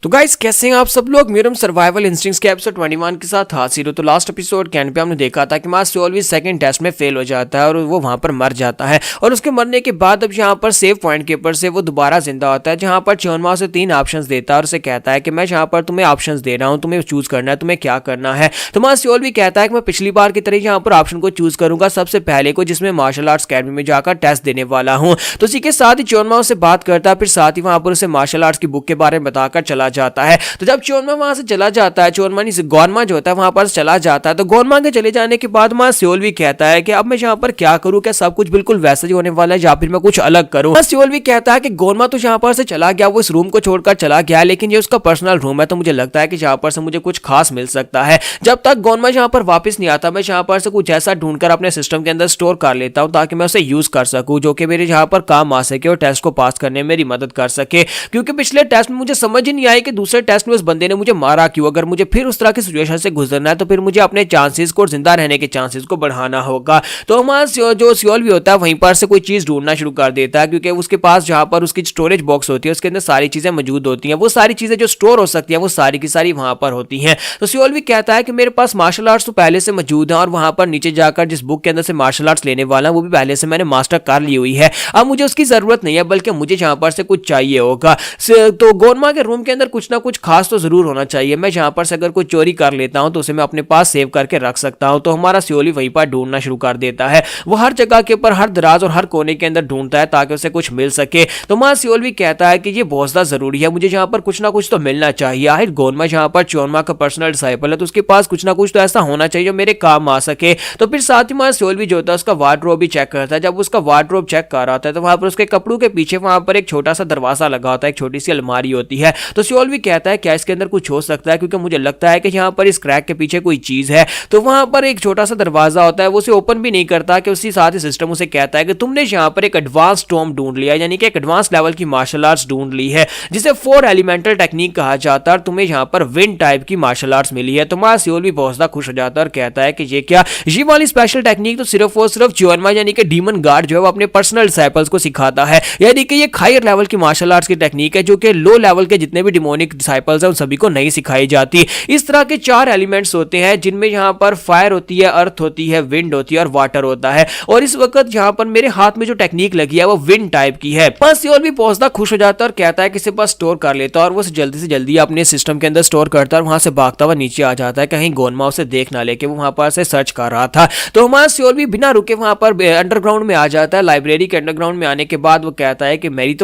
तो गाइस कैसे हैं आप सब लोग। म्यूरम सर्वाइवल इंस्टिंक्ट्स के एपिसोड 21 के साथ हाजिर हो। तो लास्ट एपिसोड के एंड पे हमने देखा था कि मास्टर ऑलवेज सेकंड टेस्ट में फेल हो जाता है और वो वहां पर मर जाता है और उसके मरने के बाद अब यहाँ पर सेव पॉइंट के ऊपर से वो दोबारा जिंदा होता है, जहां पर चोनमा से 3 ऑप्शंस देता है और उसे कहता है कि मैं यहाँ पर तुम्हें ऑप्शंस दे रहा हूँ, तुम्हें चूज करना है, तुम्हें क्या करना है। तो मास्टर ऑल भी कहता है कि मैं पिछली बार की तरह यहाँ पर ऑप्शन को चूज करूंगा सबसे पहले को, जिसमें मार्शल आर्ट्स अकेडमी में जाकर टेस्ट देने वाला हूँ। तो इसी के साथ ही चोनमा उससे बात करता है, फिर साथ ही वहां पर उसे मार्शल आर्ट्स की बुक के बारे में बताकर चला जाता है। तो जब चोनमा वहां से चला जाता है, चोनमा नहीं गोनमा जो होता है वहां पर चला जाता है, तो गोनमा के चले जाने के बाद मां सियोल भी कहता है कि अब मैं यहाँ पर क्या करूं, क्या सब कुछ बिल्कुल वैसा ही होने वाला है या फिर मैं कुछ अलग करूं। सियोल भी कहता है कि गोनमा तो यहाँ पर से चला गया, वो इस रूम को छोड़कर चला गया, लेकिन ये उसका पर्सनल रूम है, तो मुझे लगता है कि यहाँ पर से मुझे कुछ खास मिल सकता है। जब तक गोनमा यहाँ पर वापस नहीं आता, मैं यहाँ पर से कुछ ऐसा ढूंढकर अपने सिस्टम के अंदर स्टोर कर लेता हूँ ताकि मैं उसे यूज कर सकूं, जो कि मेरे यहाँ पर काम आ सके और टेस्ट को पास करने में मेरी मदद कर सके। क्योंकि पिछले टेस्ट में मुझे समझ ही नहीं आई कि दूसरे टेस्ट में उस बंदे ने मुझे मारा क्यों। अगर मुझे फिर उस तरह की सिचुएशन से गुजरना है तो फिर मुझे अपने चांसेस को, जिंदा रहने के चांसेस को बढ़ाना होगा। तो हमारा जो सियोल भी होता है वहीं पर से कोई चीज ढूंढना शुरू कर देता है, क्योंकि उसके पास जहां पर उसकी स्टोरेज बॉक्स होती है उसके अंदर सारी चीजें मौजूद होती हैं, वो सारी चीजें जो स्टोर हो सकती हैं वो सारी की सारी वहां पर होती हैं। तो सियोल भी कहता है कि मेरे पास मार्शल आर्ट्स तो पहले से मौजूद है और वहां पर नीचे जाकर जिस बुक के अंदर से मार्शल आर्ट्स लेने वाला वो भी पहले से मैंने मास्टर कर ली हुई है, अब मुझे उसकी जरूरत नहीं है, बल्कि मुझे जहां पर से कुछ चाहिए होगा। तो गोरमा के रूम के अंदर कुछ ना कुछ खास तो जरूर होना चाहिए, मैं जहां पर से अगर कोई चोरी कर लेता हूं तो उसे मैं अपने पास सेव करके रख सकता हूं। तो हमारा सियोली वहीं पर ढूंढना शुरू कर देता है, वो हर जगह के ऊपर, हर दराज और हर कोने के अंदर ढूंढता है ताकि उसे कुछ मिल सके। तो हमारा सियोल भी कहता है कि ये बहुत ज्यादा जरूरी है, मुझे यहाँ पर कुछ ना कुछ तो मिलना चाहिए। आखिर गोरमा यहाँ पर चोनमा का पर्सनल डिसाइपल है, तो उसके पास कुछ ना कुछ तो ऐसा होना चाहिए जो मेरे काम आ सके। तो फिर साथ ही हमारा सियोल भी जो होता है उसका वार्डरोब भी चेक करता है। जब उसका वार्डरोब चेक कर रहा होता है तो वहां पर उसके कपड़ों के पीछे वहां पर एक छोटा सा दरवाजा लगा होता है, एक छोटी सी अलमारी होती है। तो सियोल भी कहता है क्या इसके अंदर कुछ हो सकता है, क्योंकि मुझे लगता है कि यहाँ पर इस क्रैक के पीछे कोई चीज है। तो वहां पर एक छोटा सा दरवाजा होता है, वो उसे ओपन भी नहीं करता कि उसी साथ ही सिस्टम उसे कहता है कि तुमने यहाँ पर एक एडवांस टॉम ढूंढ लिया, यानी कि एक एडवांस लेवल की मार्शल आर्ट्स ढूंढ ली है, जिसे 4 एलिमेंटल टेक्निक कहा जाता है और तुम्हें यहाँ पर विंड टाइप की मार्शल आर्ट्स मिली है। तो मां सियोल भी बहुत ज्यादा खुश हो जाता है और कहता है कि ये क्या, ये वाली स्पेशल टेक्निक तो सिर्फ और सिर्फ चोरमा यानी कि डीमन गार्ड जो है वो अपने पर्सनल डिसाइपल्स को सिखाता है, यानी कि ये हायर लेवल की मार्शल आर्ट्स की टेक्निक है जो कि लो लेवल के जितने भी डिमोनिक डिसाइपल्स हैं उन सभी को नहीं सिखाई जाती। इस तरह के 4 एलिमेंट्स होते हैं जिनमें यहाँ पर फायर होती है, अर्थ होती है, विंड होती है और वाटर होता है। और इस वक्त यहाँ पर मेरे हाथ में जो टेक्निक लगी है वो विंड टाइप की है। सियोल भी बहुत ज्यादा खुश हो जाता है और कहता है कि इसे बस स्टोर कर लेता है और वो जल्दी से जल्दी अपने सिस्टम के अंदर स्टोर करता है और वहां से भागता हुआ नीचे आ जाता है, कहीं गोनमा उसे देख ना लेके, वो वहां पर से सर्च कर रहा था। तो हमारा सियोल भी बिना रुके वहां पर अंडरग्राउंड में आ जाता है। लाइब्रेरी के अंडरग्राउंड में आने के बाद वो कहता है कि मेरी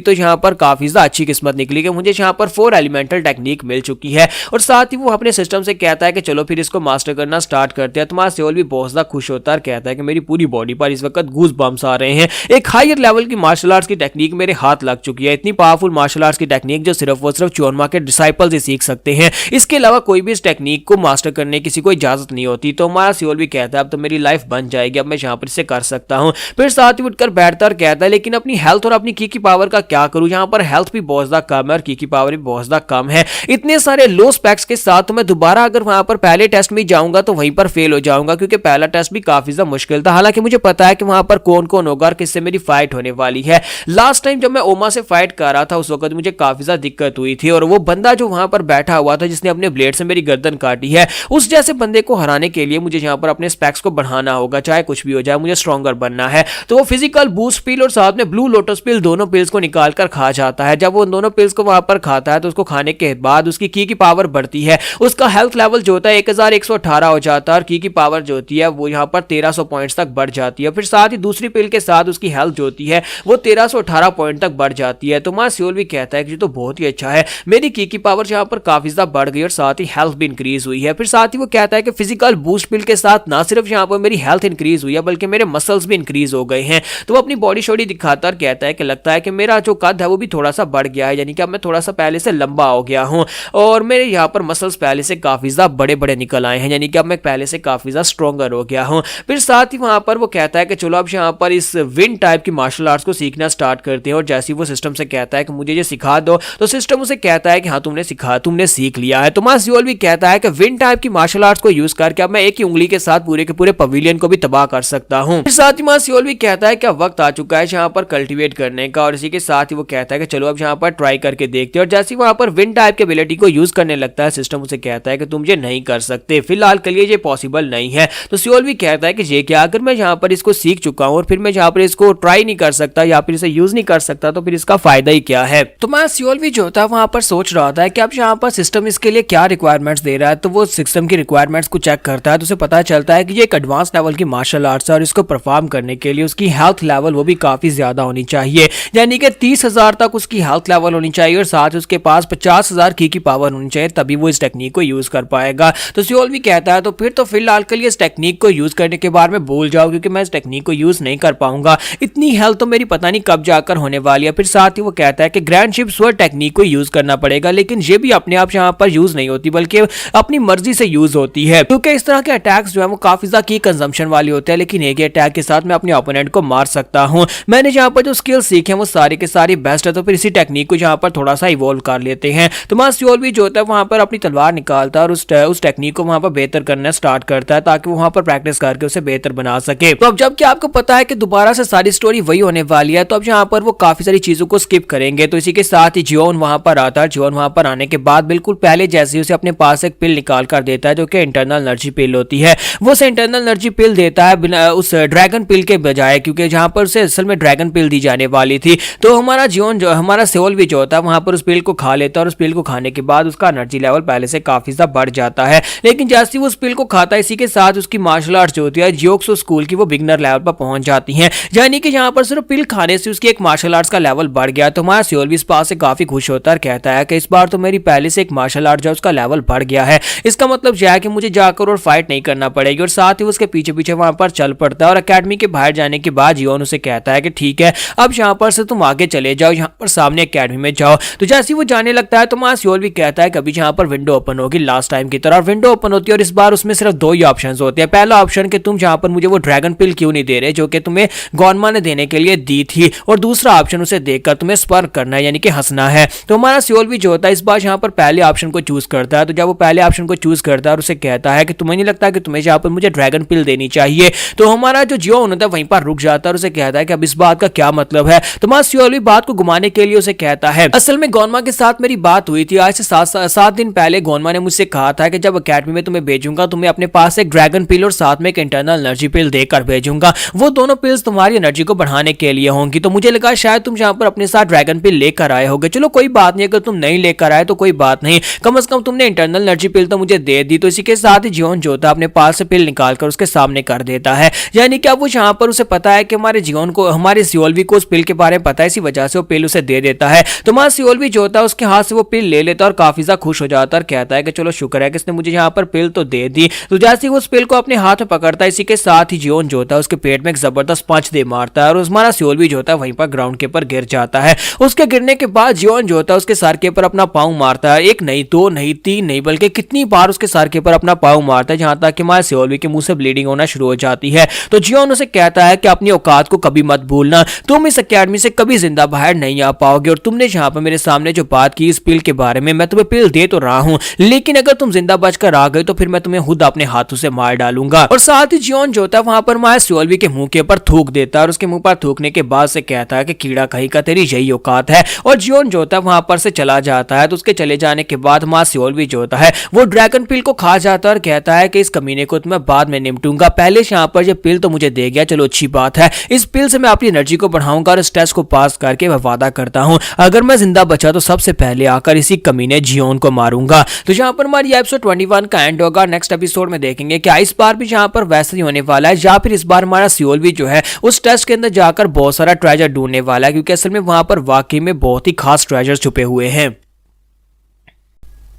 तो यहाँ पर काफी ज्यादा अच्छी किस्मत निकली कि मुझे यहाँ पर 4 एलिमेंटल टेक्निक मिल चुकी है, और साथ ही वो अपने सिस्टम से कहता है कि चलो फिर इसको मास्टर करना स्टार्ट करते हैं। तो हमारा सियोल भी बहुत ज्यादा खुश होता है और कहता है कि मेरी पूरी बॉडी पर इस वक्त गूज बम्स आ रहे हैं, एक हायर लेवल की मार्शल आर्ट्स की टेक्निक मेरे हाथ लग चुकी है, इतनी पावरफुल मार्शल आर्ट्स की टेक्निक जो सिर्फ और सिर्फ चोरमा के डिसाइपल्स ही सीख सकते हैं, इसके अलावा कोई भी इस टेक्निक को मास्टर करने किसी को इजाजत नहीं होती। तो हमारा सियोल भी कहता है अब तो मेरी लाइफ बन जाएगी, अब मैं यहाँ पर इसे कर सकता हूँ। फिर साथ ही उठकर बैठता और कहता है लेकिन अपनी हेल्थ और अपनी की पावर का क्या करूँ, यहाँ पर हेल्थ भी बहुत ज्यादा कम है और की पावर भी बहुत ज्यादा कम है, इतने सारे लो स्पेक्स के साथ तो मैं दोबारा अगर वहां पर पहले टेस्ट में जाऊंगा तो वहीं पर फेल हो जाऊंगा, क्योंकि पहला टेस्ट भी काफी ज्यादा मुश्किल था। हालांकि मुझे पता है कि वहां पर कौन कौन होगा और किससे मेरी फाइट होने वाली है। लास्ट टाइम जब मैं ओमा से फाइट कर रहा था उस वक्त मुझे काफी ज्यादा दिक्कत हुई थी, और वो बंदा जो वहां पर बैठा हुआ था जिसने अपने ब्लेड से मेरी गर्दन काटी है, उस जैसे बंदे को हराने के लिए मुझे यहाँ पर अपने स्पेक्स को बढ़ाना होगा, चाहे कुछ भी हो जाए, मुझे स्ट्रॉन्गर बनना है। तो वो फिजिकल बूस्ट पिल और साथ में ब्लू लोटस पिल दोनों पिल्स को निकाल कर खा जाता है। जब वो दोनों पिल्स को वहां पर खाता है तो उसको खाने के बाद उसकी की पावर बढ़ती है, उसका हेल्थ लेवल जो होता है 1118 हो जाता है और की पावर जो होती है वो यहाँ पर 1300 पॉइंट्स तक बढ़ जाती है। फिर साथ ही दूसरी पिल के साथ उसकी हेल्थ जो होती है वो 1318 पॉइंट तक बढ़ जाती है। तो मां सियोल भी कहता है कि तो बहुत ही अच्छा है, मेरी की पावर यहाँ पर काफी ज्यादा बढ़ गई और साथ ही हेल्थ भी इंक्रीज हुई है। फिर साथ ही वो कहता है कि फिजिकल बूस्ट पिल के साथ ना सिर्फ यहाँ पर मेरी हेल्थ इंक्रीज हुई है बल्कि मेरे मसल्स भी इंक्रीज हो गए हैं। तो वो अपनी बॉडी शॉडी दिखाता और कहता है कि लगता है कि मेरा जो कद है वो भी थोड़ा सा बढ़ गया है, यानी कि अब मैं थोड़ा सा पहले से लंबा हो गया हूँ और मेरे यहाँ पर मसल्स पहले से काफी ज्यादा बड़े बड़े निकल आए हैं, यानी कि अब मैं पहले से काफी ज्यादा स्ट्रॉन्गर हो गया हूँ। फिर साथ ही वहां पर वो कहता है कि चलो अब यहाँ पर इस विंड टाइप की मार्शल आर्ट्स को सीखना स्टार्ट करते हैं, और जैसे वो सिस्टम से कहता है कि मुझे ये सिखा दो तो सिस्टम उसे कहता है कि हाँ तुमने सीख लिया है। तो मां सियोल भी कहता है कि विंड टाइप की मार्शल आर्ट्स को यूज करके अब मैं एक ही उंगली के साथ पूरे के पूरे पवेलियन को भी तबाह कर सकता हूँ। फिर साथ ही मां सियोल भी कहता है कि अब वक्त आ चुका है यहाँ पर कल्टीवेट करने का, और इसी के साथ ही वो कहता है कि चलो अब यहाँ पर ट्राई करके देखते हैं। और बट जैसे वहां पर विंड टाइप के एबिलिटी को यूज करने लगता है, सिस्टम उसे कहता है कि तुम ये नहीं कर सकते, फिलहाल के लिए ये पॉसिबल नहीं है। तो सियोल भी कहता है कि ये क्या, अगर मैं यहाँ पर इसको सीख चुका हूँ और फिर मैं यहाँ पर इसको ट्राई नहीं कर सकता या फिर इसे यूज नहीं कर सकता तो फिर इसका फायदा ही क्या है। तो मैं सियोल भी जो था वहां पर सोच रहा था कि अब यहाँ पर सिस्टम इसके लिए क्या रिक्वायरमेंट्स दे रहा है। तो वो सिस्टम की रिक्वायरमेंट्स को चेक करता है तो उसे पता चलता है कि ये एक एडवांस लेवल की मार्शल आर्ट्स है और इसको परफॉर्म करने के लिए उसकी हेल्थ लेवल वो भी काफी ज्यादा होनी चाहिए, यानी कि 30,000 तक उसकी हेल्थ लेवल होनी चाहिए और साथ उसके पास 50,000 की पावर होनी चाहिए, तभी वो इस टेक्निक को यूज कर पाएगा। तो सियोल भी कहता है तो फिर तो फिलहाल के लिए इस टेक्निक को यूज करने के बारे में भूल जाओ, क्योंकि मैं इस टेक्निक को यूज नहीं कर पाऊंगा, इतनी हेल्थ तो मेरी पता नहीं कब जाकर होने वाली है। फिर साथ ही वो कहता है कि ग्रैंड शिप स्वर्ड टेक्निक को यूज करना पड़ेगा, लेकिन ये भी अपने आप यहाँ पर यूज नहीं होती बल्कि अपनी मर्जी से यूज होती है, क्योंकि इस तरह के अटैक्स जो है वो काफी ज्यादा की कंजम्पशन वाली होते हैं, लेकिन एक ही अटैक के साथ मैं अपने ओपोनेंट को मार सकता हूँ। मैंने यहाँ पर जो स्किल सीखे हैं वो सारी के सारी बेस्ट है, तो फिर इसी टेक्निक को यहाँ पर थोड़ा सा इवॉल्व कर लेते हैं। तो मां सियोल भी जो होता है वहां पर अपनी तलवार निकालता है और उस टेक्निक को वहां पर बेहतर करना स्टार्ट करता है ताकि वो वहां पर प्रैक्टिस करके उसे बेहतर बना सके। तो अब जबकि आपको पता है कि दोबारा से सारी स्टोरी वही होने वाली है, तो अब यहाँ पर वो काफी सारी चीजों को स्किप करेंगे। तो इसी के साथ ही जियोन वहां पर आता है। जियोन वहां पर आने के बाद बिल्कुल पहले जैसे ही उसे अपने पास एक पिल निकाल कर देता है जो कि इंटरनल एनर्जी पिल होती है, वो उसे इंटरनल एनर्जी पिल देता है बिना उस ड्रैगन पिल के बजाय, क्योंकि जहां पर उसे असल में ड्रैगन पिल दी जाने वाली थी। तो हमारा जियोन जो हमारा सियोल भी जो होता है वहां पर उस पिल को खा लेता है और उस पिल को खाने के बाद उसका एनर्जी लेवल पहले से काफी ज्यादा बढ़ जाता है। लेकिन जैसे ही वो उस पिल को खाता है, इसी के साथ उसकी मार्शल आर्ट्स जो होती है जियोक्सो स्कूल की वो बिगनर लेवल पर पहुंच जाती हैं, यानी कि यहाँ पर सिर्फ पिल खाने से उसकी एक मार्शल आर्ट्स का लेवल बढ़ गया। तो हमारा सियोल भी इस बात से काफी खुश होता है और कहता है कि इस बार तो मेरी पहले से एक मार्शल आर्ट जो उसका लेवल बढ़ गया है, इसका मतलब यह है कि मुझे जाकर और फाइट नहीं करना पड़ेगी। और साथ ही उसके पीछे पीछे वहां पर चल पड़ता है और अकेडमी के बाहर जाने के बाद जियोन उसे कहता है कि ठीक है अब यहाँ पर से तुम आगे चले जाओ, यहाँ पर सामने अकेडमी में जाओ। तो जैसे वो जाने लगता है तो हमारा सियोल भी कहता है कभी यहाँ पर विंडो ओपन होगी लास्ट टाइम की तरह। विंडो ओपन होती है और इस बार उसमें सिर्फ दो ही ऑप्शन होते हैं। पहला ऑप्शन कि तुम जहाँ पर मुझे वो ड्रैगन पिल क्यों नहीं दे रहे जो कि तुम्हें गॉनमा ने देने के लिए दी थी, और दूसरा ऑप्शन उसे देखकर तुम्हें स्पर्क करना है यानी कि हंसना है। तो हमारा सियोल भी जो होता है इस बार यहाँ पर पहले ऑप्शन को चूज करता है। तो जब वो पहले ऑप्शन को चूज करता है और उसे कहता है कि तुम्हें नहीं लगता कि तुम्हें यहाँ पर मुझे ड्रैगन पिल देनी चाहिए, तो हमारा जो जियोन होता है वहीं पर रुक जाता है और उसे कहता है कि अब इस बात का क्या मतलब है। तो हमारा सियोल भी बात को घुमाने के लिए उसे कहता है असल में गॉनमा के साथ मेरी बात हुई थी आज से 7 दिन पहले। गॉनमा ने मुझसे कहा था कि जब अकेडमी में तुम्हें भेजूंगा तुम्हें अपने पास एक ड्रैगन पिल और साथ में एक इंटरनल एनर्जी पिल देकर भेजूंगा, वो दोनों पिल्स तुम्हारी एनर्जी को बढ़ाने के लिए होंगी। तो मुझे लगा शायद तुम यहाँ पर अपने साथ ड्रैगन पिल लेकर आए होगे, चलो कोई बात नहीं, अगर तुम नहीं लेकर आए तो कोई बात नहीं, कम से कम तुमने इंटरनल एनर्जी पिल तो मुझे दे दी। तो इसी के साथ ही जियोन जो था अपने पास से पिल निकालकर उसके सामने कर देता है, यानी कि अब वो यहाँ पर उसे पता है कि हमारे जियोन को हमारे सियोल भी को उस पिल के बारे में पता है, इसी वजह से वो पिल उसे दे देता है। तो हमारा सियोल भी जो होता है उसके हाथ से वो पिल ले लेता है और काफी ज्यादा खुश हो जाता है और कहता है कि चलो शुक्र है कि इसने मुझे यहाँ पर पिल तो दे दी। तो जैसे ही वो उस पिल को अपने हाथ में पकड़ता है, इसी के साथ ही जियोन जो होता है उसके पेट में एक जबरदस्त पंच दे मारता है और हमारा सियोल भी जो होता है वहीं पर ग्राउंड के ऊपर गिर जाता है। उसके गिरने के बाद जियोन जो होता है उसके सर के ऊपर अपना पाँव मारता है, एक नहीं दो नहीं तीन नहीं बल्कि कितनी बार उसके सर के ऊपर अपना पाँव मारता है, जहां तक कि हमारे सियोल भी के मुंह से ब्लीडिंग होना शुरू हो जाती है। तो जियोन उसे कहता है कि अपनी औकात को कभी मत भूलना, तुम इस अकेडमी से कभी जिंदा बाहर नहीं आ पाओगे, और तुमने जहां पर मेरे सामने जो बात की इस पिल के बारे में, मैं तुम्हें पिल दे तो रहा हूं, लेकिन अगर तुम जिंदा बचकर आ गए तो फिर मैं तुम्हें खुद अपने हाथों से मार डालूंगा। और साथ ही जियोन जो होता है वहां पर हमारे सियोल भी के मुंह के ऊपर थूक देता है और उसके मुंह पर थूकने के बाद से कहता है कि कीड़ा कहीं का तेरी यही औकात है, और जियोन जो होता है वहां पर से चला जाता है। तो उसके चले जाने के बाद हमारा सियोल भी जो होता है वो ड्रैगन पिल को खा जाता है और कहता है कि इस कमीने को तो मैं बाद में निपटूंगा, पहले से यहाँ पर ये पिल तो मुझे दे गया, चलो अच्छी बात है, इस पिल से मैं अपनी एनर्जी को बढ़ाऊंगा और इस टेस्ट को पास करके मैं वादा करता हूं अगर मैं जिंदा बचा तो सबसे पहले आकर इसी कमीने जियोन को मारूंगा। तो यहाँ पर हमारी एपिसोड 21 का एंड होगा। नेक्स्ट एपिसोड में देखेंगे क्या इस बार भी यहाँ पर वैसे ही होने वाला है या फिर इस बार हमारा सियोल भी जो है उस टेस्ट के अंदर जाकर बहुत सारा ट्रेजर ढूंढने वाला है, क्योंकि असल में वहां पर वाकई में बहुत ही खास ट्रेजर छुपे हुए हैं।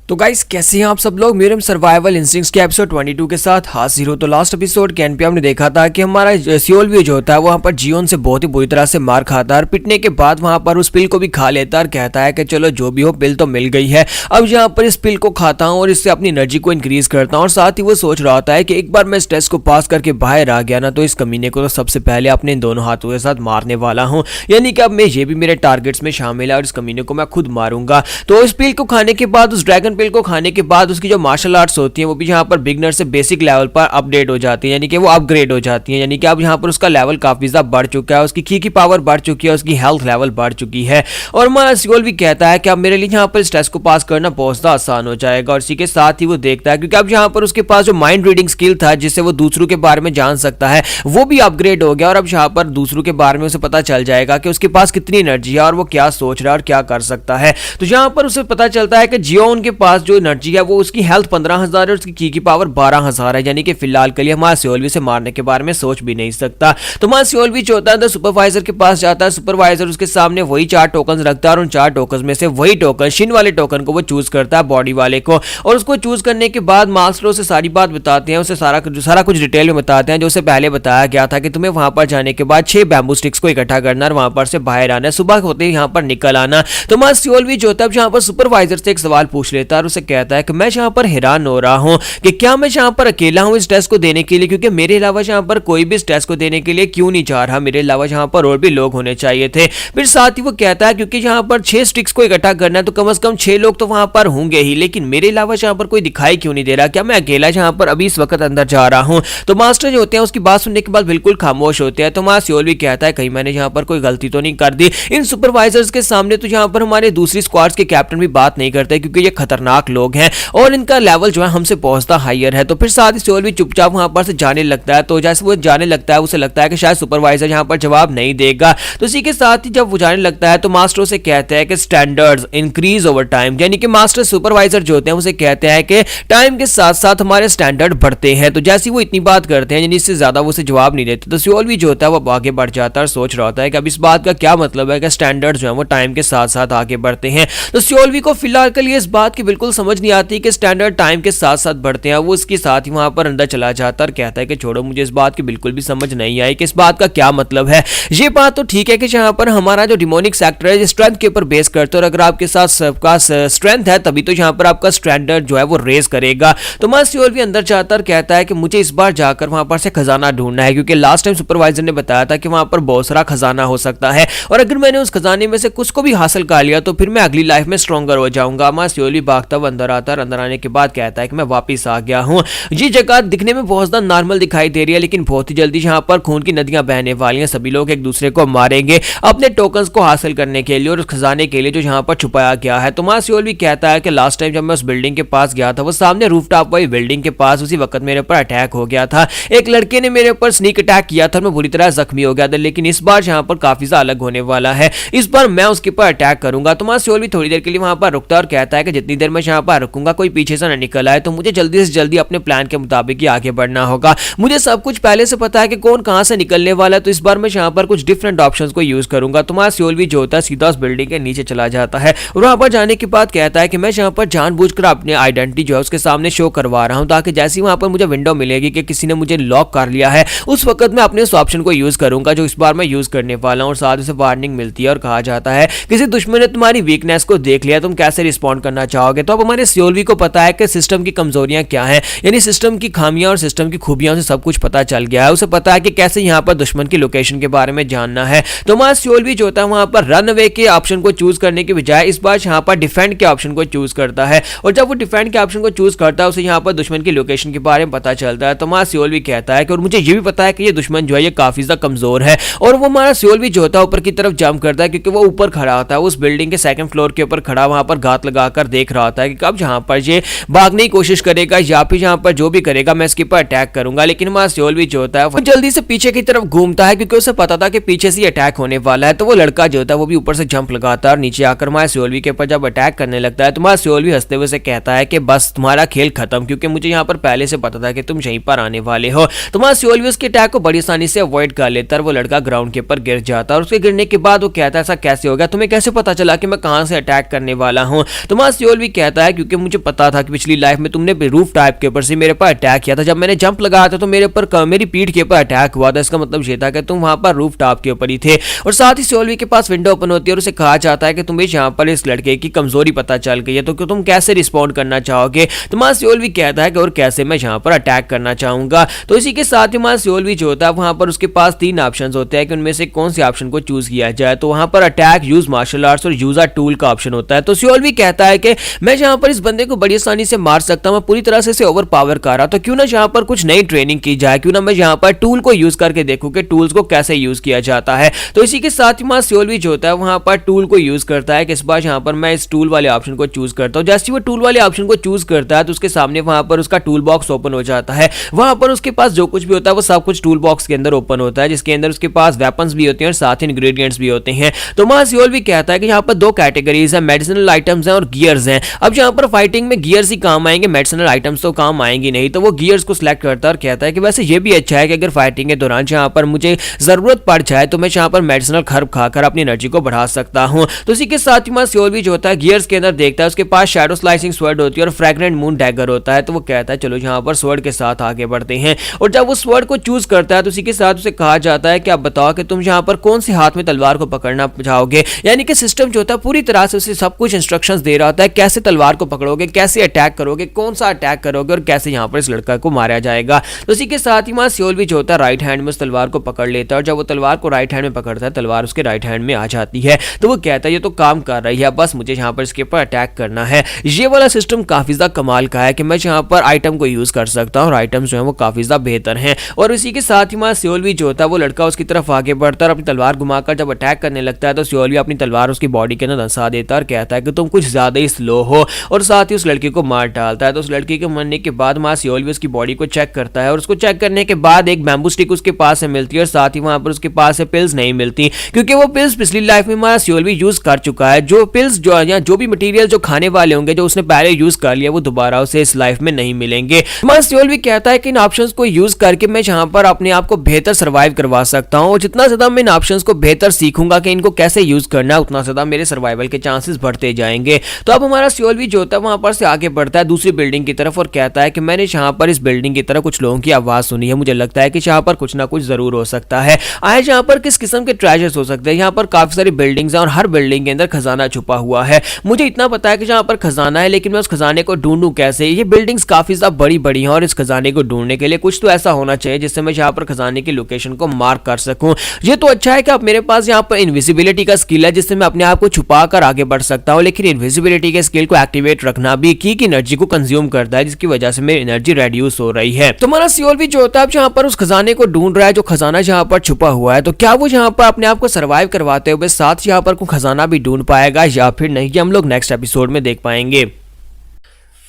तो गाइस कैसे हैं आप सब लोग, मेरे सर्वाइवल इंस्टिंक्ट्स के एपिसोड 22 के साथ हाजिर हो। तो लास्ट एपिसोड के एंड पे हमने देखा था कि हमारा सियोल भी जो होता है वहां पर जियोन से बहुत ही बुरी तरह से मार खाता है और पिटने के बाद वहां पर उस पिल को भी खा लेता है और कहता है कि चलो जो भी हो पिल तो मिल गई है, अब यहाँ पर इस पिल को खाता हूँ और इससे अपनी एनर्जी को इंक्रीज करता हूँ। और साथ ही वो सोच रहा होता है कि एक बार मैं इस टेस्ट को पास करके बाहर आ गया ना तो इस कमीने को तो सबसे पहले अपने इन दोनों हाथों के साथ मारने वाला हूँ, यानी कि अब मैं ये भी मेरे टारगेट्स में शामिल है और इस कमीने को मैं खुद मारूंगा। तो इस पिल को खाने के बाद उस ड्रैगन पिल को खाने के बाद उसकी जो मार्शल आर्ट्स होती हैं वो भी यहाँ पर बिगनर से बेसिक लेवल पर अपडेट हो जाती है, यानी कि वो अपग्रेड हो जाती है, यानी कि अब यहाँ पर उसका लेवल काफी ज्यादा बढ़ चुका है, उसकी की पावर बढ़ चुकी है, उसकी हेल्थ लेवल बढ़ चुकी है। और हमारा सियोल भी कहता है कि अब मेरे लिए यहाँ पर इस टेस्ट को पास करना बहुत ज्यादा आसान हो जाएगा। और इसी के साथ ही वो देखता है क्योंकि अब यहाँ पर उसके पास जो माइंड रीडिंग स्किल था जिससे वो दूसरों के बारे में जान सकता है वो भी अपग्रेड हो गया, और अब यहाँ पर दूसरों के बारे में उसे पता चल जाएगा कि उसके पास कितनी एनर्जी है और वो क्या सोच रहा है और क्या कर सकता है। तो यहाँ पर उसे पता चलता है कि जियोन के पास जो एनर्जी है वो उसकी हेल्थ 15,000 है, उसकी की पावर 12,000 है, यानी कि फिलहाल के लिए हमारा सियोल भी से मारने के बारे में सोच भी नहीं सकता। तो हमारा सियोल भी होता है सुपरवाइजर के पास जाता है, सुपरवाइजर उसके सामने वही 4 टोकन रखता है और उन 4 टोकन में से वही टोकन शिन वाले टोकन को वो चूज करता है, बॉडी वाले को। और उसको चूज करने के बाद मास्टर उसे सारी बात बताते हैं, उसे सारा कुछ डिटेल में बताते हैं जो उसे पहले बताया गया था कि तुम्हें वहां पर जाने के बाद 6 बैम्बू स्टिक्स को इकट्ठा करना और वहां पर से बाहर आना, सुबह होते ही यहाँ पर निकल आना। तो हमारा सियोल भी होता है यहाँ पर सुपरवाइजर से एक सवाल पूछ लेता है और उसे कहता है कि मैं यहाँ पर हैरान हो रहा हूँ कि क्या मैं यहाँ पर अकेला हूँ इस टेस्ट को देने के लिए, क्योंकि मेरे अलावा यहाँ पर कोई भी इस टेस्ट को देने के लिए क्यों नहीं चाह रहा, मेरे अलावा यहाँ पर और भी लोग होने चाहिए थे। फिर साथ ही वो कहता है क्योंकि यहाँ पर 6 स्टिक्स को इकट्ठा करना है तो कम से कम 6 लोग तो वहां पर होंगे ही, लेकिन मेरे अलावा यहाँ पर कोई दिखाई क्यों नहीं दे रहा, क्या मैं अकेला यहाँ पर अभी इस वक्त अंदर जा रहा हूँ। तो मास्टर जो होते हैं उसकी बात सुनने के बाद बिल्कुल खामोश होते हैं। तो हमारा सियोल भी कहता है कहीं मैंने यहाँ पर कोई गलती तो नहीं कर दी, इन सुपरवाइजर्स के सामने तो यहाँ पर हमारे दूसरी स्क्वाड्स के कैप्टन भी बात नहीं करते क्योंकि ये खतरनाक लोग हैं और इनका लेवल जो है हमसे पहुंचता हायर है। तो फिर साथ ही सियोल भी चुपचाप वहां पर से जाने लगता है। तो जैसे वो जाने लगता है उसे लगता है कि शायद सुपरवाइजर यहाँ पर जवाब नहीं देगा। तो इसी के साथ ही जब वो जाने लगता है तो मास्टर से कहते हैं कि स्टैंडर्ड्स इंक्रीज ओवर टाइम, यानी कि मास्टर सुपरवाइजर जो होते हैं उसे कहते हैं कि टाइम के साथ साथ हमारे स्टैंडर्ड बढ़ते हैं। तो जैसे वो इतनी बात करते हैं यानी इससे ज्यादा वो उसे जवाब नहीं देते, तो सियोल भी जो होता है वो आगे बढ़ जाता है और सोच रहा होता है कि अब इस बात का क्या मतलब है कि स्टैंडर्ड जो है वो टाइम के साथ साथ आगे बढ़ते हैं। तो सियोल भी को फिलहाल के लिए इस बात की बिल्कुल समझ नहीं आती कि स्टैंडर्ड टाइम के साथ साथ बढ़ते हैं। वो उसके साथ ही वहां पर अंदर चला जाता और कहता है कि छोड़ो, मुझे इस बात की बिल्कुल भी समझ नहीं आई कि इस बात का क्या मतलब है। ये बात तो ठीक है कि यहाँ पर हमारा जो डिमोनिक सेक्टर है स्ट्रेंथ के ऊपर बेस करते हैं और अगर आपके साथ सबका स्ट्रेंथ है तभी तो यहाँ पर आपका स्टैंडर्ड जो है वो रेज करेगा। तो मैं सियोल भी अंदर जाता और कहता है कि मुझे इस बार जाकर वहां पर से खजाना ढूंढना है, क्योंकि लास्ट टाइम सुपरवाइजर ने बताया था कि वहां पर बहुत सारा खजाना हो सकता है और अगर मैंने उस खजाने में से कुछ को भी हासिल कर लिया तो फिर मैं अगली लाइफ में स्ट्रॉन्गर हो जाऊंगा। मैं सियोल भी भागता हुआ अंदर आता और अंदर आने के बाद कहता है कि मैं वापिस आ गया हूँ। ये जगह दिखने में बहुत ज्यादा नॉर्मल दिखाई दे रही है लेकिन बहुत ही जल्दी यहाँ पर खून की नदियां बहने वाली हैं, सभी लोग एक दूसरे को मारेंगे अपने टोकन्स को हासिल करने के लिए और उस खजाने के लिए जो यहाँ पर छुपाया गया है। तो मां सियोल भी कहता है कि लास्ट टाइम जब मैं उस बिल्डिंग के पास गया था वो सामने रूफटॉप वाली बिल्डिंग के पास उसी वक्त मेरे ऊपर अटैक हो गया था, एक लड़के ने मेरे ऊपर स्नीक अटैक किया था, मैं बुरी तरह जख्मी हो गया था, लेकिन इस बार यहाँ पर काफी ज्यादा अलग होने वाला है, इस बार मैं उसके ऊपर अटैक करूंगा। तो मां सियोल भी थोड़ी देर के लिए वहां पर रुकता और कहता है कि जितनी देर मैं यहाँ पर रुकूंगा कोई पीछे से न निकल आए, तो मुझे जल्दी से जल्दी अपने प्लान के मुताबिक ही आगे बढ़ना होगा। मुझे सब कुछ पहले से पता है कि कौन कहां से निकलने वाला है, तो इस बार मैं यहाँ पर कुछ डिफरेंट ऑप्शंस को यूज करूंगा। तो मां सियोल भी जो होता है सीधा उस बिल्डिंग के नीचे चला जाता है और वहां पर जाने के बाद कहता है कि मैं यहाँ पर जानबूझकर अपनी आइडेंटिटी जो है उसके सामने शो करवा रहा हूं ताकि जैसे ही वहां पर मुझे विंडो मिलेगी कि किसी ने मुझे लॉक कर लिया है उस वक्त मैं अपने उस ऑप्शन को यूज करूंगा जो इस बार मैं यूज करने वाला हूं। और साथ उसे वार्निंग मिलती है और कहा जाता है किसी दुश्मन ने तुम्हारी वीकनेस को देख लिया, तुम कैसे रिस्पॉन्ड करना चाहोगे। तो अब हमारे सियोल को पता है कि सिस्टम की कमजोरियां क्या हैं, यानी सिस्टम की खामियां और सिस्टम की खूबियां से सब कुछ पता चल गया है। उसे पता है कि कैसे यहाँ पर दुश्मन की लोकेशन के बारे में जानना है। तो हमारा सियोल भी जो होता है वहां पर रन अवे के ऑप्शन को चूज करने के बजाय इस बार यहाँ पर डिफेंड के ऑप्शन को चूज करता है और जब वो डिफेंड के ऑप्शन को चूज करता है उसे यहाँ पर दुश्मन की लोकेशन के बारे में पता चलता है। तो हमारा सियोल भी कहता है कि और मुझे ये भी पता है कि ये दुश्मन जो है ये काफी ज्यादा कमजोर है और वो हमारा सियोल भी जो होता है ऊपर की तरफ जंप करता है क्योंकि वो ऊपर खड़ा होता है, उस बिल्डिंग के सेकंड फ्लोर के ऊपर खड़ा वहां पर घात लगाकर देख रहा होता है कि कब जहां पर ये भागने की कोशिश करेगा या फिर जहां पर जो भी करेगा मैं इसके ऊपर अटैक करूंगा। लेकिन हमारा सियोल भी जो होता है वो जल्दी से पीछे की तरफ घूमता है क्योंकि उसे पता था कि पीछे से अटैक होने वाला है। तो वो लड़का जो होता है वो भी ऊपर से जंप लगाता है और नीचे आकर हमारे सियोल के ऊपर जब अटैक करने लगता है तो हमारा सियोल भी हंसते हुए से कहता है कि बस तुम्हारा खेल खत्म, क्योंकि मुझे यहाँ पर पहले से पता था कि तुम यहीं पर आने वाले हो। तो हमारा सियोल भी उसके अटैक को बड़ी आसानी से अवॉइड कर लेता है। वो लड़का ग्राउंड के ऊपर गिर जाता है और उसके गिरने के बाद वो कहता है ऐसा कैसे हो गया, तुम्हें कैसे पता चला कि मैं कहां से अटैक करने वाला हूं। तो हमारा सियोल भी कहता है क्योंकि मुझे पता था कि पिछली लाइफ में तुमने रूफ टाइप के ऊपर से मेरे पर अटैक किया था, जब मैंने जंप लगाया था तो मेरे ऊपर मेरी पीठ के ऊपर अटैक हुआ था, इसका मतलब ये था कि तुम वहां पर रूफ टॉप के ऊपर ही थे। और साथ ही सियोल के पास विंडो ओपन होती है और उसे कहा जाता है कि तुम्हें यहाँ पर इस लड़के की कमजोरी पता चल गई है तो तुम कैसे रिस्पॉन्ड करना चाहोगे। तो हमारा सियोल भी कहता है कि और कैसे मैं यहाँ पर अटैक करना चाहूंगा। तो इसी के साथ ही हमारा सियोल भी जो होता है वहां पर उसके पास 3 ऑप्शंस होते हैं कि उनमें से कौन से ऑप्शन को चूज किया जाए। तो वहां पर अटैक, यूज मार्शल आर्ट्स और यूज अ टूल का ऑप्शन होता है। तो सियोल भी कहता है कि मैं जहाँ पर इस बंदे को बड़ी आसानी से मार सकता हूँ, मैं पूरी तरह से इसे ओवर पावर कर रहा, तो क्यों ना जहाँ पर कुछ नई ट्रेनिंग की जाए, क्यों ना मैं यहाँ पर टूल को यूज करके देखूं कि टूल्स को कैसे यूज किया जाता है। तो इसी के साथ ही वहाँ सियोल भी जो होता है वहाँ पर टूल को यूज करता है कि इस बार यहाँ पर मैं इस टूल वाले ऑप्शन को चूज करता हूँ। जैसे वो टूल वाले ऑप्शन को चूज करता है तो उसके सामने वहाँ पर उसका टूल बॉक्स ओपन हो जाता है। वहाँ पर उसके पास जो कुछ भी होता है वो सब कुछ टूल बॉक्स के अंदर ओपन होता है, जिसके अंदर उसके पास वेपन्स भी होते हैं और साथ ही इंग्रेडिएंट्स भी होते हैं। तो वहाँ सियोल भी कहता है कि यहाँ पर दो कैटेगरीज है, मेडिसिनल आइटम्स हैं और गियर्स हैं। अब यहाँ पर फाइटिंग में गियर्स ही काम आएंगे, मेडिसिनल आइटम्स तो काम आएंगे नहीं। तो वो गियर्स को सिलेक्ट करता है और कहता है कि वैसे ये भी अच्छा है कि अगर फाइटिंग के दौरान जहाँ पर मुझे जरूरत पड़ जाए तो मैं यहाँ पर मेडिसिनल खर्ब खाकर अपनी एनर्जी को बढ़ा सकता हूँ। तो इसी के साथ ही सियोल भी जो होता है गियर्स के अंदर देखता है, उसके पास शैडो स्लाइसिंग स्वर्ड होती है और फ्रैग्रेंट मून डैगर होता है। तो वो कहता है चलो यहाँ पर स्वर्ड के साथ आगे बढ़ते हैं। और जब वो स्वर्ड को चूज करता है तो उसी के साथ उसे कहा जाता है कि आप बताओ कि तुम यहाँ पर कौन से हाथ में तलवार को पकड़ना चाहोगे। यानी कि सिस्टम जो होता है पूरी तरह से उसे सब कुछ इंस्ट्रक्शंस दे रहा होता है, कैसे तलवार को पकड़ोगे, कैसे अटैक करोगे, कौन सा अटैक करोगे और कैसे यहाँ पर इस लड़का को मारा जाएगा। तो इसी के साथ ही सियोल भी जो होता है राइट हैंड में उस तलवार को पकड़ लेता है और जब वो तलवार को राइट हैंड में पकड़ता है तलवार उसके राइट हैंड में आ जाती है। तो वो कहता है ये तो काम कर रही है, बस मुझे यहाँ पर इसके ऊपर अटैक करना है। ये वाला सिस्टम काफी ज्यादा कमाल का है कि मैं यहाँ पर आइटम को यूज कर सकता हूँ और आइटम जो है वो काफी ज्यादा बेहतर हैं। और इसी के साथ ही सियोल भी जो होता है वो लड़का उसकी तरफ आगे बढ़ता है और अपनी तलवार घुमाकर जब अटैक करने लगता है तो सियोल भी अपनी तलवार उसकी बॉडी के अंदर धंसा देता है और कहता है कि तुम कुछ ज्यादा ही स्लो हो और साथ ही उस लड़की को मार डालता है। तो उस लड़की के मरने के बाद सियोल भी उसकी बॉडी को चेक करता है और उसको चेक करने के बाद एक बैम्बू स्टिक उसके पास से मिलती है और साथ ही वहां पर उसके पास से पिल्स नहीं मिलती, क्योंकि वो पिल्स पिछली लाइफ में सियोल भी यूज कर चुका है। जो पिल्स जो भी मटेरियल जो खाने वाले होंगे जो उसने पहले यूज कर लिया वो दोबारा उसे इस लाइफ में नहीं मिलेंगे। सियोल भी कहता है कि इन ऑप्शंस को यूज करके मैं यहाँ पर अपने आप को बेहतर सर्वाइव करवा सकता हूँ और जितना ज्यादा मैं इन ऑप्शंस को बेहतर सीखूंगा कि इनको कैसे यूज करना है उतना ज्यादा मेरे सर्वाइवल के चांसेस बढ़ते जाएंगे। तो अब हमारा सियोल भी जो होता है वहां पर से आगे बढ़ता है दूसरी बिल्डिंग की तरफ और कहता है कि मैंने यहाँ पर इस बिल्डिंग की तरफ कुछ लोगों की आवाज सुनी है, मुझे लगता है कि यहाँ पर कुछ ना कुछ जरूर हो सकता है। आज यहाँ पर किस किस्म के ट्रेजर्स हो सकते हैं। यहाँ पर काफी सारी बिल्डिंग्स हैं और हर बिल्डिंग के अंदर खजाना छुपा हुआ है। मुझे इतना पता है कि यहाँ पर खजाना है, लेकिन मैं उस खजाने को ढूंढूं कैसे। ये बिल्डिंग्स काफी ज्यादा बड़ी बड़ी हैं और इस खजाने को ढूंढने के लिए कुछ तो ऐसा होना चाहिए जिससे मैं यहाँ पर खजाने की लोकेशन को मार्क कर सकूं। ये तो अच्छा है कि अब मेरे पास यहाँ पर इनविजिबिलिटी का स्किल है जिससे मैं अपने आप को छुपा कर आगे बढ़ सकता हूँ, लेकिन इनविजिबिलिटी के स्किल को एक्टिवेट रखना भी की एनर्जी को कंज्यूम करता है जिसकी वजह से मेरी एनर्जी रेड्यूस हो रही है। तो हमारा सियोल भी जो होता है जहाँ पर उस खजाने को ढूंढ रहा है, जो खजाना जहाँ पर छुपा हुआ है, तो क्या वो यहाँ पर अपने आप को सर्वाइव करवाते हुए साथ यहाँ पर कोई खजाना भी ढूंढ पाएगा या फिर नहीं, हम लोग नेक्स्ट एपिसोड में देख पाएंगे।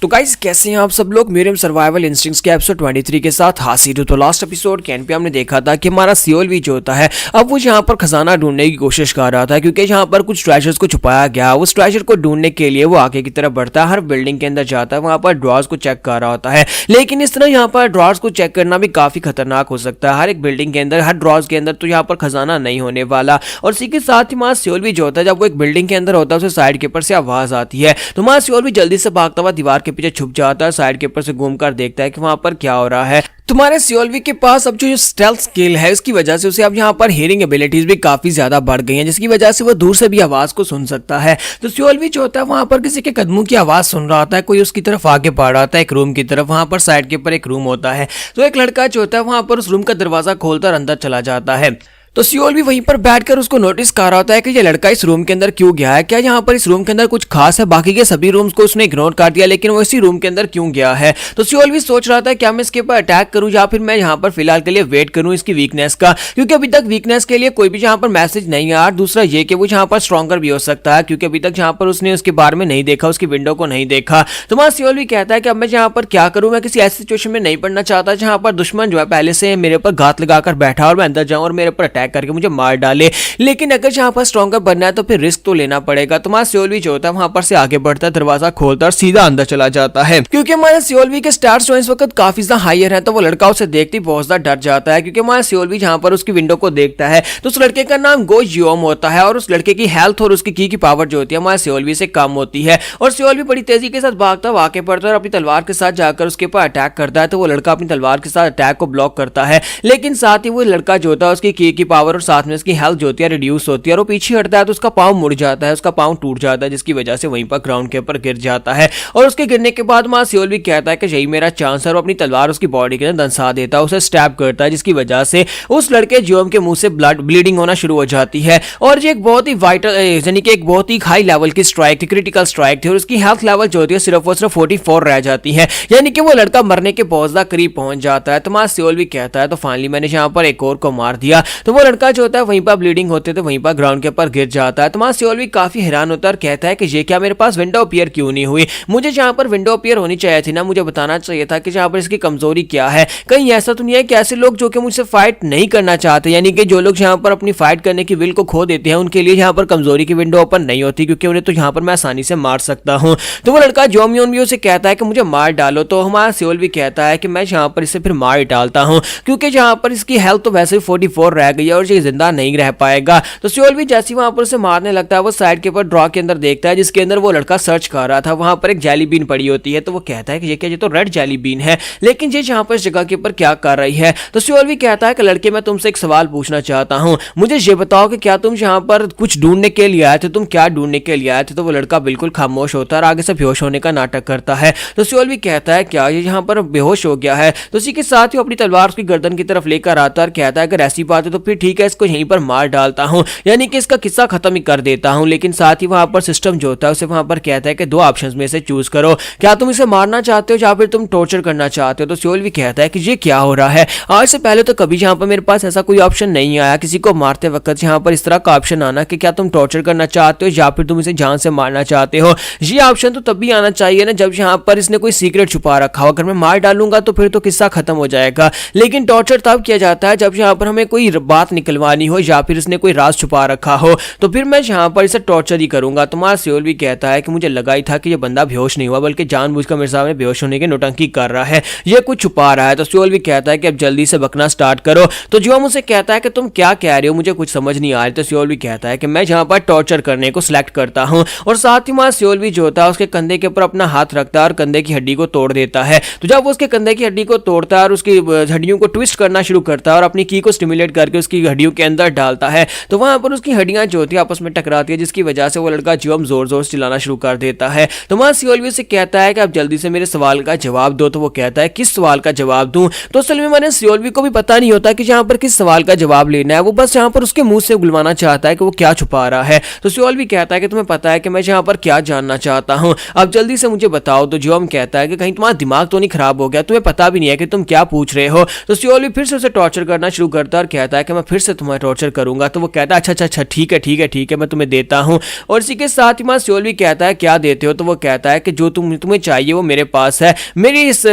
तो गाइस कैसे हैं आप सब लोग मेरे सर्वाइवल इंस्टिंक्ट्स के एपिसोड 23 के साथ हाजिर हूं। तो लास्ट एपिसोड के एंड पे हमने देखा था कि हमारा सियोल भी जो होता है अब वो यहाँ पर खजाना ढूंढने की कोशिश कर रहा था, क्योंकि यहाँ पर कुछ ट्रेजर्स को छुपाया गया। उस ट्रेजर को ढूंढने के लिए वो आगे की तरफ बढ़ता है, हर बिल्डिंग के अंदर जाता है, वहां पर ड्रॉर्स को चेक कर रहा होता है। लेकिन इस तरह यहाँ पर ड्रॉर्स को चेक करना भी काफी खतरनाक हो सकता है। हर एक बिल्डिंग के अंदर हर ड्रॉर्स के अंदर तो यहाँ पर खजाना नहीं होने वाला। और इसी के साथ ही हमारा सियोल भी जो होता है जब वो एक बिल्डिंग के अंदर होता है उसे साइड के ऊपर से आवाज आती है, तो हमारा सियोल भी जल्दी से भागता हुआ दीवार के पीछे छुप जाता है, साइड के ऊपर से घूमकर देखता है कि वहां पर क्या हो रहा है। तुम्हारे सियोल के पास अब जो स्टेल्थ स्किल है उसकी वजह से उसे अब यहाँ पर हियरिंग एबिलिटीज भी काफी ज्यादा बढ़ गई हैं, जिसकी वजह से वो दूर से भी आवाज को सुन सकता है। तो सियोल जो होता है वहां पर किसी के कदमों की आवाज सुन रहा होता है, कोई उसकी तरफ आगे बढ़ रहा होता है एक रूम की तरफ। वहां पर साइड के ऊपर एक रूम होता है, तो एक लड़का जो होता है वहां पर उस रूम का दरवाजा खोलकर अंदर चला जाता है। तो सियोल भी वहीं पर बैठकर उसको नोटिस कर रहा होता है कि ये लड़का इस रूम के अंदर क्यों गया है, क्या यहाँ पर इस रूम के अंदर कुछ खास है। बाकी के सभी रूम्स को उसने इग्नोर कर दिया, लेकिन वो इसी रूम के अंदर क्यों गया है। तो सियोल भी सोच रहा था क्या मैं इसके ऊपर अटैक करूं या फिर मैं यहाँ पर फिलहाल के लिए वेट करूं इसकी वीकनेस का, क्योंकि अभी तक वीकनेस के लिए कोई भी यहाँ पर मैसेज नहीं आया। दूसरा ये कि वो यहाँ पर स्ट्रॉन्गर भी हो सकता है, क्योंकि अभी तक यहाँ पर उसने उसके बारे में नहीं देखा, उसकी विंडो को नहीं देखा। तो वहाँ सियोल भी कहता है कि अब मैं यहाँ पर क्या करूँ, मैं किसी ऐसी सिचुएशन में नहीं पड़ना चाहता जहाँ पर दुश्मन जो है पहले से मेरे ऊपर घात लगाकर बैठा और मैं अंदर जाऊँ और मेरे ऊपर अटैक करके मुझे मार डाले। लेकिन अगर यहाँ पर स्ट्रॉन्गर बनना है तो फिर रिस्क तो लेना पड़ेगा। तो हमारा सियोल भी जो होता है वहां पर से आगे बढ़ता है, दरवाजा खोलता और सीधा अंदर चला जाता है। क्योंकि हमारे सियोल के स्टार्स जो इस वक्त काफी ज्यादा हायर है, तो वो लड़का उसे देखते ही बहुत ज्यादा डर जाता है, क्योंकि हमारा सियोल भी जहाँ पर उसकी विंडो को देखता है तो उस लड़के का नाम गो जियोम होता है और उस लड़के की हेल्थ और उसकी की पावर जो होती है हमारे सियोल से कम होती है। और सियोल भी बड़ी तेजी के साथ भागता हुआ आगे बढ़ता है और अपनी तलवार के साथ जाकर उसके ऊपर अटैक करता है। तो वो लड़का अपनी तलवार के साथ अटैक को ब्लॉक करता है, लेकिन साथ ही वो लड़का जो होता है उसकी की पावर और साथ में उसकी हेल्थ जो होती है रिड्यूस होती है और वो पीछे हटता है तो उसका पाँव मुड़ जाता है, उसका पाँव टूट जाता है, जिसकी वजह से वहीं पर ग्राउंड के ऊपर गिर जाता है। और उसके गिरने के बाद मां सियोल भी कहता है कि यही मेरा चांस है और अपनी तलवार उसकी बॉडी के अंदर दंसा देता है, उसे स्टैब करता है, जिसकी वजह से उस लड़के जियोम के मुंह से ब्लीडिंग होना शुरू हो जाती है। और ये एक बहुत ही वाइटल यानी कि एक बहुत ही हाई लेवल की स्ट्राइक थी, क्रिटिकल स्ट्राइक थी और उसकी हेल्थ लेवल जो होती है सिर्फ और सिर्फ 44 रह जाती है, यानी कि वो लड़का मरने के बहुत ज्यादा करीब पहुंच जाता है। तो मां सियोल भी कहता है तो फाइनली मैंने यहाँ पर एक और को मार दिया। तो वो लड़का जो होता है वहीं पर ब्लीडिंग होते थे वहीं पर ग्राउंड के ऊपर गिर जाता है। तो मां सियोल भी काफी हैरान होता है और कहता है कि ये क्या मेरे पास विंडो अपीयर क्यों नहीं हुई, मुझे जहां पर विंडो अपीयर होनी चाहिए थी ना, मुझे बताना चाहिए था कि जहां पर इसकी कमजोरी क्या है। कहीं ऐसा तो नहीं है कि ऐसे लोग जो कि मुझसे फाइट नहीं करना चाहते, यानी कि जो लोग यहाँ पर अपनी फाइट करने की विल को खो देते हैं, उनके लिए यहाँ पर कमजोरी की विंडो ओपन नहीं होती, क्योंकि उन्हें तो यहाँ पर मैं आसानी से मार सकता हूँ। तो वो लड़का जोमियोन भी उसे कहता है कि मुझे मार डालो। तो हमारा सियोल भी कहता है कि मैं यहाँ पर इसे फिर मार डालता हूँ, क्योंकि जहाँ पर इसकी हेल्थ तो वैसे ही 44 रह गई है और ये जिंदा नहीं रह पाएगा। तो सियोल भी जैसे वहां पर उसे मारने लगता है, वो साइड के ऊपर ड्रॉ के अंदर देखता है जिसके अंदर वो लड़का सर्च कर रहा था, वहां पर एक जेली बीन पड़ी होती है। तो वो कहता है कि ये क्या, ये तो रेड जेली बीन है, लेकिन ये यहाँ पर इस जगह के ऊपर क्या कर रही है। तो सियोल भी कहता है कि लड़के मैं तुमसे एक सवाल पूछना चाहता हूँ, मुझे ये बताओ कि क्या तुम यहाँ पर कुछ ढूंढने के लिए आए थे, तुम क्या ढूंढने के लिए आए थे। तो वो लड़का बिल्कुल खामोश होता है और आगे से बेहोश होने का नाटक करता है। तो सियोल भी कहता है क्या ये यहाँ पर बेहोश हो गया है। तो इसी के साथ ही अपनी तलवार उसकी गर्दन की तरफ लेकर आता है और कहता है अगर ऐसी बात है तो फिर ठीक है, इसको यहीं पर मार डालता हूँ, यानी कि इसका किस्सा खत्म ही कर देता हूँ। लेकिन साथ ही वहां पर सिस्टम जो होता है उसे वहां पर कहता है कि दो ऑप्शंस में से चूज करो, क्या तुम इसे मारना चाहते हो या फिर तुम टॉर्चर करना चाहते हो। तो सियोल भी कहता है कि ये क्या हो रहा है, आज से पहले तो कभी यहाँ पर मेरे पास ऐसा कोई ऑप्शन नहीं आया किसी को मारते वक्त यहाँ पर इस तरह का ऑप्शन आना कि क्या तुम टॉर्चर करना चाहते हो या फिर तुम इसे जान से मारना चाहते हो। ये ऑप्शन तो तब भी आना चाहिए ना जब यहाँ पर इसने कोई सीक्रेट छुपा रखा हो, अगर मैं मार डालूंगा तो फिर तो किस्सा खत्म हो जाएगा। लेकिन टॉर्चर तब किया जाता है जब यहाँ पर हमें कोई बात निकलवानी हो या फिर इसने कोई राज छुपा रखा हो, तो फिर मैं यहाँ पर इसे टॉर्चर ही करूंगा। तो मां सियोल भी कहता है कि मुझे लगा ही था कि ये बंदा बेहोश नहीं हुआ बल्कि जानबूझकर मेरे सामने बेहोश होने की नौटंकी कर रहा है, ये कुछ छुपा रहा है। तो सियोल भी कहता है कि अब जल्दी से बकना स्टार्ट करो। तो जो मुझसे कहता है कि तुम क्या कह रहे हो, मुझे कुछ समझ नहीं आ रही। तो सियोल भी कहता है कि मैं यहाँ पर टॉर्चर करने को सिलेक्ट करता हूँ। और साथ ही मां सियोल भी जो होता है उसके कंधे के ऊपर अपना हाथ रखता है और कंधे की हड्डी को तोड़ देता है। तो जब वो उसके कंधे की हड्डी को तोड़ता है और उसकी हड्डियों को ट्विस्ट करना शुरू करता है और अपनी की को स्टिमुलेट करके उसकी हड्डियों के अंदर डालता है, तो वहां पर उसकी हड्डियां जो होती है आपस में टकराती है, जिसकी वजह से वो लड़का जियोम जोर जोर से चिल्लाना शुरू कर देता है। तो मां सियोल भी से कहता है कि आप जल्दी से मेरे सवाल का जवाब दो। तो वो कहता है किस सवाल का जवाब दूं। तो असल में मैंने सियोल को भी पता नहीं होता कि यहाँ पर किस सवाल का जवाब लेना है, वो बस यहाँ पर उसके मुंह से बुलवाना चाहता है कि वो क्या छुपा रहा है। तो सियोल भी कहता है कि तुम्हें पता है कि मैं यहाँ पर क्या जानना चाहता हूँ, अब जल्दी से मुझे बताओ। तो जियोम कहता है कि कहीं तुम्हारा दिमाग तो नहीं खराब हो गया, तुम्हें पता भी नहीं है कि तुम क्या पूछ रहे हो। तो सियोल भी फिर से उसे टॉर्चर करना शुरू करता है और कहता है कि मैं फिर से तुम्हें टॉर्चर करूंगा। तो वो कहता है अच्छा ठीक है मैं तुम्हें देता हूं। और इसी के साथ ही मां सियोल भी कहता है क्या देते हो। तो वो कहता है कि जो तुम्हें चाहिए वो मेरे पास है, मेरी इस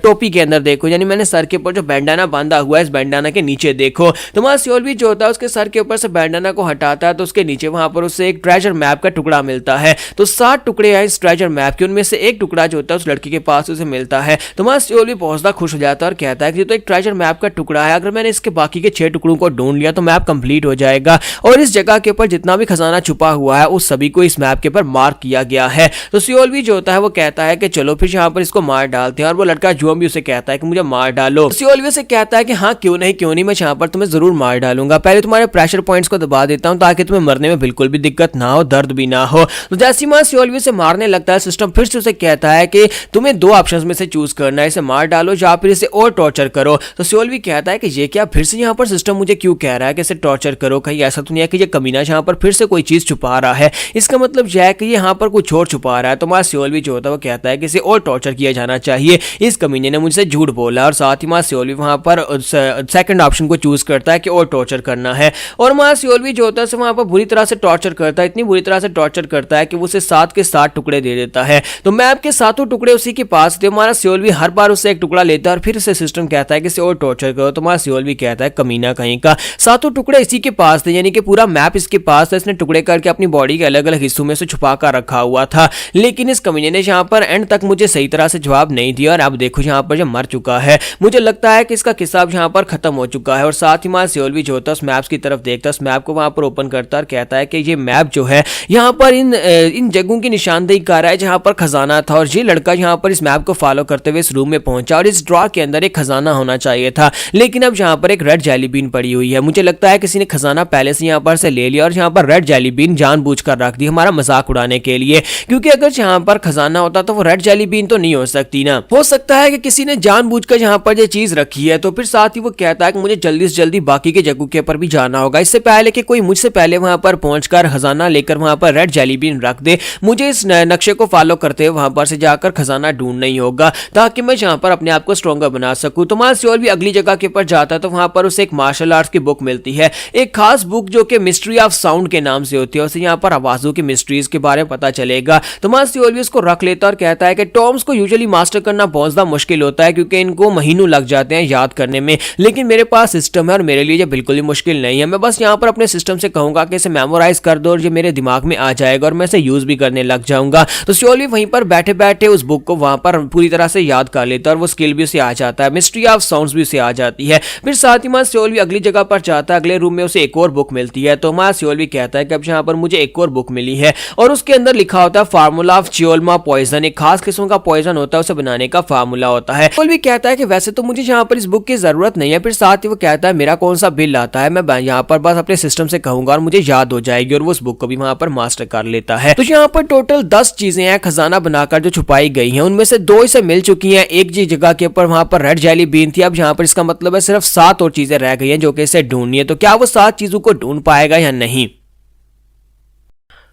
टोपी के अंदर देखो, यानी मैंने सर के ऊपर जो बैंडाना बांधा हुआ है इस बैंडाना के नीचे देखो। तो मां सियोल भी जो होता है उसके सर के ऊपर से बैंडाना को हटाता है तो उसके नीचे वहां पर उससे एक ट्रेजर मैप का टुकड़ा मिलता है। तो 7 टुकड़े हैं इस ट्रेजर मैप के, उनमें से एक टुकड़ा जो होता है उस लड़की के पास उसे मिलता है। तो मां सियोल भी बहुत ज्यादा खुश हो जाता है और कहता है कि ये तो एक ट्रेजर मैप का टुकड़ा है, अगर मैंने इसके बाकी के 6 टुकड़ों को ढूंढ लिया तो मैप कंप्लीट हो जाएगा और इस जगह के ऊपर जितना भी खजाना छुपा हुआ है उस सभी को इस मैप के ऊपर मार्क किया गया है। तो सियोल भी जो होता है वो कहता है कि चलो फिर यहाँ पर इसको मार डालते हैं और वो लड़का जियोम भी उसे कहता है कि मुझे मार डालो। सियोल भी उसे कहता है कि हाँ क्यों नहीं मैं यहाँ पर तुम्हें जरूर मार डालूंगा, पहले तुम्हारे प्रेशर पॉइंट्स को दबा देता हूँ ताकि तुम्हें मरने में बिल्कुल भी दिक्कत ना हो, दर्द भी ना हो। तो जैसे मां सियोल भी उसे मारने लगता है सिस्टम फिर से उसे कहता है कि तुम्हें 2 ऑप्शंस में से चूज करना है, इसे मार डालो या फिर इसे और टॉर्चर करो। तो सियोल भी कहता है कि ये क्या फिर से यहाँ पर सिस्टम मुझे क्यों कह रहा है कि इसे टॉर्चर करो, कहीं ऐसा तो नहीं है कि ये कमीना यहाँ पर फिर से कोई चीज छुपा रहा है, इसका मतलब यह है कि यहाँ पर कुछ और छुपा रहा है। तो मां सियोल भी जो होता है वो कहता है कि इसे और टॉर्चर किया जाना चाहिए, इस कमीने ने मुझसे झूठ बोला। और साथ ही मां सियोल भी वहां पर सेकंड ऑप्शन को चूज करता है कि और टॉर्चर करना है। और मां सियोल भी जो होता है वहां पर बुरी तरह से टॉर्चर करता है, इतनी बुरी तरह से टॉर्चर करता है कि वो उसे 7 के 7 टुकड़े दे देता है। तो मैप के 7 टुकड़े उसी के पास थे। हमारा सियोल भी हर बार उससे एक टुकड़ा लेता है और फिर से सिस्टम कहता है कि इसे और टॉर्चर करो। तो हमारा सियोल भी कहता है कमीना कहीं का, 7 टुकड़े इसी के पास थे, यानी कि पूरा मैप इसके पास था, इसने टुकड़े करके अपनी बॉडी के अलग अलग हिस्सों में से छुपा कर रखा हुआ था। लेकिन इस कमीने ने यहाँ पर एंड तक मुझे सही तरह से जवाब नहीं दिया और अब देखो यहाँ पर जब मर चुका है, मुझे लगता है कि इसका किस्सा यहाँ पर खत्म हो चुका है। और साथ ही मां सियोल भी जो होता है उस मैप की तरफ देखता है, उस मैप को वहां पर ओपन करता है और कहता है कि ये मैप जो है यहाँ पर इन जगहों की निशानदेही कर रहा है जहां पर खजाना था। और ये लड़का यहाँ पर इस मैप को फॉलो करते हुए इस रूम में पहुंचा और इस ड्रॉ के अंदर एक खजाना होना चाहिए था, लेकिन अब यहाँ पर एक रेड जेली बीन पड़ी हुई हुई है। मुझे लगता है किसी ने खजाना पहले से यहाँ पर से ले लिया और यहाँ पर रेड जेली बीन जानबूझकर रख दी हमारा मजाक उड़ाने के लिए, क्योंकि अगर यहाँ पर खजाना होता तो वो रेड जेली बीन तो नहीं हो सकती ना। हो सकता है कि किसी ने जानबूझकर यहाँ पर ये चीज रखी है। तो फिर साथ ही वो कहता है कि मुझे जल्दी से जल्दी बाकी के जगह के पर भी जाना होगा, इससे पहले कि कोई मुझसे पहले वहां पर पहुंचकर खजाना लेकर वहां पर रेड जेली बीन रख दे। मुझे इस नक्शे को फॉलो करते हुए वहां पर से जाकर खजाना ढूंढना ही होगा, ताकि मैं यहाँ पर अपने आप को स्ट्रॉन्गर बना सकूं। तो मार्स सियोल भी अगली जगह के पर जाता है तो वहां पर उसे एक मार्शल आर्ट्स की बुक मिलती है, एक खास बुक जो कि मिस्ट्री ऑफ साउंड के नाम से होती है। उसे यहाँ पर आवाजों की मिस्ट्रीज के बारे में पता चलेगा। तो मार्स सियोल भी उसको रख लेता है और कहता है कि टॉम्स को यूजुअली मास्टर करना बहुत ज्यादा मुश्किल होता है, क्योंकि इनको महीनों लग जाते हैं याद करने में, लेकिन मेरे पास सिस्टम है और मेरे लिए ये बिल्कुल ही मुश्किल नहीं है। मैं बस यहाँ पर अपने सिस्टम से कहूंगा कि इसे मेमोराइज कर दो और ये मेरे दिमाग में आ जाएगा और मैं इसे यूज भी करने लग जाऊंगा। तो सियोल भी वहीं पर बैठे बैठे उस बुक को वहां पर पूरी तरह से याद कर लेता है और वो स्किल भी उसे आ जाता है, मिस्ट्री ऑफ साउंड्स भी उसे आ जाती है। फिर साथ ही सियोल भी अगली जगह पर जाता है, अगले रूम में उसे एक और बुक मिलती है। तो सियोल भी कहता है कि अब यहाँ पर मुझे एक और बुक मिली है और उसके अंदर लिखा होता है फार्मूला ऑफ चियोल्मा पॉइजन, एक खास किस्म का पॉइजन होता है, उसे बनाने का फार्मूला होता है। सियोल भी कहता है कि वैसे तो मुझे यहाँ पर इस बुक की जरूरत नहीं है। फिर साथ ही वो कहता है मेरा कौन सा बिल आता है, मैं यहाँ पर बस अपने सिस्टम से कहूंगा और मुझे याद हो जाएगी, और वो उस बुक को भी वहां पर मास्टर कर लेता है। तो यहाँ पर टोटल 10 चीजें हैं खजाना बनाकर जो छुपाई गई हैं, उनमें से 2 इसे मिल चुकी हैं, एक जी जगह के ऊपर वहां पर रेड जेली बीन थी। अब यहाँ पर इसका मतलब है सिर्फ 7 और चीजें रह गई हैं जो कि इसे ढूंढनी है। तो क्या वो 7 चीजों को ढूंढ पाएगा या नहीं?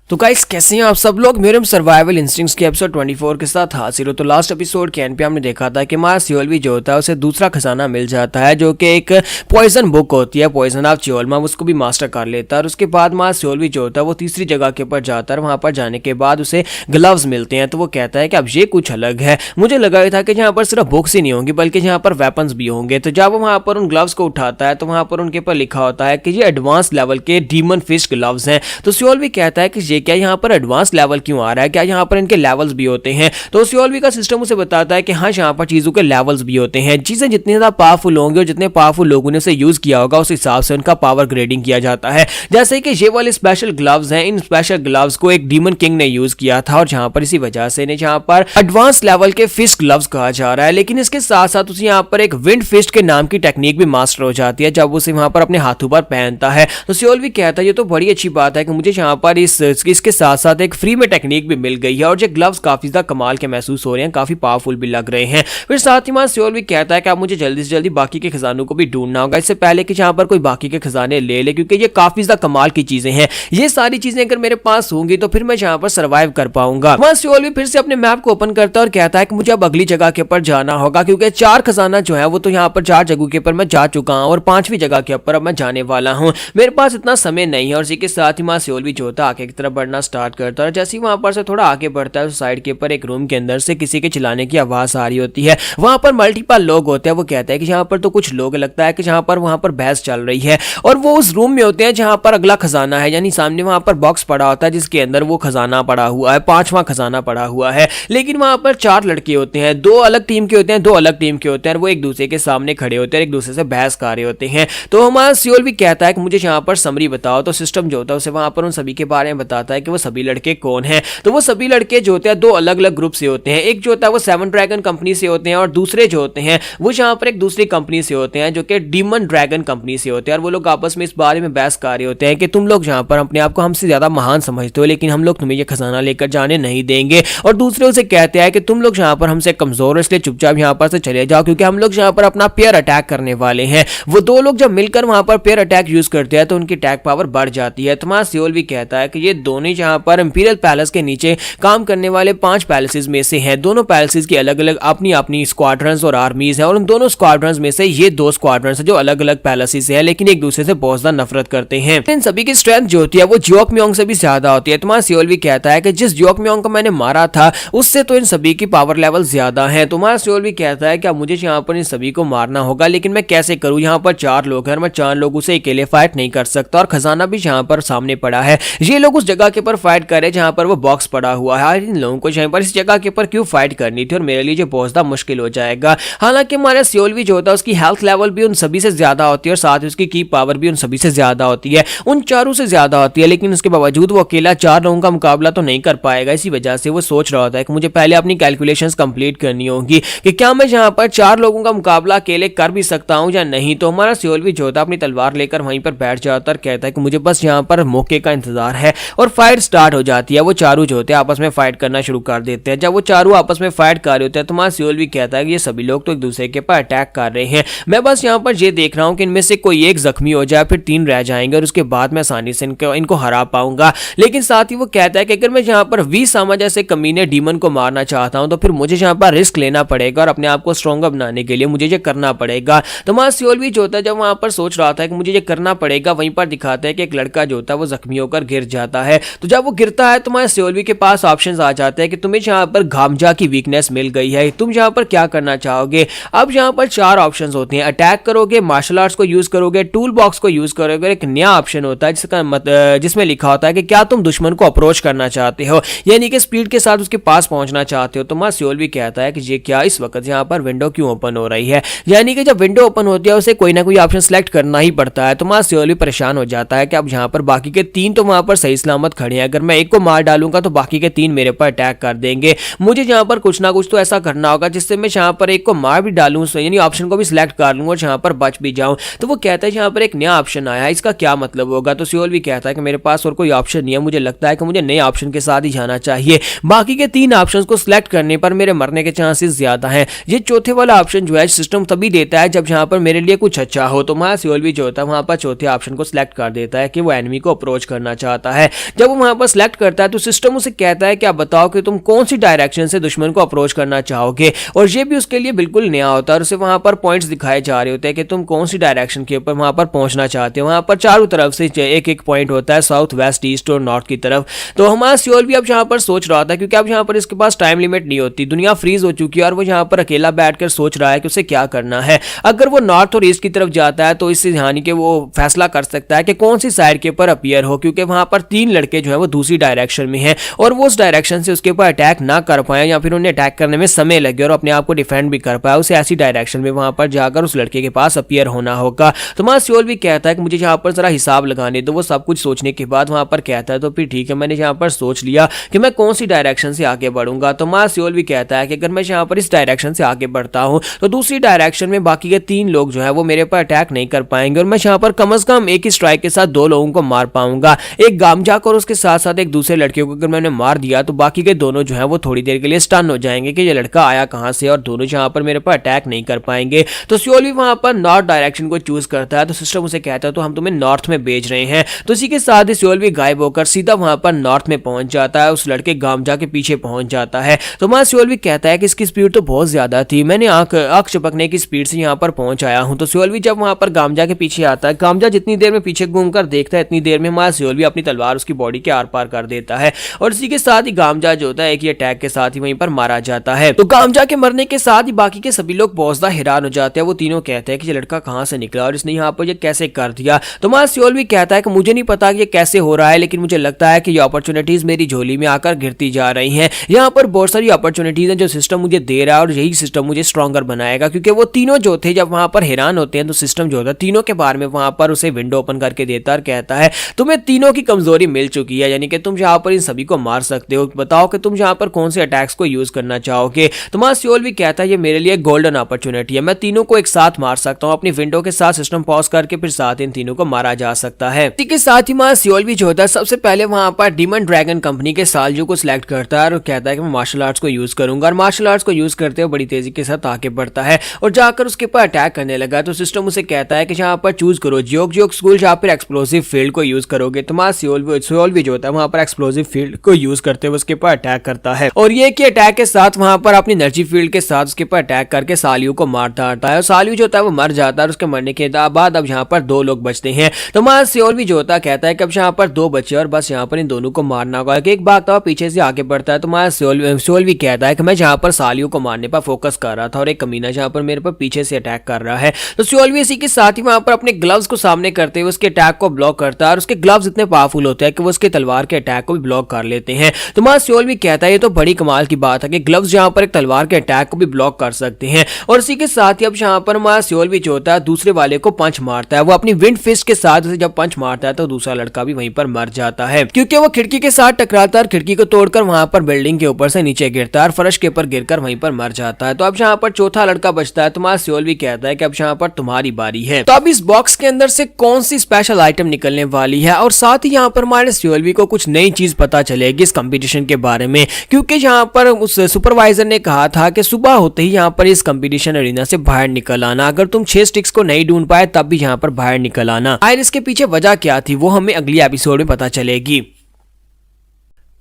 तो गाइस कैसे हैं आप सब लोग, मेरे सर्वाइवल इंस्टिंक्ट्स के एपिसोड 24 के साथ हाजिर हो। तो लास्ट एपिसोड के एंड पे हमने देखा था कि मार्स सियोल भी जो होता है उसे दूसरा खजाना मिल जाता है, जो कि एक पॉइजन बुक होती है, पॉइजन ऑफ चियोल्मा, उसको भी मास्टर कर लेता है। और उसके बाद मार्स सियोल भी जो होता है वो तीसरी जगह के ऊपर जाता है। वहां पर जाने के बाद उसे ग्लव्स मिलते हैं। तो वो कहता है कि अब ये कुछ अलग है, मुझे लगा था कि यहाँ पर सिर्फ बुक्स ही नहीं होंगी बल्कि यहाँ पर वेपन्स भी होंगे। तो जब वो वहां पर उन ग्लव्स को उठाता है तो वहां पर उनके ऊपर लिखा होता है कि ये एडवांस लेवल के डीमन फिस्ट ग्लव्स हैं। तो सियोल भी कहता है कि ये क्या यहाँ पर एडवांस लेवल क्यों आ रहा है, क्या यहाँ पर इनके लेवल्स भी होते हैं? तो सियोल भी का सिस्टम उसे बताता है कि हाँ यहाँ पर चीजों के लेवल्स भी होते हैं। चीजें जितनी ज्यादा पावरफुल होंगी और जितने पावरफुल लोगों ने उसे यूज किया होगा उस हिसाब से उनका पावर ग्रेडिंग किया जाता है। जैसे कि ये वाले स्पेशल ग्लव्स हैं, इन स्पेशल ग्लव्स को एक डीमन किंग ने यूज किया था और जहां पर इसी वजह से इन्हें यहाँ पर एडवांस लेवल के फिस्ट ग्लव्स कहा जा रहा है। लेकिन इसके साथ साथ उसे यहाँ पर एक विंड फिस्ट के नाम की टेक्निक भी मास्टर हो जाती है जब उसे वहां पर अपने हाथों पर पहनता है। तो सियोल भी कहता है ये तो बड़ी अच्छी बात है कि मुझे यहाँ पर इसके साथ साथ एक फ्री में टेक्निक भी मिल गई है और ये ग्लव्स काफी ज्यादा कमाल के महसूस हो रहे हैं, काफी पावरफुल भी लग रहे हैं। फिर साथ ही सियोल भी कहता है कि अब मुझे जल्दी से जल्दी बाकी के खजानों को भी ढूंढना होगा, इससे पहले कि यहाँ पर कोई बाकी के खजाने ले ले, क्योंकि ये काफी ज्यादा कमाल की चीजें हैं। ये सारी चीजें अगर मेरे पास होंगी तो फिर मैं यहाँ पर सर्वाइव कर पाऊंगा। सियोल भी फिर से अपने मैप को ओपन करता है और कहता है कि मुझे अब अगली जगह के ऊपर जाना होगा, क्योंकि 4 खजाना जो है वो तो यहाँ पर 4 जगहों के ऊपर मैं जा चुका हूँ और 5वीं जगह के ऊपर अब मैं जाने वाला हूँ, मेरे पास इतना समय नहीं है। और इसी के साथ ही सियोल भी जो होता है आगे की तरफ बढ़ना स्टार्ट करता है। जैसे ही वहां पर से थोड़ा आगे बढ़ता है साइड के ऊपर एक रूम के अंदर से किसी के चिल्लाने की आवाज आ रही होती है। वहां पर मल्टीपल लोग होते हैं। वो कहता है कि यहाँ पर तो कुछ लोग, लगता है कि जहां पर वहां पर बहस चल रही है और वो उस रूम में होते हैं जहां पर अगला खजाना है, यानी सामने वहां पर बॉक्स पड़ा होता है जिसके अंदर वो खजाना पड़ा हुआ है, 5वां खजाना पड़ा हुआ है। लेकिन वहां पर 4 लड़के होते हैं, 2 अलग टीम के होते हैं, 2 अलग टीम के होते हैं और वो एक दूसरे के सामने खड़े होते हैं, एक दूसरे से बहस कर रहे होते हैं। तो हमारा सियोल भी कहता है कि मुझे यहाँ पर समरी बताओ। तो सिस्टम जो होता है उसे वहां पर उन सभी के बारे में बताता है कि वो सभी लड़के कौन है। तो वो सभी लड़के जो होते हैं 2 अलग अलग ग्रुप से होते हैं, एक जो होता है वो 7 ड्रैगन कंपनी से होते हैं और दूसरे जो होते हैं वो यहाँ पर एक दूसरी कंपनी से होते हैं जो कि डीमन ड्रैगन कंपनी से होते हैं। और वो लोग आपस में इस बारे में बहस कर रहे होते हैं कि तुम लोग यहाँ पर अपने आप को हमसे ज्यादा महान समझते हो, लेकिन हम लोग तुम्हें ये खजाना लेकर जाने नहीं देंगे। और दूसरे उसे कहते हैं कि तुम लोग यहाँ पर हमसे कमजोर हो, इसलिए चुपचाप यहाँ पर से चले जाओ, क्योंकि हम लोग यहाँ पर अपना पेयर अटैक करने वाले हैं। वो 2 लोग जब मिलकर वहां पर पेयर अटैक यूज करते हैं तो उनकी अटैक पावर बढ़ जाती है। तो सियोल भी कहता है कि ये दोनों यहाँ पर इंपीरियल पैलेस के नीचे काम करने वाले 5 पैलेसेस में से हैं। दोनों पैलेसेस की अलग अलग अपनी अपनी स्क्वाड्रंस और आर्मीज हैं और उन दोनों स्क्वाड्रंस में से ये 2 स्क्वाड्रंस हैं जो अलग अलग पैलेसेस हैं, लेकिन एक दूसरे से बहुत ज्यादा नफरत करते हैं। इन सभी की स्ट्रेंथ जो होती है वो जियोकम्योंग से भी ज्यादा होती है। तो सियोल भी कहता है कि जिस जियोकम्योंग को मैंने मारा था उससे तो इन सभी की पावर लेवल ज्यादा है। तो सियोल भी कहता है कि मुझे यहाँ पर इन सभी को मारना होगा, लेकिन मैं कैसे करूँ? यहाँ पर 4 लोग हैं, मैं 4 लोगों से अकेले फाइट नहीं कर सकता और खजाना भी यहाँ पर सामने पड़ा है। ये लोग उस जगह जगह के ऊपर फाइट करे जहां पर वो बॉक्स पड़ा हुआ है। इन लोगों को यहीं पर इस जगह के ऊपर क्यों फाइट करनी थी और मेरे लिए जो पहुंचना मुश्किल हो जाएगा। हालांकि हमारा सियोलवी जो होता है उसकी हेल्थ लेवल भी उन सभी से ज्यादा होती है और साथ ही उसकी की पावर भी उन सभी से ज्यादा होती है, उन चारों से ज्यादा होती है, लेकिन उसके बावजूद वो अकेला 4 लोगों का मुकाबला तो नहीं कर पाएगा। इसी वजह से वो सोच रहा होता है कि मुझे पहले अपनी कैलकुलेशंस कंप्लीट करनी होगी कि क्या मैं यहाँ पर 4 लोगों का मुकाबला अकेले कर भी सकता हूँ या नहीं। तो हमारा सियोलवी जो होता है अपनी तलवार लेकर वहीं पर बैठ जाता है और कहता है कि मुझे बस यहाँ पर मौके का इंतजार है और फाइट स्टार्ट हो जाती है। वो चारों जो होते हैं आपस में फाइट करना शुरू कर देते हैं। जब वो चारों आपस में फाइट कर रहे होते हैं तो हमारा सियोलवी कहता है कि ये सभी लोग तो एक दूसरे के ऊपर अटैक कर रहे हैं, मैं बस यहाँ पर ये देख रहा हूँ कि इनमें से कोई एक जख्मी हो जाए, फिर 3 रह जाएंगे और उसके बाद मैं आसानी से इनको हरा पाऊंगा। लेकिन साथ ही वो कहता है कि अगर मैं यहाँ पर वी-सामा जैसे कमीने डीमन को मारना चाहता हूँ तो फिर मुझे यहाँ पर रिस्क लेना पड़ेगा और अपने आप को स्ट्रॉन्गर बनाने के लिए मुझे ये करना पड़ेगा। तो हमारा सियोलवी जो होता है जब वहां पर सोच रहा था कि मुझे ये करना पड़ेगा, वहीं पर दिखाता है कि एक लड़का जो होता है वो जख्मी होकर गिर जाता है। तो जब वो गिरता है तो हमारे सियोलवी के पास ऑप्शंस आ जाते हैं कि तुम्हें यहाँ पर गामजा की वीकनेस मिल गई है, तुम यहाँ पर क्या करना चाहोगे। अब यहाँ पर 4 ऑप्शंस होते हैं, अटैक करोगे, मार्शल आर्ट्स को यूज करोगे, टूल बॉक्स को यूज करोगे। एक नया ऑप्शन होता है जिसमें लिखा होता है कि क्या तुम दुश्मन को अप्रोच करना चाहते हो, यानी कि स्पीड के साथ उसके पास पहुंचना चाहते हो। तो हमारा सियोलवी कहता है कि ये क्या इस वक्त यहाँ पर विंडो क्यों ओपन हो रही है, यानी कि जब विंडो ओपन होती है उसे कोई ना कोई ऑप्शन सेलेक्ट करना ही पड़ता है। तो हमारा सियोलवी परेशान हो जाता है कि अब यहाँ पर बाकी के 3 तो वहां पर सही सलामत खड़े हैं, अगर मैं एक को मार डालूंगा तो बाकी के 3 मेरे पर अटैक कर देंगे। मुझे यहाँ पर कुछ ना कुछ तो ऐसा करना होगा जिससे मैं यहाँ पर एक को मार भी डालूं, यानी ऑप्शन को भी सिलेक्ट कर लूंगा और यहाँ पर बच भी जाऊं। तो वो कहता है यहाँ पर एक नया ऑप्शन आया है, इसका क्या मतलब होगा। तो सियोलवी कहता है कि मेरे पास और कोई ऑप्शन नहीं है, मुझे लगता है कि मुझे नए ऑप्शन के साथ ही जाना चाहिए, बाकी के 3 ऑप्शंस को सिलेक्ट करने पर मेरे मरने के चांसेस ज्यादा हैं। ये चौथे वाला ऑप्शन जो है सिस्टम तभी देता है जब यहाँ पर मेरे लिए कुछ अच्छा हो। तो हमारा सियोलवी जो होता है वहां पर चौथे ऑप्शन को सिलेक्ट कर देता है कि वो एनिमी को अप्रोच करना चाहता है। जब वो वहां पर सिलेक्ट करता है तो सिस्टम उसे कहता है कि आप बताओ कि तुम कौन सी डायरेक्शन से दुश्मन को अप्रोच करना चाहोगे, और ये भी उसके लिए बिल्कुल नया होता है और उसे वहां पर पॉइंट्स दिखाए जा रहे होते हैं कि तुम कौन सी डायरेक्शन के ऊपर वहां पर पहुंचना चाहते हो। वहां पर चारों तरफ से एक पॉइंट होता है, साउथ, वेस्ट, ईस्ट और नॉर्थ की तरफ। तो हमारा सियोलवी अब यहाँ पर सोच रहा था क्योंकि अब यहाँ पर इसके पास टाइम लिमिट नहीं होती, दुनिया फ्रीज हो चुकी है और वो यहाँ पर अकेला बैठकर सोच रहा है कि उसे क्या करना है। अगर वो नॉर्थ और ईस्ट की तरफ जाता है तो इससे यानी कि वो फैसला कर सकता है कि कौन सी साइड के ऊपर अपीयर हो, क्योंकि वहां पर 3 लड़के जो है वो दूसरी डायरेक्शन में हैं और वो उस डायरेक्शन से उसके ऊपर अटैक ना कर पाए या फिर उन्हें अटैक करने में समय लगे और अपने आप को डिफेंड भी कर पाए, उसे ऐसी डायरेक्शन में वहां पर जाकर उस लड़के के पास अपीयर होना होगा। तो हमारा सियोलवी कहता है कि मुझे यहाँ पर जरा हिसाब लगाने दो। वो सब कुछ सोचने के बाद वहां पर कहता है तो फिर ठीक है, मैंने यहाँ पर सोच लिया कि मैं कौन सी डायरेक्शन से आगे बढ़ूंगा। तो हमारा सियोलवी कहता है कि अगर मैं यहाँ पर इस डायरेक्शन से आगे बढ़ता हूँ तो दूसरी डायरेक्शन में बाकी के 3 लोग जो है वो मेरे पर अटैक नहीं कर पाएंगे और मैं यहाँ पर कम से कम एक ही स्ट्राइक के साथ 2 लोगों को मार पाऊंगा, एक गामजा को और उसके साथ साथ एक दूसरे लड़के को अगर मैंने मार दिया तो बाकी के दोनों जो है वो थोड़ी देर के लिए स्टन हो जाएंगे कि ये लड़का आया कहां से, और दोनों यहाँ पर मेरे पर अटैक नहीं कर पाएंगे। तो सियोलवी वहां पर नॉर्थ डायरेक्शन को चूज करता है। तो सिस्टम उसे कहता है तो हम तुम्हें नॉर्थ में भेज रहे हैं। तो इसी के साथ ही सियोलवी गायब होकर सीधा वहां पर नॉर्थ में पहुंच जाता है, उस लड़के गामजा के पीछे पहुंच जाता है। तो वहां सियोलवी कहता है कि इसकी स्पीड तो बहुत ज्यादा थी, मैंने आंख चपकने की स्पीड से यहाँ पर पहुंच आया हूं। तो सियोलवी जब वहां पर गामजा के पीछे आता है, गामजा जितनी देर में पीछे घूमकर देखता है इतनी देर में हमारा सियोलवी अपनी तलवार उसकी बॉडी के आर पार कर देता है और इसी के साथ ही गामजा जो होता है एक ही अटैक के साथ ही वहीं पर मारा जाता है। तो गामजा के मरने के साथ ही बाकी के सभी लोग बहुत ज्यादा हैरान हो जाते हैं। वो तीनों कहते हैं कि ये लड़का कहां से निकला और इसने यहाँ पर ये कैसे कर दिया। तो हमारा सियोलवी कहता है कि मुझे नहीं पता कि ये कैसे हो रहा है, लेकिन मुझे लगता है कि ये अपॉर्चुनिटीज मेरी झोली में आकर गिरती जा रही हैं। यहाँ पर बहुत सारी अपॉर्चुनिटीज हैं जो सिस्टम मुझे दे रहा है और यही सिस्टम मुझे स्ट्रॉन्गर बनाएगा, क्योंकि वो तीनों जो थे जब वहां पर हैरान होते हैं तो सिस्टम जो होता है तीनों के बारे में वहां पर उसे विंडो ओपन करके देता है और कहता है तुम्हें तीनों की कमजोरी मिल चुकी है, यानी कि तुम यहाँ पर इन सभी को मार सकते हो, बताओ कि तुम यहाँ पर कौन से अटैक्स को यूज करना चाहोगे। तुम्हारा सियोलवी कहता है ये मेरे लिए गोल्डन अपॉर्चुनिटी है, मैं तीनों को एक साथ मार सकता हूँ, अपनी विंडो के साथ सिस्टम पॉज करके फिर साथ इन तीनों को मारा जा सकता है। इसी के साथ ही हमारा सियोलवी जो होता है सबसे पहले वहां पर डीमन ड्रैगन कंपनी के साल्जू को सिलेक्ट करता है और कहता है कि मैं मार्शल आर्ट्स को यूज करूंगा, और मार्शल आर्ट्स को यूज करते हुए बड़ी तेजी के साथ आगे बढ़ता है और जाकर उसके ऊपर अटैक करने लगा। तो सिस्टम उसे कहता है कि यहाँ पर चूज करो जियोग स्कूल, जहाँ पर एक्सप्लोसिव फील्ड को यूज करोगे। तुम्हारा सियोलवी जो होता है वहां पर एक्सप्लोसिव फील्ड को यूज करते हुए उसके ऊपर अटैक करता है और ये कि अटैक के साथ वहां पर अपनी एनर्जी फील्ड के साथ उसके ऊपर अटैक करके सालियू को मारता आता है और सालियू जो होता है वो मर जाता है। उसके मरने के बाद अब यहाँ पर 2 लोग बचते हैं। तो हमारा सियोलवी जो होता है कहता है कि अब यहाँ पर 2 बचे और बस यहाँ पर इन दोनों को मारना होगा। एक बात तो पीछे से आगे बढ़ता है। तो हमारा सियोलवी कहता है कि मैं यहाँ पर सालियू को मारने पर फोकस कर रहा था और एक कमीना जहाँ पर मेरे पर पीछे से अटैक कर रहा है। तो सियोलवी इसी के साथ ही वहां पर अपने ग्लव्स को सामने करते हुए उसके अटैक को ब्लॉक करता है और उसके ग्लव्स इतने पावरफुल होते हैं कि वो उसके तलवार के अटैक को भी ब्लॉक कर लेते हैं। तो मां सियोल भी कहता है ये तो बड़ी कमाल की बात है कि ग्लव्स यहाँ पर एक तलवार के अटैक को भी ब्लॉक कर सकते हैं। और इसी के साथ ही अब यहाँ पर मां सियोल भी जो होता है दूसरे वाले को पंच मारता है। वो अपनी विंड फिस्ट के साथ उसे जब पंच मारता है तो दूसरा लड़का भी वहीं पर मर जाता है, क्योंकि वो खिड़की के साथ टकराता है, खिड़की को तोड़कर वहां पर बिल्डिंग के ऊपर से नीचे गिरता है और फर्श के ऊपर गिरकर वहीं पर मर जाता है। तो अब यहाँ पर चौथा लड़का बचता है। तो मां सियोल भी कहता है कि अब यहाँ पर तुम्हारी बारी है। तो अब इस बॉक्स के अंदर से कौन सी स्पेशल आइटम निकलने वाली है, और साथ ही यहाँ पर हमारे सियोल को कुछ नई चीज पता चलेगी इस कंपटीशन के बारे में, क्योंकि यहाँ पर उस सुपरवाइजर ने कहा था कि सुबह होते ही यहाँ पर इस कंपटीशन अरीना से बाहर निकल आना। अगर तुम 6 स्टिक्स को नहीं ढूंढ पाए तब भी यहाँ पर बाहर निकल आना। आखिर इसके पीछे वजह क्या थी वो हमें अगली एपिसोड में पता चलेगी।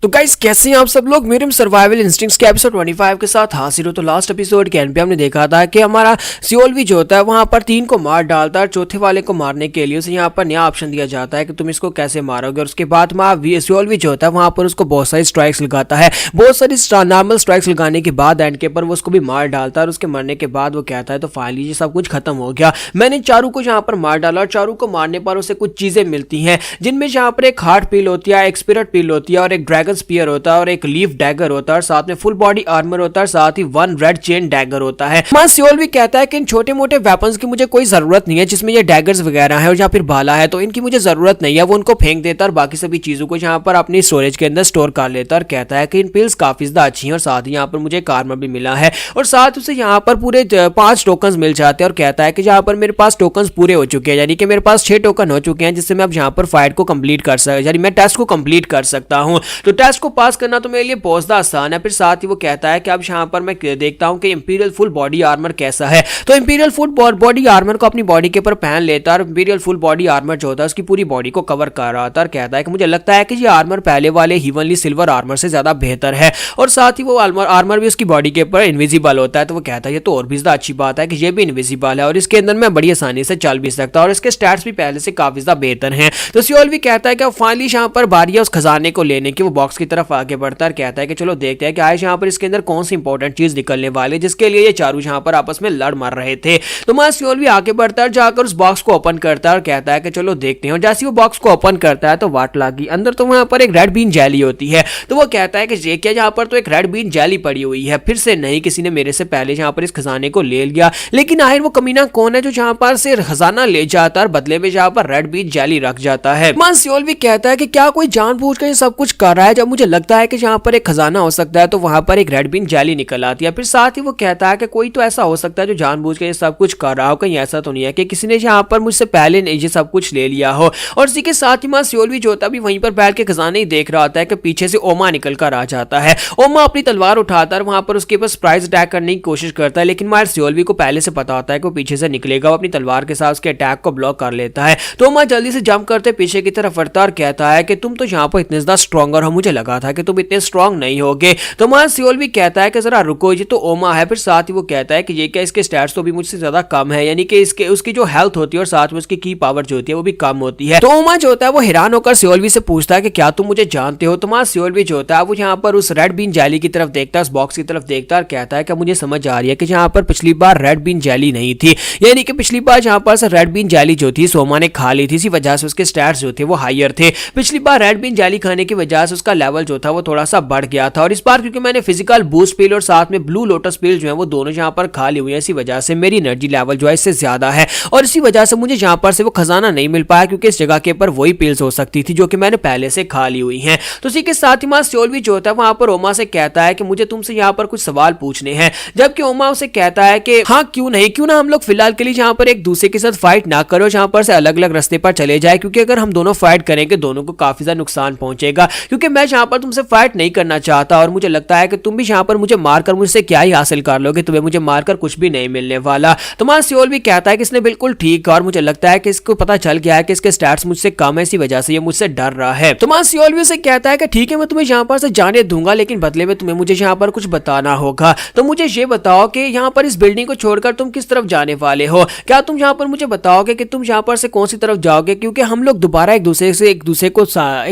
तो गाइस कैसे हैं आप सब लोग, मेरे सर्वाइवल इंस्टिंक्ट्स के एपिसोड 25 के साथ हाजिर हो। तो लास्ट एपिसोड के एंड पे हमने देखा था कि हमारा सियोल भी जो होता है वहां पर 3 को मार डालता है, चौथे वाले को मारने के लिए उसे यहाँ पर नया ऑप्शन दिया जाता है कि तुम इसको कैसे मारोगे। और उसके बाद सियोल भी जो होता है वहां पर उसको बहुत सारी स्ट्राइक्स लगाता है। बहुत सारी नॉर्मल स्ट्राइक्स लगाने के बाद एंड के पर वो उसको भी मार डालता है। और उसके मरने के बाद वो कहता है तो फाइनली ये सब कुछ खत्म हो गया, मैंने चारू को यहाँ पर मार डाला। और चारू को मारने पर उसे कुछ चीजें मिलती हैं, जिनमें यहाँ पर एक हार्ट पील होती है, एक स्पिरिट पील होती है, और एक ड्रैगन स्पीयर होता है, और एक लीफ डैगर होता है, और साथ में फुल बॉडी आर्मर होता है, साथ ही 1 रेड चेन डैगर होता है। मां सियोल भी कहता है कि इन छोटे मोटे वेपन्स की मुझे कोई जरूरत नहीं है जिसमें ये डैगर्स वगैरह है और या फिर भाला है, तो इनकी मुझे जरूरत नहीं है। वो उनको फेंक देता है और बाकी सभी चीजों को यहाँ पर अपनी स्टोरेज के अंदर स्टोर कर लेता है। और कहता है कि इन पिल्स काफी ज्यादा अच्छी हैं, और साथ ही यहाँ पर मुझे एक आर्मर भी मिला है, और साथ उसे यहाँ पर पूरे 5 टोकन मिल जाते हैं। और कहता है कि यहाँ पर मेरे पास टोकन पूरे हो चुके हैं, यानी कि मेरे पास 6 टोकन हो चुके हैं, जिससे मैं अब यहाँ पर फाइट को कंप्लीट कर सकता, यानी मैं टेस्ट को कंप्लीट कर सकता हूँ। तो टेस्ट को पास करना तो मेरे लिए बहुत आसान है। फिर साथ ही वो कहता है कि अब यहाँ पर मैं देखता हूँ कि इंपीरियल फुल बॉडी आर्मर कैसा है। तो इंपीरियल फुल बॉडी आर्मर को अपनी बॉडी के ऊपर पहन लेता है, और इंपीरियल फुल बॉडी आर्मर जो होता है उसकी पूरी बॉडी को कवर कर रहा था। और कहता है कि मुझे लगता है कि ये आर्मर पहले वाले हीवनली सिल्वर आर्मर से ज्यादा बेहतर है, और साथ ही वो आर्मर भी उसकी बॉडी के ऊपर इनविजिबल होता है। तो वो कहता है ये तो और भी ज्यादा अच्छी बात है कि ये भी इनविजिबल है, और इसके अंदर मैं बड़ी आसानी से चल भी सकता हूँ, और इसके स्टैट्स भी पहले से काफी ज्यादा बेहतर हैं। तो सियोल भी कहता है कि अब फाइनली यहाँ पर बारी है उस खजाने को लेने की। वो बॉक्स की तरफ आगे बढ़ता है, कहता है कि चलो देखते हैं कि आज यहाँ पर इसके अंदर कौन सी इंपॉर्टेंट चीज निकलने वाली है, जिसके लिए ये चारों यहाँ पर आपस में लड़ मर रहे थे। तो मां सियोल भी आगे बढ़ता है, जाकर उस बॉक्स को ओपन करता है और कहता है कि चलो देखते हैं। और जैसे वो बॉक्स को ओपन करता है तो वाट लगी अंदर, तो वहां पर एक रेड बीन जेली होती है। तो वो कहता है कि ये क्या, यहाँ पर तो एक रेड बीन जेली पड़ी हुई है, फिर से नहीं किसी ने मेरे से पहले यहाँ पर इस खजाने को ले लिया। लेकिन आखिर वो कमीना कौन है जो यहाँ पर से खजाना ले जाता है और बदले में यहाँ पर रेड बीन जेली रख जाता है। मां सियोल भी कहता है कि क्या कोई जानबूझकर ये सब कुछ कर रहा है, जब मुझे लगता है कि यहाँ पर एक खजाना हो सकता है तो वहां पर एक रेड बीन जेली निकल आती है। फिर साथ ही वो कहता है कि कोई तो ऐसा हो सकता है जो जानबूझ के ये सब कुछ कर रहा हो, कहीं ऐसा तो नहीं है कि किसी ने यहाँ पर मुझसे पहले ये सब कुछ ले लिया हो। और इसी के साथ ही मां सियोल भी जो होता है वहीं पर बैठ के खजाने ही देख रहा होता है कि पीछे से ओमा निकल कर आ जाता है। ओमा अपनी तलवार उठाता है, वहां पर उसके पास सरप्राइज अटैक करने की कोशिश करता है, लेकिन मां सियोल को पहले से पता होता है कि वो पीछे से निकलेगा। वो अपनी तलवार के साथ उसके अटैक को ब्लॉक कर लेता है। तो ओमा जल्दी से जंप करते पीछे की तरफ बढ़ता और कहता है कि तुम तो यहाँ पर इतने ज्यादा स्ट्रॉन्गर हो, मुझे लगा था कि तुम इतने स्ट्रॉन्ग नहीं होगे। तो मां सियोल भी कहता है कि जरा रुको, ये तो ओमा है। फिर साथ ही वो कहता है कि ये क्या, इसके स्टैट्स तो भी मुझसे ज्यादा कम है, यानी कि इसके उसकी जो हेल्थ होती है और साथ में उसकी की पावर जो होती है वो भी कम होती है। तो ओमा जो होता है वो हैरान होकर सियोल से पूछता है कि क्या तुम मुझे जानते हो। तो मां सियोल जो होता है वो यहाँ पर उस रेड बीन जेली की तरफ देखता है, उस बॉक्स की तरफ देखता है और कहता है कि मुझे समझ आ रही है कि यहाँ पर पिछली बार रेड बीन जेली नहीं थी, यानी कि पिछली बार जहाँ पर रेड बीन जेली जो थी सोमा ने खा ली थी, इसी वजह से उसके स्टैट्स जो थे वो हायर थे। पिछली बार रेड बीन जेली खाने की वजह से उसका लेवल जो था वो थोड़ा सा बढ़ गया था, और इस बार क्योंकि मैंने फिजिकल बूस्ट पिल और साथ में ब्लू लोटस पिल जो है वो दोनों यहाँ पर खा ली हुई है, इसी वजह से मेरी एनर्जी लेवल जो है इससे ज्यादा है, और इसी वजह से मुझे यहाँ पर से वो खजाना नहीं मिल पाया, क्योंकि इस जगह के ऊपर वही पिल्स हो सकती थी जो कि मैंने पहले से खा ली हुई हैं। तो इसी के साथ ही मां सियोल भी जो होता है वहां पर ओमा से कहता है कि मुझे तुमसे यहाँ पर कुछ सवाल पूछने हैं, जबकि ओमा उसे कहता है कि हाँ क्यों नहीं, क्यों ना हम लोग फिलहाल के लिए यहाँ पर एक दूसरे के साथ फाइट ना करो, जहाँ पर से अलग अलग रास्ते पर चले जाए, क्योंकि अगर हम दोनों फाइट करेंगे दोनों को काफी ज्यादा नुकसान पहुंचेगा, क्योंकि मैं यहाँ पर तुमसे फाइट नहीं करना चाहता, और मुझे लगता है कि तुम भी यहाँ पर मुझे मारकर मुझसे क्या ही हासिल कर लोगे, तुम्हें मुझे मारकर कुछ भी नहीं मिलने वाला। तो मां सियोल भी कहता है कि इसने बिल्कुल ठीक है, और मुझे लगता है कि इसको पता चल गया है कि इसके स्टैट्स मुझसे कम है, इसी वजह से ये मुझसे डर रहा है। तो मां सियोल भी उसे कहता है कि ठीक है मैं तुम्हें यहाँ पर से जाने दूंगा, लेकिन बदले में तुम्हें मुझे यहाँ पर कुछ बताना होगा। तो मुझे ये बताओ कि यहाँ पर इस बिल्डिंग को छोड़कर तुम किस तरफ जाने वाले हो, क्या तुम यहाँ पर मुझे बताओगे कि तुम यहाँ पर से कौन सी तरफ जाओगे, क्योंकि हम लोग दोबारा एक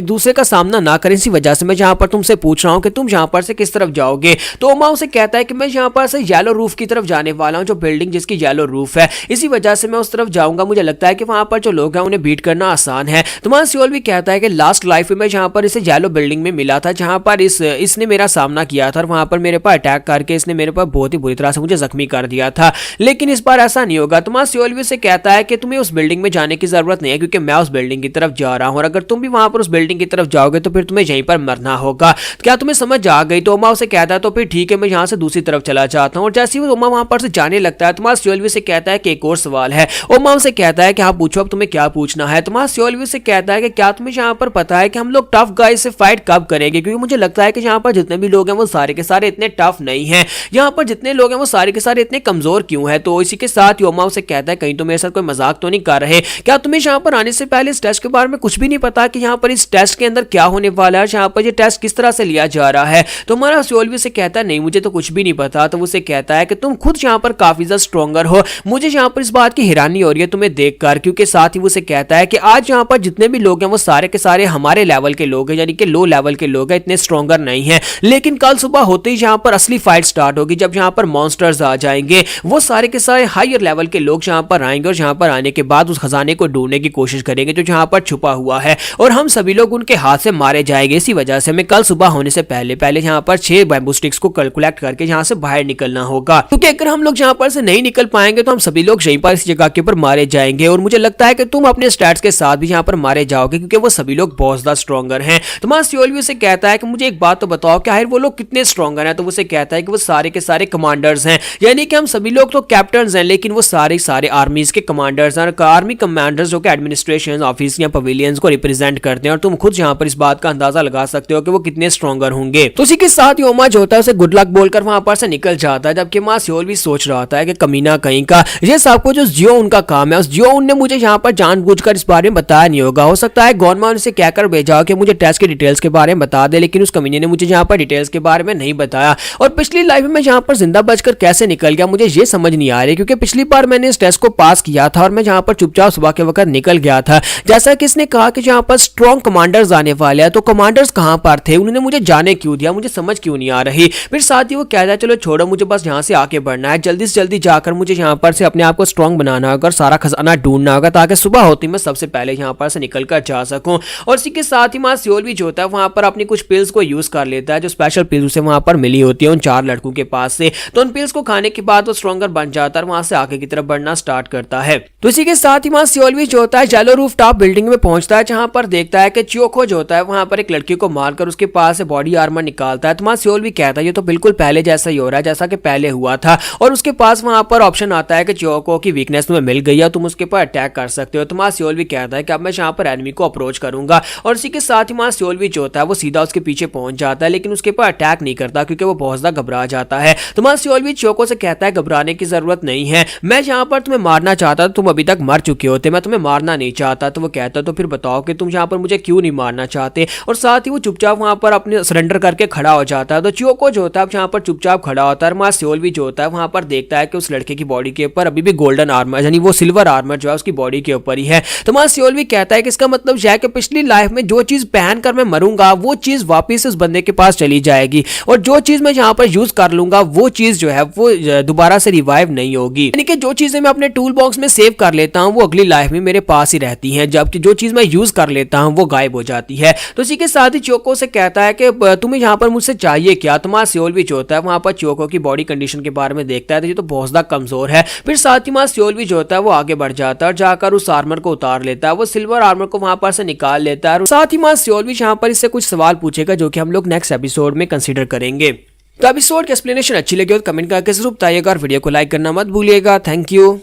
दूसरे का सामना ना करें, इसी वजह से मैं जहाँ पर तुमसे पूछ रहा हूँ कि तुम यहाँ पर से किस तरफ जाओगे। तो ओमा उसे कहता है कि मैं यहाँ पर से येलो रूफ की तरफ जाने वाला हूँ, जो बिल्डिंग जिसकी येलो रूफ है, इसी वजह से मैं उस तरफ जाऊंगा। मुझे लगता है कि वहां पर जो लोग हैं उन्हें बीट करना आसान है। तो वहां सियोल भी कहता है कि लास्ट लाइफ में मैं जहां पर इसे येलो बिल्डिंग में मिला था, जहां पर इसने मेरा सामना किया था और वहां पर मेरे पर अटैक करके इसने मेरे पर बहुत ही बुरी तरह से मुझे जख्मी कर दिया था, लेकिन इस बार ऐसा नहीं होगा। तो वहां सियोल भी उसे कहता है कि तुम्हें उस बिल्डिंग में जाने की जरूरत नहीं है, क्योंकि मैं उस बिल्डिंग की तरफ जा रहा हूं, और अगर तुम भी वहां पर उस बिल्डिंग की तरफ जाओगे तो फिर तुम्हें यहीं पर मरना होगा। क्या तुम्हें समझ आ गई? तो ओमा उसे कहता है तो फिर ठीक है, मैं यहाँ से दूसरी तरफ चला जाता हूँ। और जैसे ही ओमा वहां पर से जाने लगता है, तुम्हारा सियोल भी उसे कहता है कि एक और सवाल है। ओमा उसे कहता है कि हाँ पूछो, अब तुम्हें क्या पूछना है। तुम्हारा सियोल भी उसे कहता है कि क्या तुम्हें यहाँ पर पता है कि हम लोग टफ गाय से फाइट कब करेंगे, क्योंकि मुझे लगता है कि यहाँ पर जितने भी लोग हैं वो सारे के सारे इतने टफ नहीं हैं, यहाँ पर जितने लोग हैं वो सारे के सारे इतने कमजोर क्यों है। तो इसी के साथ ओमा उसे कहता है कहीं तो मेरे साथ कोई मजाक तो नहीं कर रहे, क्या तुम्हें यहाँ पर आने से पहले इस टेस्ट के बारे में कुछ भी नहीं पता कि यहाँ पर इस टेस्ट के अंदर क्या होने वाला है, यहाँ पर ये टेस्ट किस तरह से लिया जा रहा है। तो हमारा सियोल भी उसे कहता है नहीं मुझे तो कुछ भी नहीं पता। तो उसे कहता है कि तुम खुद यहाँ पर काफी ज्यादा स्ट्रॉन्गर हो, मुझे यहाँ पर इस बात की हैरानी हो रही है तुम्हें देखकर, क्योंकि साथ ही वो उसे कहता है कि आज यहाँ पर जितने भी लोग हैं वो सारे के सारे हमारे लेवल के लोग हैं, यानी कि लो लेवल के लोग हैं, इतने स्ट्रॉन्गर नहीं हैं, लेकिन कल सुबह होते ही यहाँ पर असली फाइट स्टार्ट होगी, जब यहाँ पर मॉन्स्टर्स आ जाएंगे, वो सारे के सारे हायर लेवल के लोग यहाँ पर आएंगे और यहाँ पर आने के बाद उस खजाने को ढूंढने की कोशिश करेंगे जो यहाँ पर छुपा हुआ है, और हम सभी लोग उनके हाथ से मारे जाएंगे। इसी वजह से हमें कल सुबह होने से पहले पहले यहाँ पर 6 बैम्बू स्टिक्स को कलेक्ट करके यहाँ से बाहर निकलना होगा, क्योंकि अगर हम लोग यहाँ पर से नहीं निकल पाएंगे तो हम सभी लोग यहीं पर इस जगह के ऊपर मारे जाएंगे, और मुझे लगता है कि तुम अपने स्टैट्स के साथ भी यहाँ पर मारे जाओगे, क्योंकि वो सभी लोग बहुत ज्यादा स्ट्रॉन्गर हैं। तो मां सियोल भी उसे कहता है कि मुझे एक बात तो बताओ कि आखिर वो लोग कितने स्ट्रॉन्गर हैं। तो उसे कहता है कि वो सारे के सारे कमांडर्स हैं, यानी कि हम सभी लोग तो कैप्टन्स हैं, लेकिन वो सारे सारे आर्मीज के कमांडर्स हैं, आर्मी कमांडर्स जो कि एडमिनिस्ट्रेशन ऑफिस या पवेलियंस को रिप्रेजेंट करते हैं, और तुम खुद यहाँ पर इस बात का अंदाजा लगा सकते हो कि वो कितने स्ट्रॉन्गर होंगे। तो उसी के साथ ही ओमा जो होता है उसे गुड लक बोलकर वहां पर से निकल जाता है, जबकि मां सियोल भी सोच रहा होता है कि कमीना कहीं का, ये सब कुछ उस जियो उनका काम है, उस जियो उनने मुझे यहाँ पर जानबूझकर इस बारे में बताया नहीं होगा। हो सकता है गॉनमान उसे कहकर भेजा हो कि मुझे टेस्ट के डिटेल्स के बारे में बता दे, लेकिन उस कमीने ने मुझे यहाँ पर डिटेल्स के बारे में नहीं बताया। और पिछली लाइफ में यहाँ पर जिंदा बचकर कैसे निकल गया मुझे ये समझ नहीं आ रही, क्योंकि पिछली बार मैंने इस टेस्ट को पास किया था और मैं यहाँ पर चुपचाप सुबह के वक्त निकल गया था। जैसा कि इसने कहा कि यहाँ पर स्ट्रॉन्ग कमांडर्स आने वाले हैं, तो कमांडर्स कहाँ पर थे, उन्होंने मुझे जाने क्यों दिया, मुझे समझ क्यों नहीं आ रही। फिर साथ ही वो कहता है चलो छोड़ो, मुझे बस यहाँ से आके बढ़ना है, जल्दी से जल्दी जाकर मुझे यहाँ पर से अपने आप को स्ट्रॉन्ग बनाना होगा और सारा खजाना ढूंढना होगा, ताकि सुबह होती मैं सबसे पहले यहाँ पर से निकल कर जा सकूं। और इसी के साथ ही मां सियोल भी जो होता है वहां पर अपनी कुछ पिल्स को यूज कर लेता है, जो स्पेशल पिल्स उसे वहां पर मिली होती है उन 4 लड़कों के पास से। तो उन पिल्स को खाने के बाद वो स्ट्रॉन्गर बन जाता है और वहां से आगे की तरफ बढ़ना स्टार्ट करता है। तो इसी के साथ ही मां सियोल भी जो होता है येलो रूफ टॉप बिल्डिंग में पहुंचता है, जहां पर देखता है कि चियोको जो होता है वहां पर एक लड़की को मारकर उसके पास से बॉडी आर्मर निकालता है। तो मां सियोल भी कहता है ये तो बिल्कुल पहले जैसा ही हो रहा है जैसा कि पहले हुआ था, और उसके पास वहां पर ऑप्शन आता है कि चियोको की वीकनेस तुम्हें मिल गई है, तुम उसके पर अटैक कर सकते हो। तो मां सियोल भी कहता है कि अब मैं यहाँ पर एनिमी को अप्रोच करूंगा, और इसी के साथ ही मां सियोल भी जो होता है वो सीधा उसके पीछे पहुंच जाता है, लेकिन उसके पर अटैक नहीं करता क्योंकि वो बहुत ज्यादा घबरा जाता है। तो मां सियोल भी चियोको से कहता है घबराने की जरूरत नहीं है, मैं यहाँ पर तुम्हें मारना चाहता था, तुम अभी तक मर चुके होते, मैं तुम्हें मारना नहीं चाहता। तो वो कहता तो फिर बताओ कि तुम यहाँ पर मुझे क्यों नहीं मारना चाहते, और साथ ही वो चुपचाप वहां पर अपने सरेंडर करके खड़ा हो जाता है। तो चियोको जो होता है यहाँ पर चुपचाप खड़ा होता है, मां सियोल भी जो होता है वहां पर देखता है कि उस लड़के की बॉडी के ऊपर अभी भी गोल्डन आर्मर यानी वो सिल्वर आर्मर जो है उसकी बॉडी के ऊपर ही है। तो मां सियोल भी कहता है कि इसका मतलब यह है कि पिछली लाइफ में जो चीज पहनकर मैं मरूंगा वो चीज वापस उस बंदे के पास चली जाएगी, और जो चीज मैं यहाँ पर यूज कर लूंगा वो चीज जो है वो दोबारा से रिवाइव नहीं होगी, यानी कि जो चीजें मैं अपने टूल बॉक्स में सेव कर लेता हूँ वो अगली लाइफ में मेरे पास ही रहती हैं, जबकि जो चीज मैं यूज कर लेता हूँ वो गायब हो जाती है। तो इसी के साथ ही चियोको से कहता है कि तुम्हें यहाँ पर मुझसे चाहिए क्या। तो मां सियोल भी जो होता है वहां पर चियोको की बॉडी कंडीशन के बारे में देखता है, तो ये तो बहुत ज्यादा कमजोर है। फिर साथ ही मां सियोल भी जो होता है वो आगे बढ़ जाता है और जाकर उस आर्मर को उतार लेता है, वो सिल्वर आर्मर को वहां पर से निकाल लेता है। साथ ही मां सियोल भी यहाँ पर इससे कुछ सवाल पूछेगा जो कि हम लोग नेक्स्ट एपिसोड में कंसीडर करेंगे। तो एपिसोड की एक्सप्लेनेशन अच्छी लगी हो तो कमेंट करके जरूर बताइएगा और वीडियो को लाइक करना मत भूलिएगा। Thank you.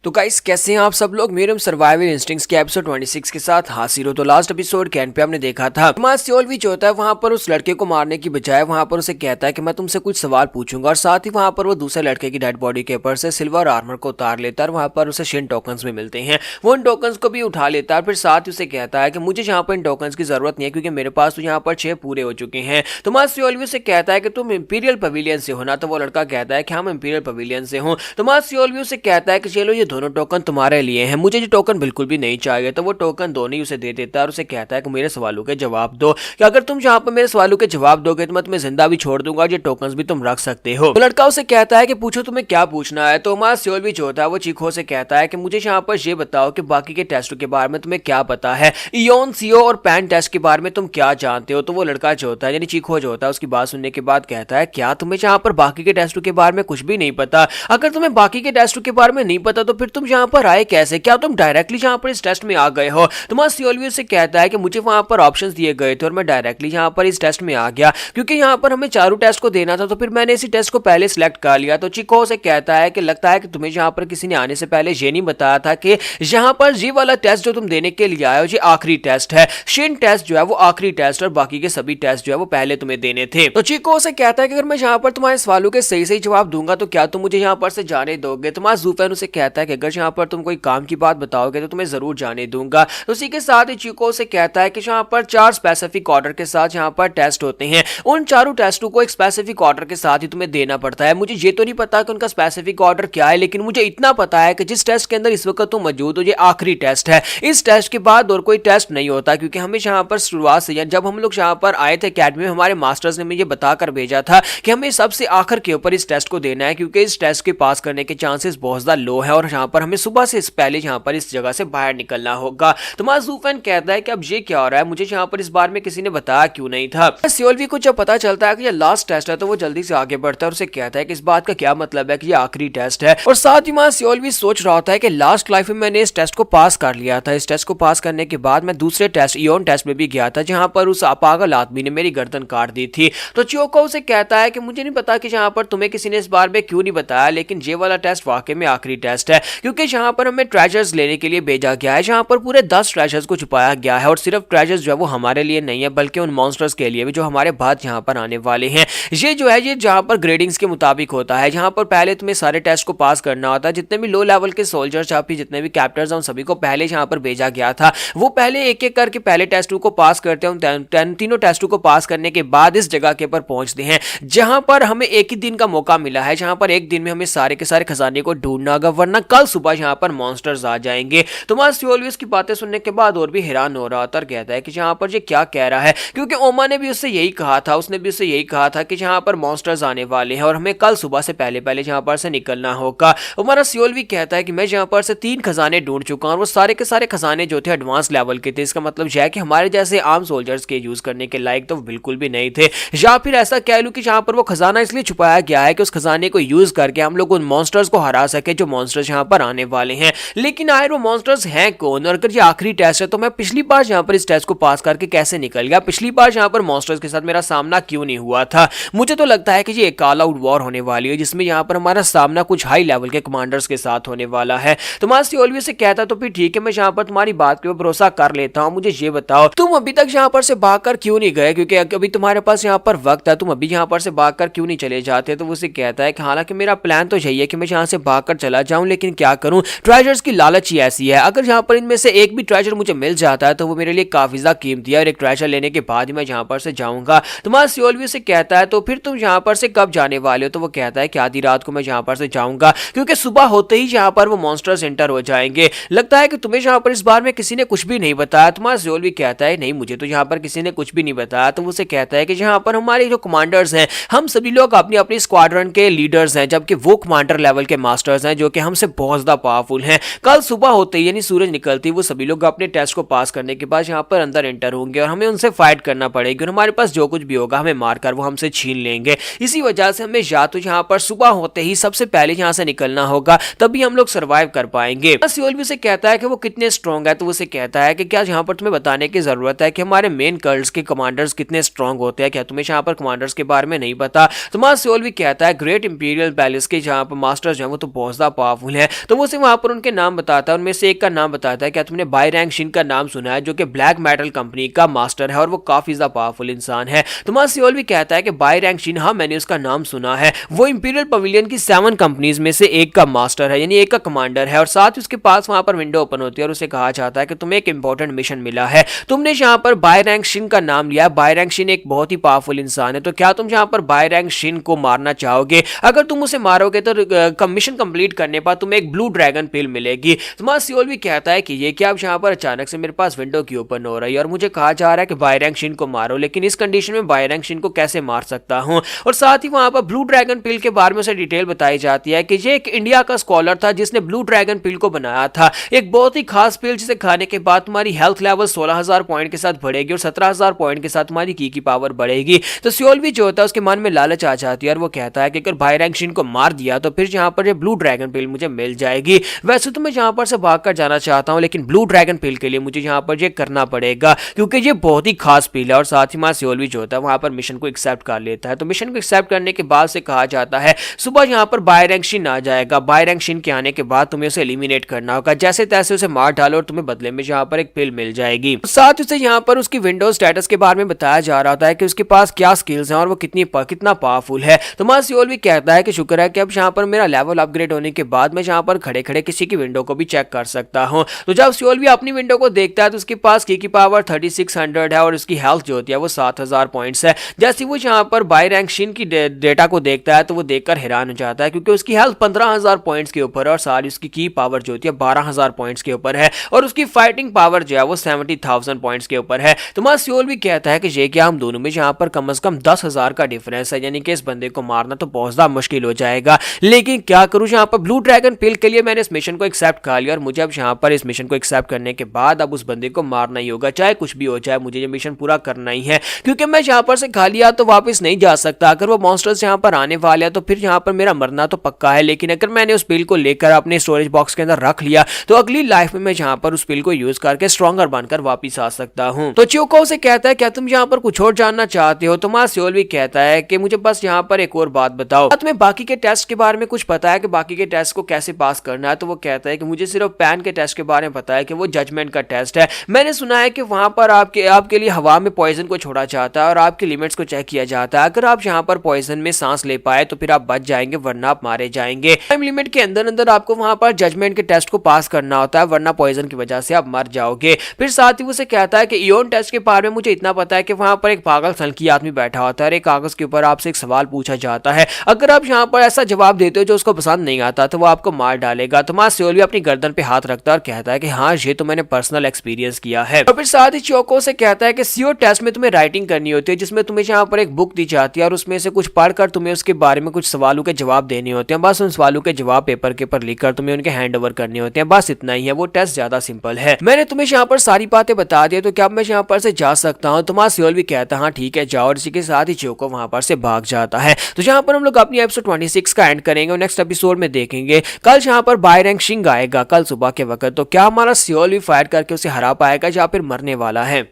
तो गाइस कैसे हैं आप सब लोग, मेरे सर्वाइवल इंस्टिंक्ट्स के एपिसोड 26 के साथ हाजिर हो। तो लास्ट एपिसोड के एंड पे हमने देखा था मां सियोल भी जो होता है वहां पर उस लड़के को मारने की बजाय वहां पर उसे कहता है कि मैं तुमसे कुछ सवाल पूछूंगा, और साथ ही वहां पर वो दूसरे लड़के की डेड बॉडी के ऊपर से सिल्वर आर्मर को उतार लेता है और वहां पर उसे शिन टोकन्स में मिलते हैं, वो इन टोकन्स को भी उठा लेता है। फिर साथ ही उसे कहता है कि मुझे यहाँ पर इन टोकन्स की जरूरत नहीं है क्योंकि मेरे पास तो यहाँ पर 6 पूरे हो चुके हैं। तो मां सियोल भी उसे कहता है कि तुम इंपीरियल पवेलियन से हो ना। तो वो लड़का कहता है कि हम इंपीरियल पवेलियन से हूँ। तो मां सियोल भी उसे कहता है कि चलो ये दोनों टोकन तुम्हारे लिए हैं, मुझे ये टोकन बिल्कुल भी नहीं चाहिए। तो वो टोकन दोनों ही उसे दे देता है और उसे कहता है कि मेरे सवालों के जवाब दो, कि अगर तुम यहाँ पर मेरे सवालों के जवाब दोगे तो मैं तुम्हें जिंदा भी छोड़ दूंगा, ये टोकन भी तुम रख सकते हो। तो लड़का उसे कहता है कि पूछो तुम्हें क्या पूछना है। तो हमारा सियोल भी जो होता है वो चीखो से कहता है कि मुझे यहाँ पर ये बताओ कि बाकी के टेस्टों के बारे में तुम्हें क्या पता है, इयोन सीओ और पैन टेस्ट के बारे में तुम क्या जानते हो। तो वो लड़का जो होता है यानी चीखो जो होता है उसकी बात सुनने के बाद कहता है क्या तुम्हें यहाँ पर बाकी के टेस्टों के बारे में कुछ भी नहीं पता? अगर तुम्हें बाकी के टेस्टों के बारे में नहीं पता तो फिर तुम यहाँ पर आए कैसे? क्या तुम डायरेक्टली यहाँ पर इस टेस्ट में आ गए हो? तुम्हारा सियोल भी उससे कहता है कि मुझे वहां पर ऑप्शंस दिए गए थे और मैं डायरेक्टली यहाँ पर इस टेस्ट में आ गया, क्योंकि यहाँ पर हमें चारों टेस्ट को देना था, तो फिर मैंने इसी टेस्ट को पहले सिलेक्ट कर लिया। तो चिको से कहता है कि लगता है कि तुम्हें यहाँ पर किसी ने आने से पहले ये नहीं बताया था कि यहाँ पर ये वाला टेस्ट जो तुम देने के लिए आए हो ये आखिरी टेस्ट है। शिन टेस्ट जो है वो आखिरी टेस्ट और बाकी के सभी टेस्ट जो है वो पहले तुम्हें देने थे। तो चिको से कहता है कि अगर मैं यहाँ पर तुम्हारे सवालों के सही सही जवाब दूंगा तो क्या तुम मुझे यहाँ पर से जाने दोगे? तुम्हारा जूफेन उसे कहता है कि अगर यहाँ पर तुम कोई काम की बात बताओगे तो तुम्हें जरूर जाने दूंगा। तो उसी के साथ ही चिको से कहता है कि यहाँ पर 4 स्पेसिफिक ऑर्डर के साथ यहाँ पर टेस्ट होते हैं, उन चारों टेस्टों को एक स्पेसिफिक ऑर्डर के साथ ही तुम्हें देना पड़ता है। मुझे ये तो नहीं पता कि उनका स्पेसिफिक ऑर्डर क्या है, लेकिन मुझे इतना पता है कि जिस टेस्ट के अंदर इस वक्त तुम मौजूद हो ये आखिरी टेस्ट है। इस टेस्ट के बाद और कोई टेस्ट नहीं होता, क्योंकि हमें यहाँ पर शुरुआत से जब हम लोग यहाँ पर आए थे अकेडमी में हमारे मास्टर्स ने मुझे बताकर भेजा था कि हमें सबसे आखिर के ऊपर इस टेस्ट को देना है, क्योंकि इस टेस्ट के पास करने के चांसेस बहुत ज्यादा लो है और यहाँ पर हमें सुबह से पहले यहाँ पर इस जगह से बाहर निकलना होगा। तो माजूफन कहता है कि अब ये क्या हो रहा है, मुझे यहाँ पर इस बारे में किसी ने बताया क्यों नहीं था। सियोल्वी को जब पता चलता है कि ये लास्ट टेस्ट है तो वो जल्दी से आगे बढ़ता है और उसे कहता है कि इस बात का क्या मतलब है कि ये आखिरी टेस्ट है। और साथ ही मां सियोल्वी सोच रहा होता है कि लास्ट लाइफ में मैंने इस टेस्ट को पास कर लिया था, इस टेस्ट को पास करने के बाद मैं दूसरे टेस्ट इयोन टेस्ट में भी गया था जहां पर उस पागल आदमी ने मेरी गर्दन काट दी थी। तो चियोको उसे कहता है कि मुझे नहीं पता कि यहाँ पर तुम्हें किसी ने इस बारे में क्यों नहीं बताया, लेकिन ये वाला टेस्ट वाकई में आखिरी टेस्ट है, क्योंकि यहाँ पर हमें ट्रेजर्स लेने के लिए भेजा गया है, जहाँ पर पूरे 10 ट्रेजर्स को छुपाया गया है। और सिर्फ ट्रेजर्स जो है वो हमारे लिए नहीं है बल्कि उन मॉन्स्टर्स के लिए भी जो हमारे बाद यहाँ पर आने वाले हैं। ये जो है ये जहाँ पर ग्रेडिंग्स के मुताबिक होता है, जहाँ पर पहले तुम्हें सारे टेस्ट को पास करना होता है। जितने भी लो लेवल के सोल्जर्स या फिर जितने भी कैप्टर्स हैं उन सभी को पहले यहाँ पर भेजा गया था, वो पहले एक एक करके पहले टेस्ट को पास करते हैं। तीनों टेस्टों को पास करने के बाद इस जगह के ऊपर पहुंचते हैं जहां पर हमें एक ही दिन का मौका मिला है, जहां पर एक दिन में हमें सारे के सारे खजाने को ढूंढना होगा, वरना कल सुबह यहां पर मॉन्स्टर्स आ जाएंगे। तो मां सियोल्वी की बातें सुनने के बाद और भी हैरान हो रहा था और कहता है कि यहां पर ये क्या कह रहा है, क्योंकि ओमा ने भी उससे यही कहा था, उसने भी उससे यही कहा था कि यहां पर मॉन्स्टर्स आने वाले हैं और हमें कल सुबह से पहले पहले यहां पर से निकलना होगा। हमारा सियोल्वी कहता है कि मैं यहां पर से 3 खजाने ढूंढ चुका हूं और वो सारे के सारे खजाने जो थे एडवांस लेवल के थे। इसका मतलब यह है कि हमारे जैसे आम सोल्जर्स के यूज करने के लायक तो बिल्कुल भी नहीं थे, या फिर ऐसा कह लूं कि जहां पर वो खजाना इसलिए छुपाया गया है कि उस खजाने को यूज करके हम लोग उन मॉन्स्टर्स को हरा सके जो मॉन्स्टर्स यहां पर आने वाले हैं। लेकिन आखिर वो मॉन्स्टर्स हैं कौन, और अगर ये आखिरी टेस्ट है तो मैं पिछली बार यहां पर इस टेस्ट को पास करके कैसे निकल गया, पिछली बार यहां पर मॉन्स्टर्स के साथ मेरा सामना क्यों नहीं हुआ था। मुझे तो लगता है कि ये एक ऑल आउट वॉर होने वाली है जिसमें यहां पर हमारा सामना कुछ हाई लेवल के कमांडर्स के साथ होने वाला है। तो मां सियोल्वी से कहता तो फिर ठीक है, मैं यहां पर तुम्हारी बात पे भरोसा कर लेता हूं, मुझे ये बताओ तुम अभी तक यहां पर से भागकर क्यों नहीं गए, क्योंकि अभी तुम्हारे पास यहाँ पर वक्त है, तुम अभी यहाँ पर से भागकर क्यों नहीं चले जाते। तो वो उसे कहता है कि हालांकि मेरा प्लान तो यही है कि मैं यहाँ से भागकर चला जाऊं, लेकिन क्या करूं, ट्रेजर्स की लालच ही ऐसी है। अगर यहाँ पर इनमें से एक भी ट्रेजर मुझे मिल जाता है तो वो मेरे लिए काफी ज्यादा कीमती है और एक ट्रेजर लेने के बाद ही मैं यहाँ पर से जाऊंगा। तो मां सियोल्वी से कहता है तो फिर तुम यहाँ पर से कब जाने वाले हो। तो वो कहता है कि आधी रात को मैं यहाँ पर से जाऊंगा, क्योंकि सुबह होते ही यहाँ पर वो मॉन्स्टर्स एंटर हो जाएंगे। लगता है कि तुम्हें यहाँ पर इस बार में किसी ने कुछ भी नहीं बताया। तो मां सियोल्वी कहता है नहीं, मुझे तो यहाँ पर किसी ने कुछ भी नहीं बताया। तो उसे कहता है कि यहाँ पर हमारे जो कमांडर्स हैं हम सभी लोग अपनी अपनी स्क्वाड्रन के लीडर्स हैं, जबकि वो कमांडर लेवल के मास्टर्स हैं जो कि हमसे बहुत ज्यादा पावरफुल हैं। कल सुबह होते ही यानी सूरज निकलती वो सभी लोग अपने टेस्ट को पास करने के बाद यहाँ पर अंदर एंटर होंगे और हमें उनसे फाइट करना पड़ेगी और हमारे पास जो कुछ भी होगा हमें मारकर वो हमसे छीन लेंगे। इसी वजह से हमें या तो यहाँ पर सुबह होते ही सबसे पहले यहाँ से निकलना होगा, तभी हम लोग सर्वाइव कर पाएंगे। सियोल्वी से कहता है कि वो कितने स्ट्रॉन्ग है। तो उसे कहता है कि क्या यहाँ पर तुम्हें बताने की जरूरत है कि हमारे मेन कर्ल्स के कमांडर्स कितने स्ट्रॉन्ग होते हैं, क्या तुम्हें यहाँ पर कमांडर्स के बारे में नहीं पता। तो मां सियोल्वी कहता है ग्रेट इंपीरियल पैलेस के जहाँ पर मास्टर्स हैं वो तो बहुत ज्यादा पावरफुल हैं। तो वो वहां पर उनके नाम बताता है, उनमें से एक का नाम बताता है, क्या तुमने बाई रैंक शिन का नाम सुना है, जो कि ब्लैक मेटल कंपनी का मास्टर है और वो काफी ज्यादा पावरफुल इंसान है। तो मां सियोल्वी कहता है कि बाई रैंक शिन, हाँ मैंने उसका नाम सुना है, वो इंपीरियल पवेलियन की 7 कंपनीज में से एक का मास्टर है, यानी एक का कमांडर है और साथ ही उसके पास वहां पर विंडो ओपन होती है और उसे कहा जाता है कि तुम्हें एक इंपॉर्टेंट मिशन मिला है, तुमने यहाँ पर बाई रैंक शिन का नाम लिया। बाई रैंक शिन एक बहुत ही पावरफुल इंसान है, तो क्या तुम यहाँ पर बाई रैंक शिन को मारना चाहोगे। अगर तुम उसे मारोगे तो मिशन कंप्लीट करने पर तुम्हें एक ब्लू ड्रैगन पिल मिलेगी। तो मां सियोल भी कहता है कि ये क्या, अब यहाँ पर अचानक से मेरे पास विंडो की ओपन हो रही है और मुझे कहा जा रहा है कि बायरैंग शिन को मारो, लेकिन इस कंडीशन में बायरैंग शिन को कैसे मार सकता हूँ। और साथ ही वहां पर ब्लू ड्रैगन पिल के बारे में उसे डिटेल बताई जाती है कि ये एक इंडिया का स्कॉलर था जिसने ब्लू ड्रैगन पिल को बनाया था, एक बहुत ही खास पिल जिसे खाने के बाद तुम्हारी हेल्थ लेवल 16,000 पॉइंट के साथ बढ़ेगी और 17,000 पॉइंट के साथ तुम्हारी की पावर बढ़ेगी। तो सियोल भी जो होता है उसके मन में लालच आ जाती है और वो कहता है कि अगर बायरैंग शिन को मार दिया तो फिर यहाँ पर ये ब्लू ड्रैगन पिल मुझे मिल जाएगी। वैसे तो मैं यहाँ पर से भागकर जाना चाहता हूँ, लेकिन ब्लू ड्रैगन पिल के लिए मुझे यहाँ पर ये करना पड़ेगा क्योंकि ये बहुत ही खास पिल है। और साथ ही मां सियोल भी जो होता है वहां पर मिशन को एक्सेप्ट कर लेता है। तो मिशन को एक्सेप्ट करने के बाद से कहा जाता है सुबह यहाँ पर बायरैंग शिन आ जाएगा, बायरैंग शिन के आने के बाद तुम्हें उसे एलिमिनेट करना होगा, जैसे तैसे उसे मार डालो और तुम्हें बदले में यहाँ पर एक पिल मिल जाएगी। साथ ही उसे यहाँ पर उसकी विंडोज स्टेटस के बारे में बताया जा रहा होता है कि उसके पास क्या स्किल्स हैं और वो कितना पावरफुल है। तो मां सियोल भी कहता है कि शुक्र है कि अब यहाँ पर मेरा लेवल अपग्रेड होने के बाद मैं यहाँ पर खड़े खड़े किसी की विंडो को भी चेक कर सकता हूँ। तो जब सियोल भी अपनी विंडो को देखता है तो उसके पास की पावर 3600 है और उसकी हेल्थ जो होती है वो 7,000 पॉइंट्स है। जैसे वो यहाँ पर बायरैंग शिन की डेटा को देखता है तो वो देखकर हैरान हो जाता है क्योंकि उसकी हेल्थ 15,000 पॉइंट्स के ऊपर है और सारी उसकी की पावर जो होती है 12,000 पॉइंट्स के ऊपर है और उसकी फाइटिंग पावर जो है वो 70,000 पॉइंट्स के ऊपर है। तो मां सियोल भी कहता है कि ये क्या, हम दोनों में यहाँ पर कम से कम 10,000 का डिफरेंस है, यानी कि इस बंदे को मारना तो बहुत ज्यादा मुश्किल हो जाएगा। लेकिन क्या करूं, यहाँ पर ब्लू ड्रैगन पिल के लिए मैंने इस मिशन को एक्सेप्ट कर लिया और मुझे अब यहाँ पर इस मिशन को एक्सेप्ट करने के बाद अब उस बंदे को मारना ही होगा, चाहे कुछ भी हो जाए, मुझे ये मिशन पूरा करना ही है क्योंकि मैं यहाँ पर से खाली हाथ तो वापस नहीं जा सकता। अगर वो मॉन्स्टर्स यहाँ पर आने वाले हैं तो फिर यहाँ पर मेरा मरना तो पक्का है, लेकिन अगर मैंने उस पिल को लेकर अपने स्टोरेज बॉक्स के अंदर रख लिया तो अगली लाइफ में मैं यहाँ पर उस पिल को यूज करके स्ट्रॉन्गर बनकर वापस आ सकता हूँ। तो च्योको से कहता है क्या तुम यहाँ पर कुछ और जानना चाहते हो। तो मां सियोल भी कहता है कि मुझे बस यहाँ पर एक और बात बताओ, तुम्हें बाकी के टेस्ट के बारे में कुछ पता है कि बाकी के टेस्ट को कैसे पास करना है। तो वो कहता है कि मुझे सिर्फ पैन के टेस्ट के बारे में पता है कि वो जजमेंट का टेस्ट है। मैंने सुना है कि वहां पर आपके लिए हवा में पॉइजन को छोड़ा जाता है और आपकी लिमिट्स को चेक किया जाता है। अगर आप यहाँ पर पॉइजन में सांस ले पाए तो फिर आप बच जाएंगे, वरना आप मारे जाएंगे। टाइम लिमिट के अंदर अंदर आपको वहां पर जजमेंट के टेस्ट को पास करना होता है, वरना पॉइजन की वजह से आप मर जाओगे। फिर साथ ही उसे कहता है कि इयोन टेस्ट के बारे में मुझे इतना पता है कि वहां पर एक पागल सनकी आदमी बैठा होता है, एक कागज के ऊपर आपसे एक सवाल पूछा जाता है, अगर आप यहाँ पर ऐसा जवाब देते हो जो उसको पसंद नहीं आता तो वो आपको मार डालेगा। तो मां सियोल भी अपनी गर्दन पे हाथ रखता है और कहता है कि हाँ, ये तो मैंने पर्सनल एक्सपीरियंस किया है। और फिर साथ ही च्योको से कहता है कि सीओ टेस्ट में तुम्हें राइटिंग करनी होती है, जिसमें तुम्हें यहाँ पर एक बुक दी जाती है और उसमें से कुछ पढ़कर तुम्हें उसके बारे में कुछ सवालों के जवाब देने होते हैं। बस उन सवालों के जवाब पेपर के ऊपर लिखकर तुम्हें उनके हैंड ओवर करने होते हैं, बस इतना ही है। वो टेस्ट ज्यादा सिंपल है। मैंने तुम्हें यहाँ पर सारी बातें बता दी, तो क्या मैं यहाँ पर से जा सकता हूँ। तो मां सियोल भी कहता है हाँ ठीक है जाओ, और इसी के साथ ही च्योको वहां पर से भाग जाता है। तो यहाँ पर हम लोग अपनी एपिसोड 26 का एंड करेंगे और नेक्स्ट एपिसोड में देखेंगे कल यहाँ पर बायरैंग शिन आएगा कल सुबह के वक्त, तो क्या हमारा सियोल भी फाइट करके उसे हरा पाएगा या फिर मरने वाला है।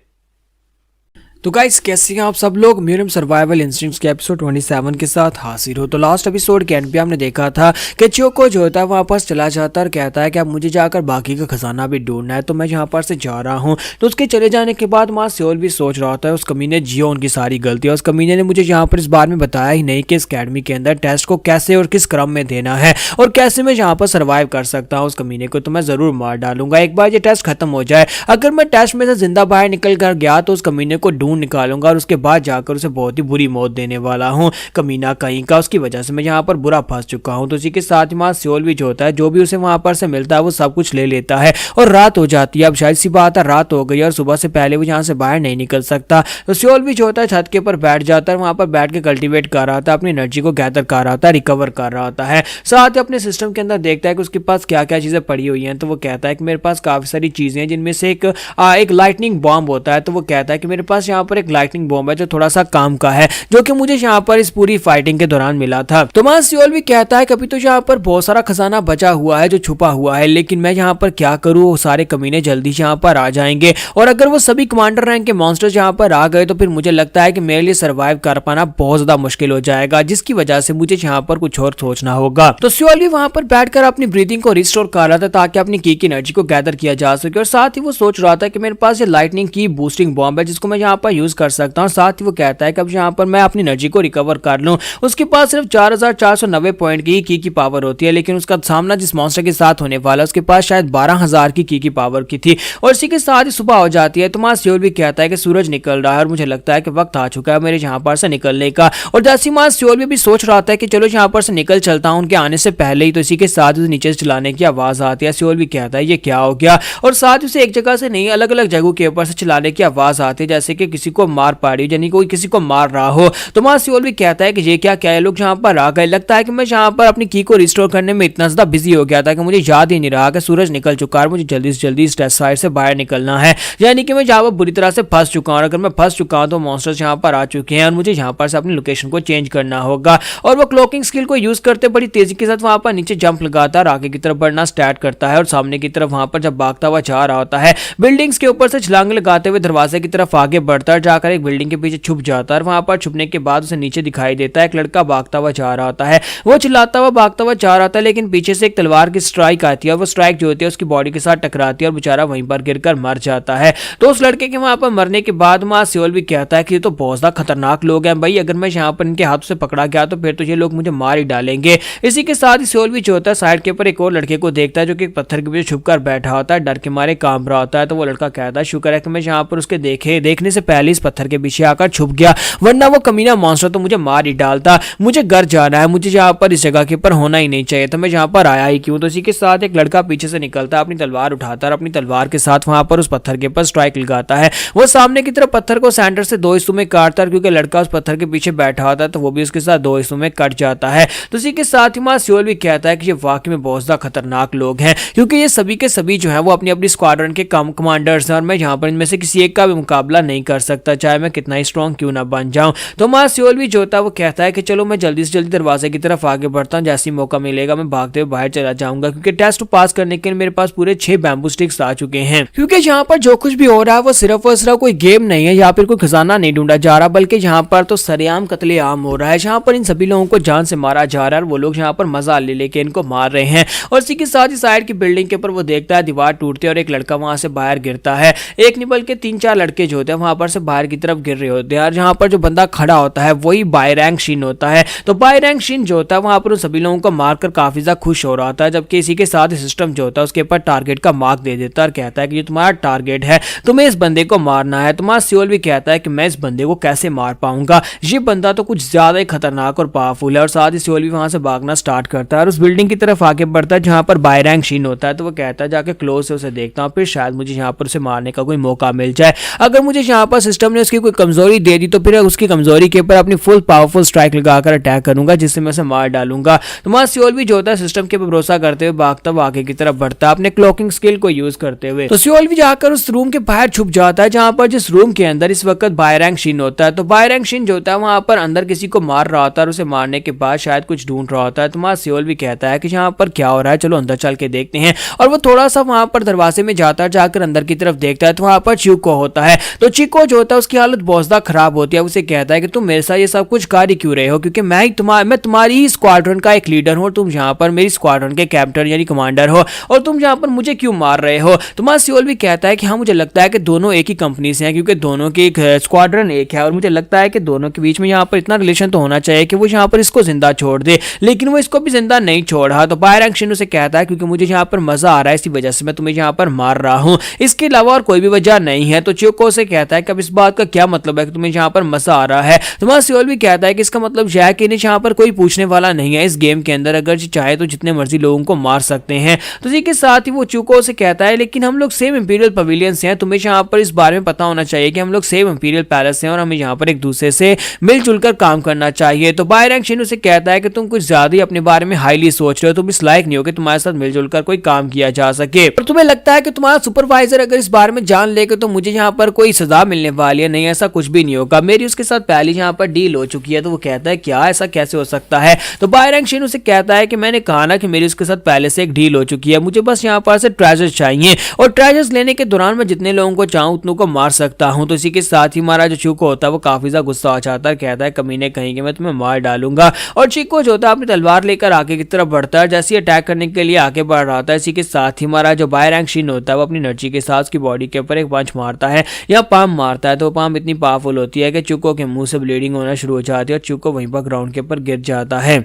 तो गाइस कैसे हैं आप सब लोग, म्यूरियम सर्वाइवल इंस्टिंक्ट्स के एपिसोड 27 के साथ हाजिर हो। तो लास्ट एपिसोड के एंड पे हमने देखा था कि च्योको जो होता है वापस चला जाता है और कहता है कि अब मुझे जाकर बाकी का खजाना भी ढूंढना है, तो मैं यहाँ पर से जा रहा हूँ। तो उसके चले जाने के बाद मां सियोल भी सोच रहा होता है उस कमीने जियो उनकी सारी गलतियां, उस कमीने ने मुझे यहाँ पर इस बारे में बताया ही नहीं कि इस अकेडमी के अंदर टेस्ट को कैसे और किस क्रम में देना है और कैसे मैं यहाँ पर सर्वाइव कर सकता हूँ। उस कमीने को तो मैं जरूर मार डालूंगा एक बार ये टेस्ट खत्म हो जाए। अगर मैं टेस्ट में से जिंदा बाहर निकल कर गया तो उस कमीने को ढूंढ निकालूंगा और के बाद जाकर उसे बहुत ही बुरी मौत देने वाला हूं, कमीना कहीं का। उसकी वजह से मैं यहाँ पर बुरा फंस चुका हूं। तो इसी के साथ मां सियोल भी जो होता है जो भी उसे वहां पर से मिलता है वो सब कुछ ले लेता है और रात हो जाती है। अब शायद सी बात है रात हो गई और सुबह से पहले वो यहाँ से बाहर नहीं निकल सकता। तो सियोल भी जो होता है छत के ऊपर बैठ जाता है, वहां पर बैठ के कल्टीवेट कर रहा था, अपनी एनर्जी को गैदर कर रहा था, रिकवर कर रहा होता है। साथ ही अपने सिस्टम के अंदर देखता है कि उसके पास क्या क्या चीजें पड़ी हुई हैं। तो वो कहता है कि मेरे पास काफी सारी चीजें हैं जिनमें से एक लाइटनिंग बॉम्ब होता है। तो वो कहता है कि मेरे पास यहाँ पर एक लाइटनिंग बॉम्ब है जो थोड़ा सा काम का है, जो कि मुझे यहाँ पर इस पूरी फाइटिंग के दौरान मिला था। तो मां सियोल भी कहता है कभी तो यहाँ पर बहुत सारा खजाना बचा हुआ है जो छुपा हुआ है, लेकिन मैं यहाँ पर क्या करूँ, वो सारे कमीने जल्दी यहाँ पर आ जाएंगे और अगर वो सभी कमांडर रैंक के मॉन्स्टर्स यहाँ पर आ गए तो फिर मुझे लगता है कि मेरे लिए सर्वाइव कर पाना बहुत ज्यादा मुश्किल हो जाएगा, जिसकी वजह से मुझे यहाँ पर कुछ और सोचना होगा। तो सियोल भी वहां पर बैठकर अपनी ब्रीथिंग को रिस्टोर कर रहा था ताकि अपनी की एनर्जी को गैदर किया जा सके और साथ ही वो सोच रहा था कि मेरे पास ये लाइटनिंग की बूस्टिंग बॉम्ब है जिसको मैं यहाँ पर यूज कर सकता हूँ। साथ ही वो कहता है कि अब यहाँ पर मैं अपनी एनर्जी को रिकवर कर लूँ। उसके पास सिर्फ 4490 पॉइंट की पावर होती है, लेकिन उसका सामना जिस मॉन्स्टर के साथ होने वाला उसके पास शायद 12000 की पावर की थी। और इसी के साथ ही सुबह हो जाती है। तो सियोल भी कहता है कि सूरज निकल रहा है और मुझे लगता है कि वक्त आ चुका है मेरे यहाँ पर से निकलने का। और जैसे सियोल भी सोच रहा था कि चलो यहाँ पर से निकल चलता हूँ उनके आने से पहले ही, तो इसी के साथ उसे नीचे से चिल्लाने की आवाज आती है। सियोल भी कहता है ये क्या हो गया, और साथ ही उसे एक जगह से नहीं अलग अलग जगहों के ऊपर से चिल्लाने की आवाज आती है, जैसे कि किसी को मार पा रही हो, यानी कोई किसी को मार रहा हो। तो सियोल भी कहता है कि ये क्या क्या है, लोग यहाँ पर आ गए। लगता है कि मैं यहाँ पर अपनी की को रिस्टोर करने में इतना ज्यादा बिजी हो गया था कि मुझे याद ही नहीं रहा कि सूरज निकल चुका है, मुझे जल्दी से जल्दी इस साइड से बाहर निकलना है, यानी कि मैं यहाँ पर बुरी तरह से फंस चुका हूँ। अगर मैं फंस चुका हूँ तो मॉन्स्टर्स यहाँ पर आ चुके हैं और मुझे यहाँ पर से अपनी लोकेशन को चेंज करना होगा। और वो क्लॉकिंग स्किल को यूज करते बड़ी तेजी के साथ वहां पर नीचे जंप लगाता है और आगे की तरफ बढ़ना स्टार्ट करता है। और सामने की तरफ वहां पर जब भागता हुआ जा रहा होता है, बिल्डिंग्स के ऊपर से छलांग लगाते हुए दरवाजे की तरफ आगे बढ़ता है, जाकर एक बिल्डिंग के पीछे छुप जाता है। वहां पर छुपने के बाद उसे नीचे दिखाई देता है एक लड़का भागता हुआ जा रहा होता है। वो चिल्लाता हुआ भागता हुआ जा रहा था, लेकिन पीछे से एक तलवार की स्ट्राइक आती है और वो स्ट्राइक जो होती है उसकी बॉडी के साथ टकराती है और बेचारा वहीं पर गिरकर मर जाता है। तो उस लड़के के वहां पर मरने के बाद सियोल भी कहता है कि ये तो बहुत ज्यादा खतरनाक लोग हैं भाई, अगर मैं यहाँ पर इनके हाथों से पकड़ा गया तो फिर तो ये लोग मुझे मार ही डालेंगे। इसी के साथ ही सियोल भी जो होता है साइड के ऊपर एक और लड़के को देखता है जो कि एक पत्थर के पीछे छुपकर बैठा होता है, डर के मारे कांप रहा होता है। तो वो लड़का कहता है शुक्र है कि मैं यहाँ पर उसके देखने से पहले इस पत्थर के पीछे आकर छुप गया, वरना वो कमीना मॉन्स्टर तो मुझे मार ही डालता। मुझे घर जाना है, मुझे यहाँ पर इस जगह के ऊपर होना ही नहीं चाहिए, तो मैं यहाँ पर आया ही क्यों। तो इसी के साथ एक लड़का पीछे से निकलता है, अपनी तलवार उठाता है और अपनी तलवार के साथ वहां पर उस पत्थर के ऊपर स्ट्राइक लगाता है। वो सामने की तरफ पत्थर को सेंटर से दो हिस्सों में काटता है, क्योंकि लड़का उस पत्थर के पीछे बैठा होता है तो वो भी उसके साथ दो हिस्सों में कट जाता है। तो इसी के साथ ही सियोल भी कहता है कि ये वाकई में बहुत ज्यादा खतरनाक लोग हैं, क्योंकि ये सभी के सभी जो है वो अपनी अपनी स्क्वाड्रन के कमांडर्स हैं और मैं यहाँ पर इनमें से किसी एक का भी मुकाबला नहीं कर सकता, चाहे मैं कितना ही स्ट्रॉन्ग क्यों ना बन जाऊं। तो सियोल भी जो होता है वो कहता है कि चलो मैं जल्दी से जल्दी दरवाजे की तरफ आगे बढ़ता हूँ, जैसे ही मौका मिलेगा मैं भागते हुए बाहर चला जाऊंगा, क्योंकि टेस्ट पास करने के लिए मेरे पास पूरे 6 बैम्बू स्टिक्स आ चुके हैं। क्योंकि यहाँ पर जो कुछ भी हो रहा है वो सिर्फ और सिर्फ कोई गेम नहीं है, यहाँ पर कोई खजाना नहीं ढूंढा जा रहा, बल्कि यहाँ पर तो सरेआम कत्लेआम हो रहा है। यहाँ पर इन सभी लोगों को जान से मारा जा रहा है और वो लोग यहाँ पर मजा ले लेके इनको मार रहे हैं। और इसी के साथ ही साइड की बिल्डिंग के ऊपर वो देखता है दीवार टूटती है और एक लड़का वहां से बाहर गिरता है। एक नहीं बल्कि 3-4 लड़के जो होते हैं वहां पर से बाहर की तरफ गिर रहे होते हैं, और जहाँ पर जो बंदा खड़ा होता है वही बाय रैंक शीन होता है। तो बाय रैंक शीन जो होता है वहां पर उन सभी लोगों को मारकर काफी ज्यादा खुश हो रहा होता है, जबकि इसी के साथ सिस्टम जो होता है उसके ऊपर टारगेट का मार्क दे देता है और कहता है कि ये तुम्हारा टारगेट है, तुम्हें इस बंदे को मारना है। तो सियोल भी कहता है कि मैं इस बंदे को कैसे मार पाऊंगा, ये बंदा तो कुछ ज्यादा ही खतरनाक और पावरफुल है। और साथ ही सियोल भी वहां से भागना स्टार्ट करता है और उस बिल्डिंग की तरफ आगे बढ़ता है जहां पर बाय रैंक शीन होता है। तो वो कहता है जाके क्लोज से उसे देखता हूँ, फिर शायद मुझे यहाँ पर उसे मारने का कोई मौका मिल जाए। अगर मुझे यहाँ पर सिस्टम ने उसकी कोई कमजोरी दे दी तो फिर उसकी कमजोरी के ऊपर अपनी फुल पावरफुल स्ट्राइक लगाकर अटैक करूंगा, जिससे मैं उसे मार डालूंगा। तो सियोल भी जो होता है सिस्टम के ऊपर भरोसा करते हुए भागता हुआ आगे की तरफ बढ़ता है अपने क्लॉकिंग स्किल को यूज करते हुए। तो सियोल भी जाकर उस रूम के बाहर छुप जाता है जहां पर जिस रूम के अंदर इस वक्त बाय रैंक शीन होता है। तो बाय रैंक शीन जो होता है वहां पर अंदर किसी को मार रहा होता है और उसे मारने के बाद शायद कुछ ढूंढ रहा होता है। तो सियोल भी कहता है कि यहाँ पर क्या हो रहा है, चलो अंदर चल के देखते हैं। और वो थोड़ा सा वहां पर दरवाजे में जाता है, जाकर अंदर की तरफ देखता है तो वहां पर चिको होता है। तो चिको जो होता है उसकी हालत बहुत ज्यादा खराब होती है। उसे कहता है कि तुम मेरे साथ ये सब कुछ कार्य क्यों रहे हो, क्योंकि मैं तुम्हारी ही स्क्वाड्रन का एक लीडर हूं, तुम यहाँ पर मेरी स्क्वाड्रन के कैप्टन यानी कमांडर हो, और तुम यहाँ पर मुझे क्यों मार रहे हो। तो सियोल भी कहता है कि हाँ मुझे लगता है कि दोनों एक ही कंपनी से हैं, क्योंकि दोनों की स्क्वाड्रन एक है और मुझे लगता है कि दोनों के बीच में यहाँ पर इतना रिलेशन तो होना चाहिए कि वो यहाँ पर इसको जिंदा छोड़ दे, लेकिन वो इसको भी जिंदा नहीं छोड़ा। तो बाय रैंक शीन उसे कहता है क्योंकि मुझे यहाँ पर मजा आ रहा है, इसी वजह से मैं तुम्हें यहाँ पर मार रहा हूँ, इसके अलावा और कोई भी वजह नहीं है। तो चिको से कहता है कि अब इस बात का क्या मतलब है कि तुम्हें यहाँ पर मजा आ रहा है। तो सियोल भी कहता है कि इसका मतलब यह है कि इन्हें यहाँ पर कोई पूछने वाला नहीं है इस गेम के अंदर, अगर चाहे तो जितने मर्जी लोगों को मार सकते हैं। तो इसी के साथ ही वो चिको से कहता है लेकिन हम लोग सेम इंपीरियल पवेलियन से हैं, तुम्हें यहाँ पर इस बारे में पता होना चाहिए कि हम लोग सेम इंपीरियल पैलेस हैं और हमें यहाँ पर एक दूसरे से मिलजुल कर काम करना चाहिए। तो बाय रैंक शीन उसे कहता है कि तुम कुछ ज्यादा ही अपने बारे में हाईली सोच रहे हो, तुम इस लायक नहीं हो कि तुम्हारे साथ मिलजुल कर कोई काम किया जा सके, और तुम्हें लगता है कि तुम्हारा सुपरवाइजर अगर इस बारे में जान लेगा तो मुझे यहाँ पर कोई सजा मिलने वाली है। नहीं, ऐसा कुछ भी नहीं होगा, मेरी उसके साथ पहले यहाँ पर डील हो चुकी है। तो वो कहता है क्या ऐसा कैसे हो सकता है। तो बाय रैंक शीन उसे कहता है कि मैंने कहा ना कि मेरी उसके साथ पहले से एक डील हो चुकी है, मुझे बस यहाँ पर से ट्रेजर्स चाहिए और ट्रेजर्स लेने के दौरान मैं जितने लोगों को चाहूँ उतनों को मार सकता हूँ। तो इसी के साथ ही हमारा जो चिको होता है वो काफी ज्यादा गुस्सा हो जाता है, कहता है कमीने कहेंगे मैं तुम्हें मार डालूंगा। और चिको जो होता है अपनी तलवार लेकर आगे की तरफ बढ़ता है, जैसे अटैक करने के लिए आगे बढ़ रहा था। इसी के साथ ही हमारा जो बाय रैंक शीन होता है वो अपनी एनर्जी के साथ उसकी बॉडी के ऊपर एक पंच मारता है या पाम मारता मारता है तो वो पाम इतनी पावरफुल होती है कि चूको के मुंह से ब्लीडिंग होना शुरू हो जाती है और चूको वहीं पर ग्राउंड के ऊपर गिर जाता है।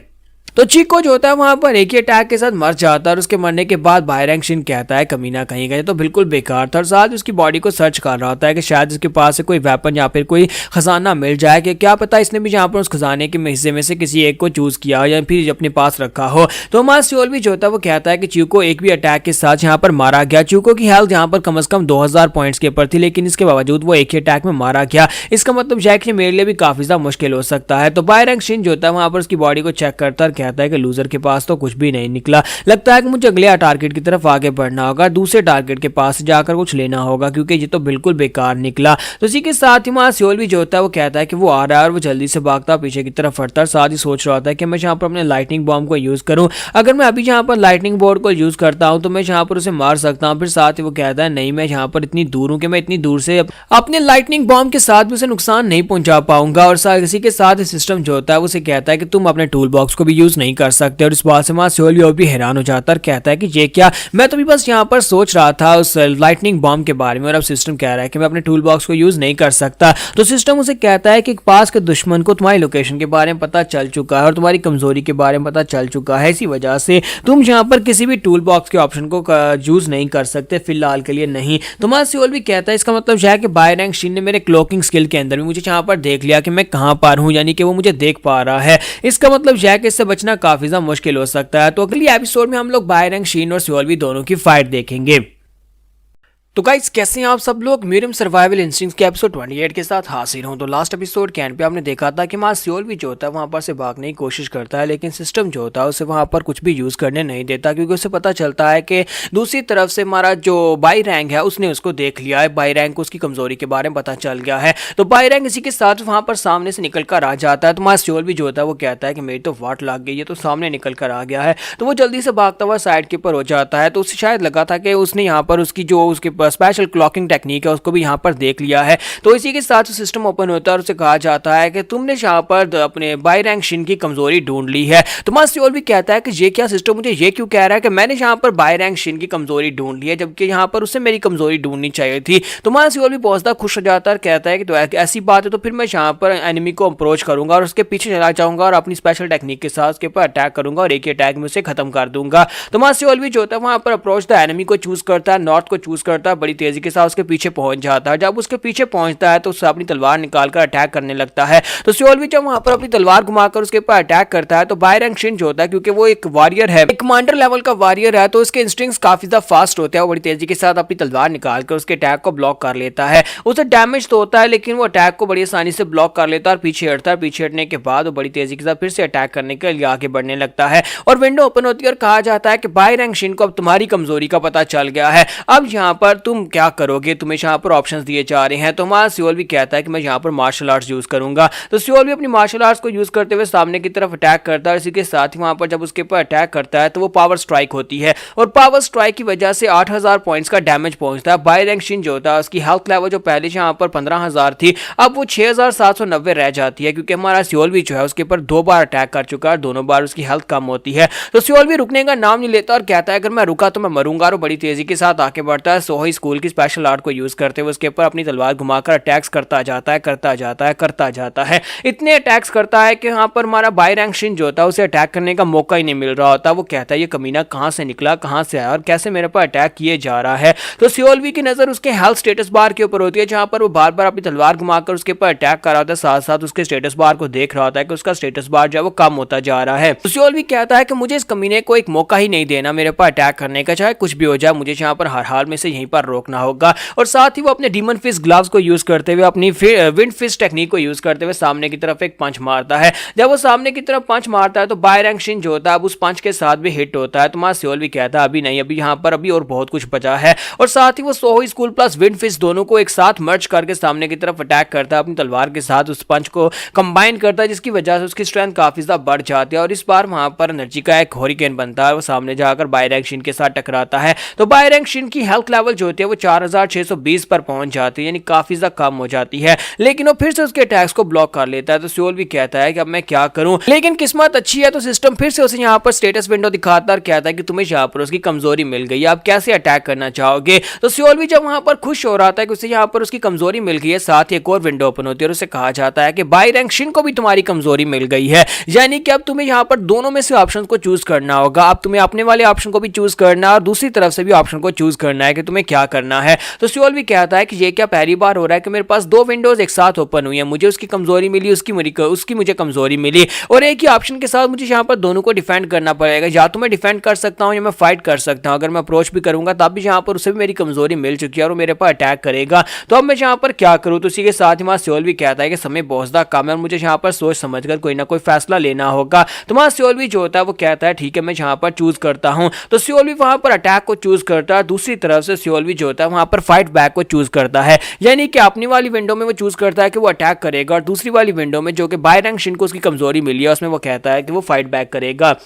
तो चीको जो होता है वहां पर एक ही अटैक के साथ मर जाता है और उसके मरने के बाद बायरैंग शिन कहता है कमीना कहीं गए तो बिल्कुल बेकार था और साथ उसकी बॉडी को सर्च कर रहा होता है कि शायद इसके पास से कोई वेपन या फिर कोई खजाना मिल जाए कि क्या पता इसने भी यहाँ पर उस खजाने के हिस्से में से किसी एक को चूज किया हो या फिर अपने पास रखा हो। तो हमारा सियोल भी जो होता है वो कहता है कि चीको एक भी अटैक के साथ यहाँ पर मारा गया। चीको की हेल्थ यहाँ पर कम से कम 2000 पॉइंट्स के ऊपर थी लेकिन इसके बावजूद वो एक ही अटैक में मारा गया। इसका मतलब यह है कि मेरे लिए भी काफी ज्यादा मुश्किल हो सकता है। तो बायरैंग शिन जो होता है वहां पर उसकी बॉडी को चेक करता है और कहता है कि लूजर के पास तो कुछ भी नहीं निकला, लगता है कि मुझे अगले टारगेट की तरफ आगे बढ़ना होगा, दूसरे टारगेट के पास जाकर कुछ लेना होगा क्योंकि ये तो बिल्कुल बेकार निकला। तो इसी के साथ ही वहां सियोल भी जो होता है वो कहता है कि वो आ रहा है और वो जल्दी से भागता पीछे की तरफ हटता है। साथ ही सोच रहा होता है कि मैं यहाँ पर अपने लाइटनिंग बॉम्ब को यूज करूं, अगर मैं अभी यहाँ पर लाइटनिंग बोर्ड को यूज करता हूं तो मैं यहाँ पर उसे मार सकता हूँ। फिर साथ ही वो कहता है नहीं, मैं यहाँ पर इतनी दूर हूँ कि मैं इतनी दूर से अपने लाइटनिंग बॉम्ब के साथ भी उसे नुकसान नहीं पहुंचा पाऊंगा। और इसी के साथ सिस्टम जो होता है उसे कहता है कि तुम अपने टूल बॉक्स को भी यूज नहीं कर सकते। और इस बात से वहां सियोल भी हैरान हो जाता है, कहता है कि ये क्या, मैं तो भी बस यहाँ पर सोच रहा था उस लाइटनिंग बॉम्ब के बारे में और अब सिस्टम कह रहा है कि मैं अपने टूल बॉक्स को यूज नहीं कर सकता। तो सिस्टम उसे कहता है कि पास के दुश्मन को तुम्हारी लोकेशन के बारे में पता चल चुका है और तुम्हारी कमजोरी के बारे में पता चल चुका है, इसी वजह से तुम यहाँ पर किसी भी टूल बॉक्स के ऑप्शन को यूज नहीं कर सकते, फिलहाल के लिए नहीं। तो हमारा सियोल भी कहता है इसका मतलब यह है कि बायरैंग शिन ने मेरे क्लोकिंग स्किल के अंदर भी मुझे यहाँ पर देख लिया कि मैं कहां पर हूं, यानी कि वो मुझे देख पा रहा है। इसका मतलब यह है कि इससे बचना काफी ज्यादा मुश्किल हो सकता है। तो अगली एपिसोड में हम लोग बायरैंग शिन और सियोल भी दोनों की फाइट देखेंगे। तो गाइस कैसे हैं आप सब लोग, मीडियम सर्वाइवल इंस्टिंक्ट्स के एपिसोड 28 के साथ हाजिर हूं। तो लास्ट एपिसोड के एंड पे आपने देखा था कि सियोल भी जो होता है वहां पर से भागने की कोशिश करता है लेकिन सिस्टम जो होता है उसे वहां पर कुछ भी यूज करने नहीं देता क्योंकि उसे पता चलता है कि दूसरी तरफ से हमारा जो बाई रैंक है उसने उसको देख लिया है, बाई रैंक को उसकी कमजोरी के बारे में पता चल गया है। तो बाई रैंक इसी के साथ वहां पर सामने से निकल कर आ जाता है। तो सियोल भी जो होता है वो कहता है कि मेरी तो वाट लग गई है, तो सामने निकल कर आ गया है। तो वो जल्दी से भागता हुआ साइड के ऊपर हो जाता है। तो उसे शायद लगा था कि उसने यहाँ पर उसकी जो उसके स्पेशल क्लॉकिंग टेक्निक है उसको भी यहाँ पर देख लिया है। तो इसी के साथ सिस्टम ओपन होता है और उसे कहा जाता है कि तुमने यहाँ पर अपने बायरैंग शिन की कमजोरी ढूंढ ली है। तो सियोल भी कहता है कि ये क्या सिस्टम मुझे ये क्यों कह रहा है कि मैंने यहाँ पर बायरैंग शिन की कमजोरी ढूंढ ली है जबकि यहाँ पर उसे मेरी कमजोरी ढूंढनी चाहिए थी। तो सियोल भी बहुत ज्यादा खुश हो जाता है, कहता है कि तो ऐसी बात है तो फिर मैं यहाँ पर एनिमी को अप्रोच करूंगा और उसके पीछे चला जाऊंगा और अपनी स्पेशल टेक्निक के साथ उसके ऊपर अटैक करूंगा और एक ही अटैक में उसे खत्म कर दूंगा। तो सियोल भी जो होता है वहां पर अप्रोच द एनिमी को चूज करता है, नॉर्थ को चूज करता है, बड़ी तेजी के साथ उसके पीछे पहुंच जाता है। जब उसके पीछे पहुंचता है तो उससे अपनी तलवार निकालकर अटैक करने लगता है। तो सियोल भी जब वहां पर अपनी तलवार घुमाकर उसके ऊपर अटैक करता है तो बायरैंग शिन जो होता है क्योंकि वो एक वॉरियर है, एक कमांडर लेवल का वॉरियर है, तो उसके इंस्टिंक्ट्स काफी ज्यादा फास्ट होते हैं। वो बड़ी तेजी के साथ अपनी तलवार निकालकर उसके अटैक को ब्लॉक कर लेता है। उसे डैमेज तो होता है लेकिन वो अटैक को बड़ी आसानी से ब्लॉक कर लेता है और पीछे हटता है। पीछे हटने के बाद वो बड़ी तेजी के साथ फिर से अटैक करने के लिए आगे बढ़ने लगता है और विंडो ओपन होती है और कहा जाता है कि बायरैंग शिन को अब तुम्हारी कमजोरी का पता चल गया है, अब यहाँ पर तुम क्या करोगे, तुम्हें यहाँ पर ऑप्शंस दिए जा रहे हैं। तो सियोल भी कहता है कि मैं यहाँ पर मार्शल आर्ट्स यूज करूंगा। तो सियोल भी अपनी मार्शल आर्ट्स को यूज करते हुए सामने की तरफ अटैक करता है। इसी के साथ ही वहां पर जब उसके ऊपर अटैक करता है तो वो पावर स्ट्राइक होती है और पावर स्ट्राइक की वजह से 8000 पॉइंट्स का डैमेज पहुंचता है। बायरैंग शिन जो होता है उसकी हेल्थ लेवल जो पहले यहाँ पर 15000 थी अब वो 6790 रह जाती है क्योंकि हमारा सियोल भी जो है उसके ऊपर 2 बार अटैक कर चुका है, दोनों बार उसकी हेल्थ कम होती है। तो सियोल भी रुकने का नाम नहीं लेता और कहता है अगर मैं रुका तो मैं मरूंगा, और बड़ी तेजी के साथ आगे बढ़ता है। सोही स्कूल की स्पेशल आर्ट को यूज करते हुए उसके ऊपर अपनी तलवार घुमाकर अटैक्स करता जाता है। इतने अटैक्स करता है कि यहाँ पर हमारा बायरैंग शिन जो होता है उसे अटैक करने का मौका ही नहीं मिल रहा होता। वो कहता है ये कमीना कहां से निकला, कहां से आया और कैसे मेरे पर अटैक किए जा रहा है। तो सियोल भी की नजर उसके हेल्थ स्टेटस बार के ऊपर होती है जहां पर वो बार बार अपनी तलवार घुमाकर उसके ऊपर अटैक कर रहा होता है, साथ साथ उसके स्टेटस बार को देख रहा होता है कि उसका स्टेटस बार जो है वो कम होता जा रहा है। तो सियोल भी कहता है कि मुझे इस कमीने को एक मौका ही नहीं देना मेरे पर अटैक करने का, चाहे कुछ भी हो जाए मुझे यहाँ पर हर हाल में से यहीं पर रोकना होगा। और साथ ही वो अपने डीमन फिस्ट ग्लव्स को यूज करते हुए अपनी विंड फिस्ट टेक्निक को यूज करते हुए सामने की तरफ एक पंच मारता है। जब वो सामने की तरफ पंच मारता है तो बायरैंग शिन जो होता है अब उस पंच के साथ भी हिट होता है। तो सियोल भी कहता है अभी नहीं, अभी यहाँ पर अभी और बहुत कुछ बचा है। और साथ ही वो सोहो स्कूल प्लस विंड फिस्ट दोनों को एक साथ मर्ज करके सामने की तरफ अटैक करता है, अपनी तलवार के साथ उस पंच को कंबाइन करता है जिसकी वजह से उसकी स्ट्रेंथ काफी ज्यादा बढ़ जाती है। और इस बार वहां पर एनर्जी का एक होरिकेन बनता है, वो सामने जाकर बायरैंग शिन के साथ टकराता है। तो बायरैंग शिन की हेल्थ लेवल जो जो होती है वो 4620 पर पहुंच जाती है, यानी काफी ज्यादा कम हो जाती है। लेकिन वो फिर से उसके अटैक्स को ब्लॉक कर लेता है। तो सियोल भी कहता है कि अब मैं क्या करूं, लेकिन किस्मत अच्छी है तो सिस्टम फिर से उसे यहाँ पर स्टेटस विंडो दिखाता और कहता है कि तुम्हें यहाँ पर उसकी कमजोरी मिल गई है, आप कैसे अटैक करना चाहोगे। तो सियोल भी जब वहां पर खुश हो रहा था कि उसे यहाँ पर उसकी कमजोरी मिल गई है, साथ ही एक और विंडो ओपन होती है और उसे कहा जाता है कि बाई रैंक शिन को भी तुम्हारी कमजोरी मिल गई है, यानी कि अब तुम्हें यहाँ पर दोनों में से ऑप्शन को चूज करना होगा। अब तुम्हें अपने वाले ऑप्शन को भी चूज करना है और दूसरी तरफ से भी ऑप्शन को चूज करना है कि तुम्हें क्या करना है। तो सियोल भी कहता है कि ये क्या पहली बार हो रहा है कि मेरे पास दो विंडोज एक साथ ओपन हुई है, मुझे उसकी कमजोरी मिली, उसकी मुझे कमजोरी मिली, और एक ही ऑप्शन के साथ मुझे यहाँ पर दोनों को डिफेंड करना पड़ेगा। या तो मैं डिफेंड कर सकता हूँ या मैं फाइट कर सकता हूँ। अगर मैं अप्रोच भी करूंगा तब भी यहाँ पर उसे भी मेरी कमजोरी मिल चुकी है और वो मेरे पर अटैक करेगा, तो अब मैं यहाँ पर क्या करूँ। तो इसी के साथ ही वहाँ सियोल भी कहता है कि समय बहुत ज्यादा कम है और मुझे यहाँ पर सोच समझकर कोई ना कोई फैसला लेना होगा। तो वहाँ सियोल भी जो होता है वो कहता है ठीक है मैं यहाँ पर चूज करता हूँ। तो सियोल भी वहां पर अटैक को चूज करता है, दूसरी तरफ से सियोल भी जो होता है वहां पर फाइट बैक को चूज करता है, यानी कि अपनी वाली विंडो में वो चूज करता है कि वो अटैक करेगा और दूसरी वाली विंडो में जो कि बाई रैंक शिन को उसकी कमजोरी मिली है उसमें वो कहता है कि वो फाइट बैक करेगा।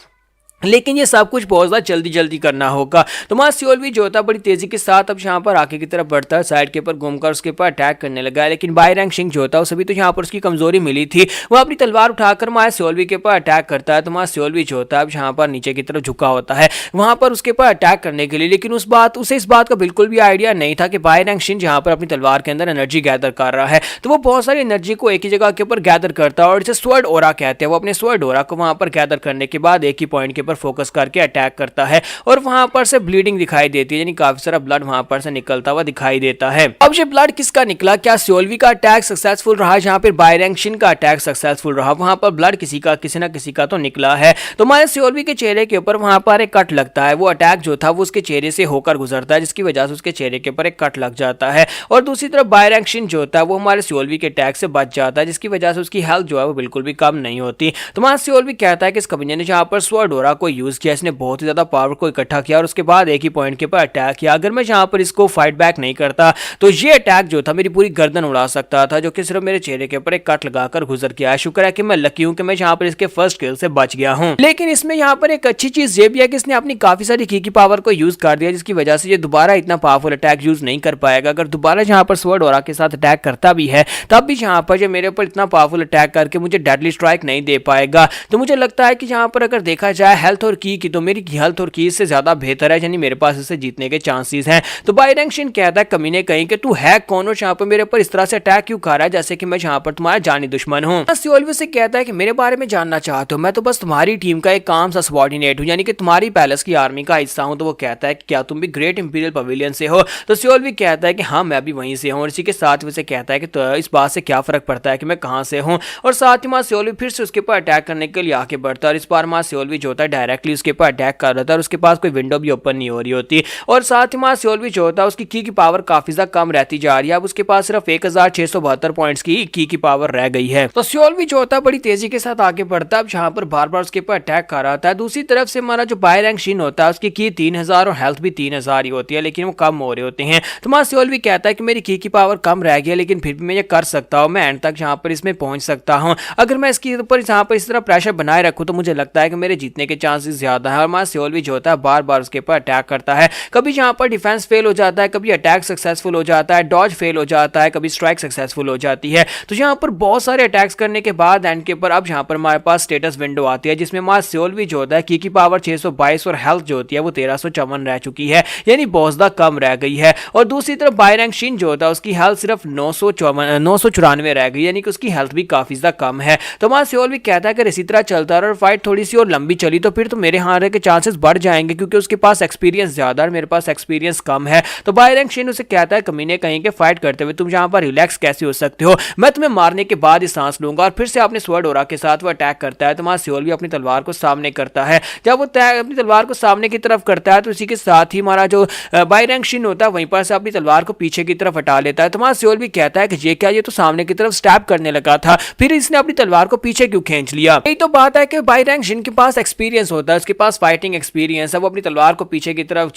लेकिन ये सब कुछ बहुत ज़्यादा जल्दी जल्दी करना होगा। तो वहाँ सियोल भी जो होता है बड़ी तेजी के साथ अब यहाँ पर आगे की तरफ बढ़ता है, साइड के ऊपर घूमकर उसके ऊपर अटैक करने लगा है। लेकिन बाई रैंक शिन जो होता है उसे भी तो यहाँ पर उसकी कमजोरी मिली थी, वो अपनी तलवार उठाकर वहाँ सियोल भी के ऊपर अटैक करता है। तो वहाँ सियोल भी जो होता है अब यहाँ पर नीचे की तरफ झुका होता है वहाँ पर उसके ऊपर अटैक करने के लिए, लेकिन उसे इस बात का बिल्कुल भी आइडिया नहीं था कि बाई रैंक शिन यहाँ पर अपनी तलवार के अंदर एनर्जी गैदर कर रहा है। तो वो बहुत सारी एनर्जी को एक ही जगह के ऊपर गैदर करता है और इसे स्वर्ड ओरा कहते हैं। वो अपने स्वर्ड ओरा को वहाँ पर गैदर करने के बाद एक ही पॉइंट के ऊपर फोकस करके अटैक करता है और वहां पर से ब्लीडिंग दिखाई देती है, यानी काफी सारा ब्लड वहां पर से निकलता हुआ दिखाई देता है। अब ये ब्लड किसका निकला, क्या सियोल्वी का अटैक सक्सेसफुल रहा जहां पर बाई रैंक शिन का अटैक सक्सेसफुल रहा, वहां पर ब्लड किसी ना किसी का तो निकला है। तो हमारे सियोल्वी के चेहरे के ऊपर वहां पर एक कट लगता है, वो अटैक जो था वो उसके चेहरे से होकर गुजरता है जिसकी वजह से उसके चेहरे के ऊपर एक कट लग जाता है। और दूसरी तरफ बाई रैंक शिन जो होता है वो हमारे सियोल्वी के अटैक से बच जाता है जिसकी वजह से उसकी हेल्थ जो है वो बिल्कुल भी कम नहीं होती। तो हमारा सियोल्वी कहता है कि इस कमीने ने जहां पर स्वर्ड ओरा को यूज किया, इसने बहुत ही ज्यादा पावर को इकट्ठा किया और उसके बाद एक ही पॉइंट के ऊपर अटैक किया। अगर मैं यहाँ पर इसको फाइट बैक नहीं करता तो ये अटैक जो था मेरी पूरी गर्दन उड़ा सकता था, जो कि सिर्फ मेरे चेहरे के ऊपर एक कट लगाकर गुजर गया है। शुक्र है कि मैं लकी हूं कि मैं यहाँ पर इसके फर्स्ट किल से बच गया हूं। लेकिन इसमें यहाँ पर एक अच्छी चीज ये भी है कि इसने अपनी काफी सारी की पावर को यूज कर दिया जिसकी वजह से ये दोबारा इतना पावरफुल अटैक यूज नहीं कर पाएगा। अगर दोबारा यहाँ पर स्वर्ड ओरा के साथ अटैक करता भी है तब भी यहाँ पर ये मेरे ऊपर इतना पावरफुल अटैक करके मुझे डेडली स्ट्राइक नहीं दे पाएगा। तो मुझे लगता है कि यहाँ पर अगर देखा जाए हेल्थ और की तो मेरी हेल्थ और की इससे ज्यादा बेहतर है, यानी मेरे पास इससे जीतने के चांसेस हैं। तो बाई रैंक शिन कहता है कमीने कहीं कि तू है कौन और यहाँ पर मेरे ऊपर इस तरह से अटैक क्यों कर रहा है जैसे कि मैं यहाँ पर तुम्हारा जानी दुश्मन हूँ। सियोल्वी से कहता है कि मेरे बारे में जानना चाहते हो, मैं तो बस तुम्हारी टीम का एक काम सा सबऑर्डिनेट हूँ, यानी कि तुम्हारी पैलेस की आर्मी का हिस्सा हूँ। तो वो कहता है कि क्या तुम भी ग्रेट इंपीरियल पवेलियन से हो। तो सियोल्वी कहता है कि हाँ मैं भी वहीं से हूँ, और इसी के साथ उसे कहता है कि तो इस बात से क्या फर्क पड़ता है कि मैं कहाँ से हूँ। और साथ ही माँ सियोल्वी फिर से उसके ऊपर अटैक करने के लिए आगे बढ़ता है और इस बार माँ सियोल्वी जो होता है डायरेक्टली उसके ऊपर अटैक कर रहा था और उसके पास कोई विंडो भी ओपन नहीं हो रही होती। और साथ ही माँ सियोल्वी जो होता है उसकी की पावर काफी ज्यादा कम रहती जा रही है, अब उसके पास सिर्फ 1672 पॉइंट्स की पावर रह गई है। तो सियोल्वी जो होता है बड़ी तेजी के साथ आगे बढ़ता है, अब जहां पर बार बार उसके ऊपर अटैक कर रहा था। दूसरी तरफ से हमारा जो बाई रैंक शिन होता है उसकी की 3000 और हेल्थ भी 3000 ही होती है, लेकिन वो कम हो रहे होते हैं। तो माँ सियोल्वी कहता है कि मेरी की पावर कम रह गई है लेकिन फिर भी मैं ये कर सकता हूँ, मैं एंड तक यहाँ पर इसमें पहुंच सकता हूँ। अगर मैं इसके ऊपर यहाँ पर इस तरह प्रेशर बनाए रखूँ तो मुझे लगता है कि मेरे जीतने के चांसेस ज्यादा है। और माँ सियोल्वी जो होता है बार बार उसके ऊपर अटैक करता है, कभी यहाँ पर डिफेंस फेल हो जाता है, कभी अटैक सक्सेसफुल हो जाता है, डॉज फेल हो जाता है, कभी स्ट्राइक सक्सेसफुल हो जाती है। तो यहाँ पर बहुत सारे अटैक्स करने के बाद एंड के ऊपर अब यहाँ पर हमारे पास स्टेटस विंडो आती है जिसमें माँ सियोल्वी जो होता है की पावर 622 और हेल्थ जो होती है वो 1354 रह चुकी है, यानी बहुत ज्यादा कम रह गई है। और दूसरी तरफ बाई रैंक शिन जो होता है उसकी हेल्थ सिर्फ 994 रह गई, यानी कि उसकी हेल्थ भी काफी ज्यादा कम है। तो माँ सियोल्वी कहता है कि इसी तरह चलता है और फाइट थोड़ी सी और लंबी चली तो फिर तो मेरे हारने के चांसेस बढ़ जाएंगे क्योंकि उसके पास एक्सपीरियंस ज्यादा है, मेरे पास एक्सपीरियंस कम है। तो बाई रैंक शिन उसे कहता है कमीने कहीं के फाइट करते हुए तुम यहाँ पर रिलैक्स कैसे हो सकते हो, मैं तुम्हें मारने के बाद ही सांस लूंगा। और फिर से अपने स्वर्ड ओरा के साथ वो अटैक करता है। तो वहां सियोल्वी अपनी तलवार को सामने करता है, जब वो अपनी तलवार को सामने की तरफ करता है तो उसी के साथ ही हमारा जो बाई रैंक शिन होता है वहीं पर से अपनी तलवार को पीछे की तरफ हटा लेता है। तो वहां सियोल्वी कहता है कि ये क्या, ये तो सामने की तरफ स्टैब करने लगा था, फिर इसने अपनी तलवार को पीछे क्यों खींच लिया। यही तो बात है कि बाई रैंक शिन के पास एक्सपीरियंस एक्सपीरियंस होता है, उसके पास फाइटिंग एक्सपीरियंस है, वो अपनी तलवार को पीछे की तरफ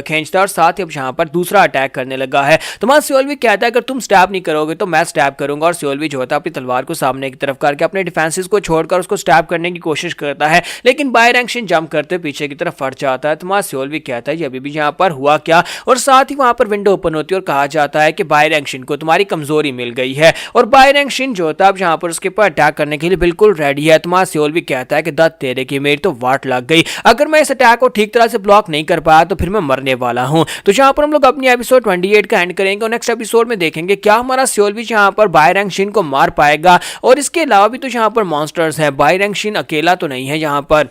खींचता है और साथ ही अब यहाँ पर दूसरा अटैक करने लगा है। तो वहां सियोलवी कहता है अगर तुम स्टैब नहीं करोगे तो मैं स्टैब करूंगा, और सियोलवी जो होता है अपनी तलवार को सामने की तरफ करके अपने डिफेंसेस को छोड़कर उसको स्टैब करने की कोशिश करता है, लेकिन बाय रैंक्शिन जंप करते पीछे की तरफ फट जाता है। तो वहां सियोलवी कहता है ये अभी भी यहाँ पर हुआ क्या, और साथ ही वहां पर विंडो ओपन होती है और कहा जाता है कि बाय रैंक्शिन को तुम्हारी कमजोरी मिल गई है, और बाय रैंक्शिन जो होता है अब यहाँ पर उसके ऊपर अटैक करने के लिए बिल्कुल रेडी है। तो वहां सियोलवी कहता है कि दत्त तेरे की मेरी तो वाट लग गई, अगर मैं इस अटैक को ठीक तरह से ब्लॉक नहीं कर पाया तो फिर मैं मरने वाला हूं। तो यहाँ पर हम लोग अपनी एपिसोड 28 का एंड करेंगे और नेक्स्ट एपिसोड में देखेंगे क्या हमारा सियोलवी यहाँ पर बाय रैंक्शिन को मार पाएगा, और इसके अलावा भी तो यहाँ पर मॉन्स्टर्स हैं, बाय रैंक्शिन अकेला तो नहीं है यहाँ पर।